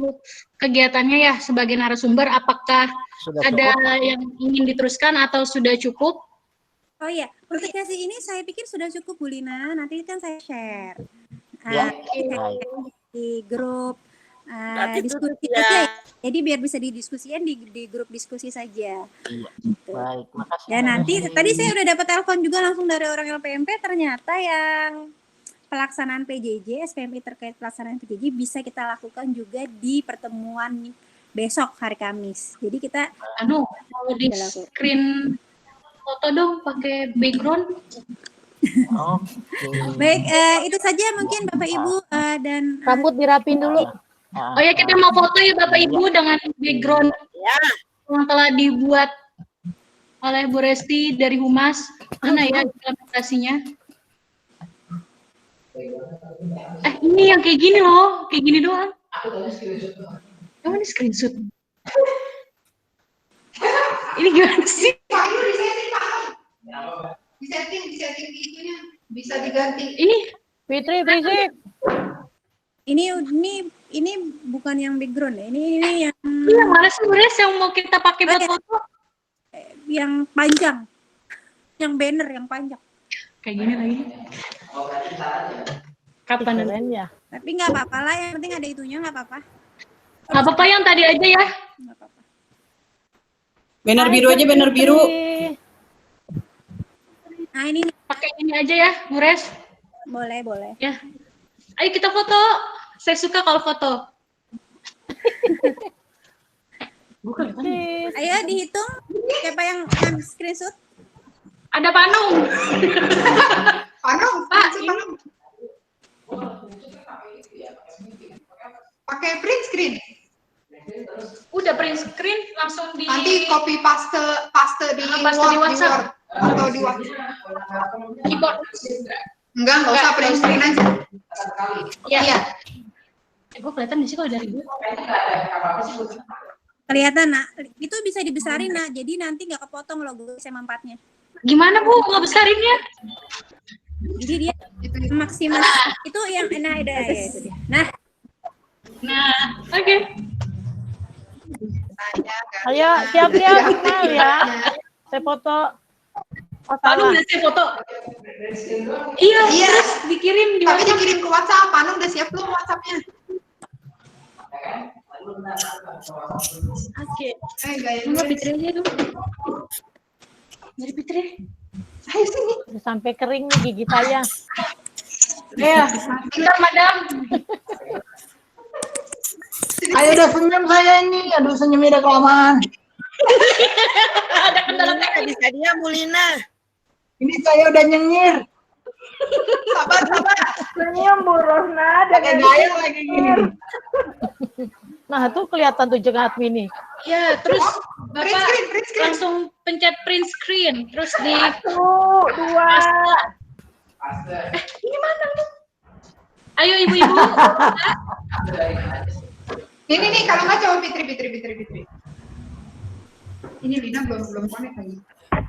M: kegiatannya ya sebagai narasumber, apakah
L: Sudah
M: ada
L: cukup?
M: yang ingin diteruskan atau sudah cukup?
N: Oh iya, untuk sesi ini saya pikir sudah cukup Bu Lina. Nanti kan saya share.
L: Ya,
N: Saya
L: baik.
N: di grup
O: Berarti
N: diskusi
O: tutup ya.
N: aja. Jadi biar bisa didiskusikan di grup diskusi saja.
L: Iya. Baik, makasih.
N: Dan
L: Mbak
N: nanti
L: Resti.
N: tadi saya udah dapat telepon juga langsung dari orang LPMP, ternyata yang pelaksanaan PJJ, SPMI terkait pelaksanaan PJJ bisa kita lakukan juga di pertemuan besok hari Kamis. Jadi kita
M: Mau di screen foto dong pakai background.
N: baik, itu saja mungkin Bapak Ibu dan
F: rambut dirapin dulu.
M: Oh ya, kita mau foto ya Bapak Ibu dengan background yang telah dibuat oleh Bu Resti dari Humas. Mana ya implementasinya? Ini yang kayak gini loh, kayak gini doang. Oh, ini screenshot. Ini gimana sih?
P: Disetting itunya bisa diganti.
M: Ini
F: Fitri berisik.
N: Ini bukan yang background ya. Ini yang
M: yang mana sih Bu Res yang mau kita pakai buat foto?
N: yang panjang. Yang banner yang panjang.
M: Kayak gini lagi. Kapan
F: ya?
N: Tapi nggak apa-apa lah, yang penting ada itunya, nggak apa-apa.
M: Nggak apa-apa yang tadi aja ya.
H: Banner biru aja, banner biru.
N: Nah ini
M: pakai ini aja ya, Bu Res.
N: Boleh.
M: Ya. Ayo kita foto. Saya suka kalau foto.
N: Ayo dihitung siapa yang screenshot.
M: Ada Panung.
P: Panung,
M: Pak.
P: Pakai print screen.
M: Udah print screen langsung di.
P: Nanti copy paste di
M: WhatsApp.
P: Atau di WhatsApp.
M: Keyboard.
P: Enggak usah print screen aja.
M: Iya. Gue kelihatan di sini kalau dari gue.
N: Kelihatan, Nak. Itu bisa dibesarin, Nak. Jadi nanti nggak kepotong logo SMA 4-nya.
M: Gimana Bu nggak besarinnya?
N: Jadi dia maksimal. Itu yang nah ada ya itu dia.
M: Nah, oke.
F: Ayo, siap-siap kenal ya. Saya foto.
M: Panu udah siap foto. Iya, terus dikirim di
P: Tapi
M: WhatsApp.
P: dikirim ke WhatsApp. Panu udah siap belum WhatsApp-nya?
M: Oke.
P: Gaya
M: Enggak Fitri aja dulu. Dari Fitri.
P: Ayo sini.
F: Udah sampai kering nih gigi saya.
M: Ya, bentar Madam.
Q: Ayo udah senyum saya ini. Aduh senyumnya udah kelamaan.
M: Ada kendala teknis.
I: Bisa dia Bu Lina.
Q: Ini saya udah nyengir.
P: Sabar.
J: Senyum Bu Rosna.
Q: Pakai gaya lagi gini.
F: Nah, tuh kelihatan tuh jengat mini.
M: Ya, terus
P: Print
M: Bapak
P: screen.
M: langsung pencet print screen, terus di
J: 1, 2.
M: Ini mana lu? Ayo ibu-ibu.
P: Ini nih kalau nggak coba Fitri. Ini Lina belum connect lagi.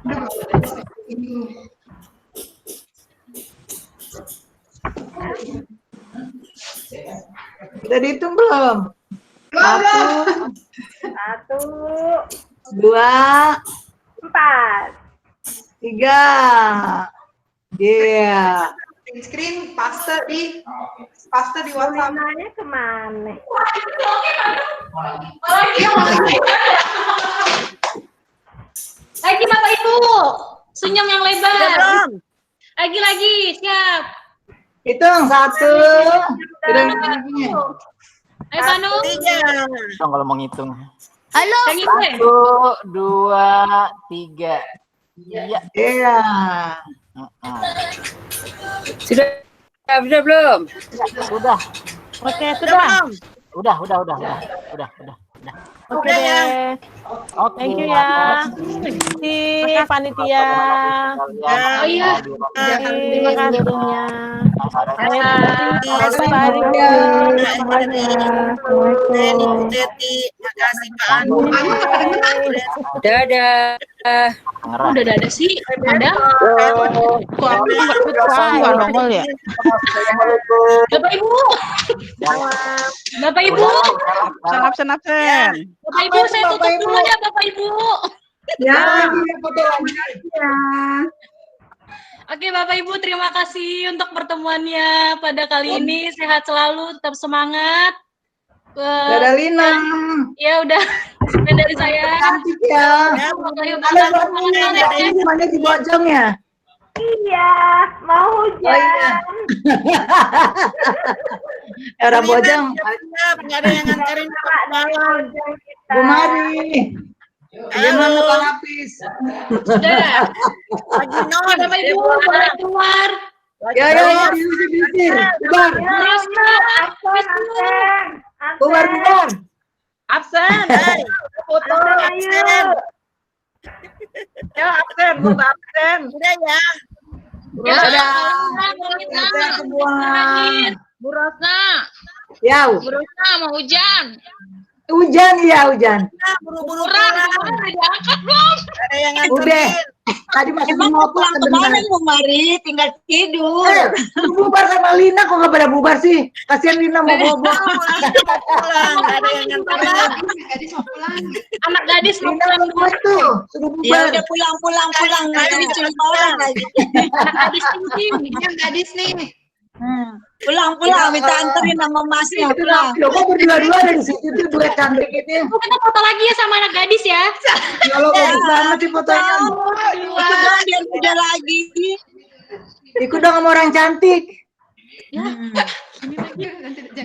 P: Udah belum. Ini dulu.
Q: Udah dihitung belum?
P: Belum.
J: 1,
Q: 2,
J: 4.
Q: 3. Iya.
P: Print screen, paste di WhatsApp.
J: Nanya kemana?
M: Lagi Bapak Ibu. Senyum yang lebar.
I: Belum.
M: Lagi, siap.
Q: Hitung 1.
M: Ayo Panu.
L: Kalau mau ngitung.
M: Halo.
L: 1, 2, 3. Iya.
Q: Iya.
H: Sudah belum?
L: Sudah.
F: Oke, sudah.
L: Udah.
F: Oke deh.
L: Oke.
F: Thank you ya. Terima kasih panitia.
M: Oh iya.
F: Terima kasih dulunya.
H: Dadah.
M: Udah ada sih, Madam.
I: Wah, nongol ya.
M: Bapak Ibu. Bapak Ibu.
I: Absen.
M: Bapak Ibu, saya tutup dulu ya Bapak Ibu.
Q: Ya, foto lagi. Ya.
M: Oke Bapak Ibu, terima kasih untuk pertemuannya pada kali ini. Sehat selalu, tetap semangat.
Q: Dadah Lina.
M: Ya udah, sekian dari saya.
Q: Cantik ya. Ini mana di Bojong ya?
J: Iya, mau hujan.
Q: Era Bojong.
I: Nggak ada yang nganterin
Q: Bu Mari. Gimana Pak Lapis?
M: Sudah.
I: lagi non.
M: Bapak Ibu, boleh keluar.
Q: Ya, diusir. Bubar. Bubar.
I: Absen. Foto absen. Ya absen, Udah ya.
M: Ya,
I: Bu Rosna.
Q: Ya.
I: Bu Rosna mau hujan.
Q: Hujan.
I: Buru-buru diangkat belum? Ada yang
Q: Udah. Tadi masih mau pulang
H: Kemana Bu Mari? Tinggal tidur.
Q: Bubar sama Lina kok nggak pada bubar sih? Kasihan Lina mau bobo.
I: pulang. Ada yang nganterin.
P: Gadis mau pulang.
M: Anak gadis mau
Q: Lina
M: pulang.
Q: mau tuh. Sudah
H: Ya
Q: bubar.
H: udah pulang. Nanti cerita orang lagi.
M: Anak gadis tinggi.
P: Yang gadis nih.
H: Pulang, minta anterin sama masnya.
Q: Itu kok berdua-dua dari situ tuh dua cantik itu.
M: Kita foto lagi ya sama anak gadis ya.
Q: Kalau bagus banget sih fotonya.
H: Ikut dong biar beda lagi.
Q: Ikut dong sama orang cantik.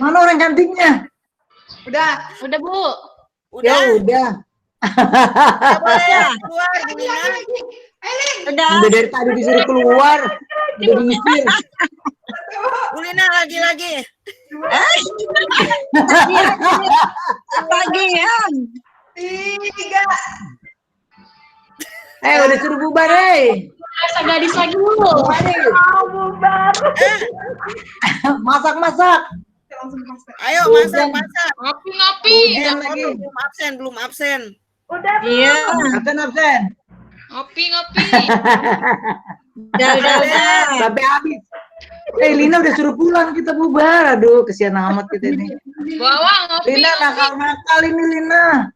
Q: Mana orang cantiknya?
P: Udah
M: Bu.
Q: Ya udah.
I: Keluar,
Q: Udah dari tadi disuruh keluar. Udah diusir.
I: Bu Lina lagi.
H: Bagian.
P: 3.
Q: Udah suruh bubar,
M: Masa gadis lagi Bu.
J: Mau bubar.
Q: Masak.
P: langsung pas.
I: Ayo masak.
E: Ngopi.
I: Hujan lagi. Belum absen.
J: Udah belum?
Q: Iya. Absen.
E: Ngopi.
Q: Udah. Sampai habis. Lina udah suruh pulang, kita bubar. Aduh, kesian amat kita ini.
E: Bawa ngopi.
Q: Lina nakal ini Lina.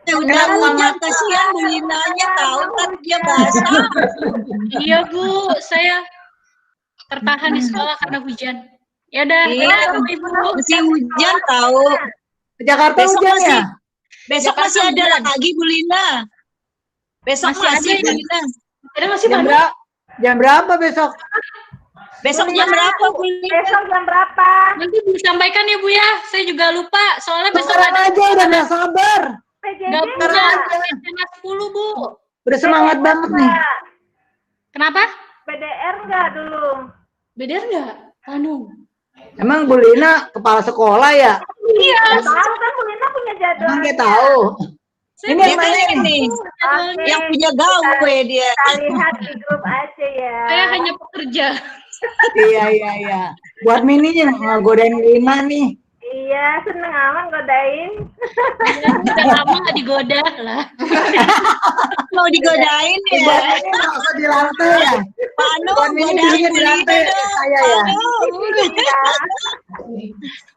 R: Udah hujan, kasihan Bu Linanya tahu kan dia basah.
M: Iya Bu, saya tertahan di sekolah karena hujan. Ya udah, Ibu.
R: Masih hujan tahu.
Q: Jakarta hujan ya?
R: Besok masih ada lagi Bu Lina. Besok masih Bu Lina.
M: Ada masih
Q: Jam berapa besok?
R: Besok jam berapa Bu Lina?
J: Besok jam berapa?
M: Nanti disampaikan ya Bu ya. Saya juga lupa. Soalnya besok
Q: Sekarang
M: ada
Q: aja udah gak sabar.
M: Gak punya SMA 10 Bu.
Q: Udah semangat banget nih.
M: Kenapa?
J: BDR enggak dulu?
M: BDR enggak? Anu.
Q: Emang Bu Lina kepala sekolah ya?
J: Iya. Tahu kan Bu Lina punya jadwal.
Q: Emang dia tahu. Ini yang mana
R: nih? Yang punya gawe dia.
J: Kita lihat di grup aja ya.
M: Saya hanya pekerja.
Q: Iya. Buat mininya ngegodain Lina nih.
J: Iya, seneng amat godain.
M: Udah lama gak digoda lah.
R: Mau digodain ya?
Q: Masa di lantai ya?
R: Pak Anu,
Q: Buat mini duduknya di lantai saya ya.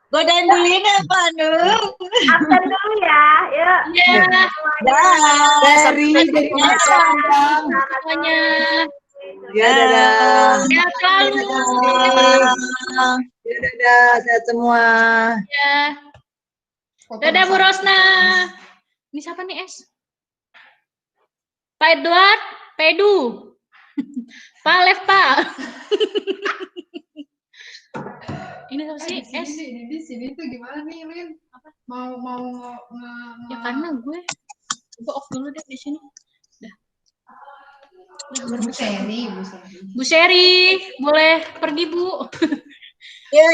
R: Godain Bu Lina Pak Anu.
J: Absen dulu ya. Yuk.
M: Iya.
Q: Dari
M: Semuanya.
Q: Ya, dadah.
M: Sehat selalu.
Q: Ya, dadah. Sehat semua.
M: Ya. Dadah Bu Rosna. Ini siapa nih Es? Pak Edward, Pak Edu. Pak Lev, Pak. Ini apa sih Es?
P: Di sini tuh gimana nih Lin? Mau
M: Ya karena gue off dulu deh di sini.
P: Bu Seri.
M: Bu Seri, boleh pergi Bu.
R: Ya.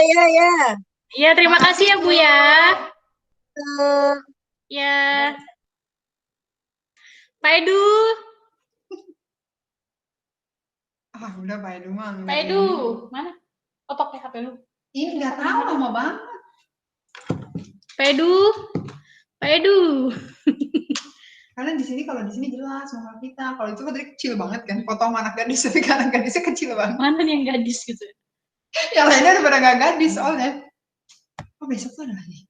M: Ya, terima kasih ya Bu ya. Ya. Pak Edu.
P: Udah Pak Edu mah.
M: Pak Edu, mana? Oh, pakai HP lu.
P: Ini nggak tahu lama banget.
M: Pak Edu.
P: Karena di sini kalau di sini jelas sama kita. Kalau itu kan tadi kecil banget kan. Foto sama anak gadis tapi kan anak gadisnya kecil banget.
M: Mana nih yang gadis gitu?
P: Yang lainnya udah pada nggak gadis soalnya. Oh besok tuh ada lagi.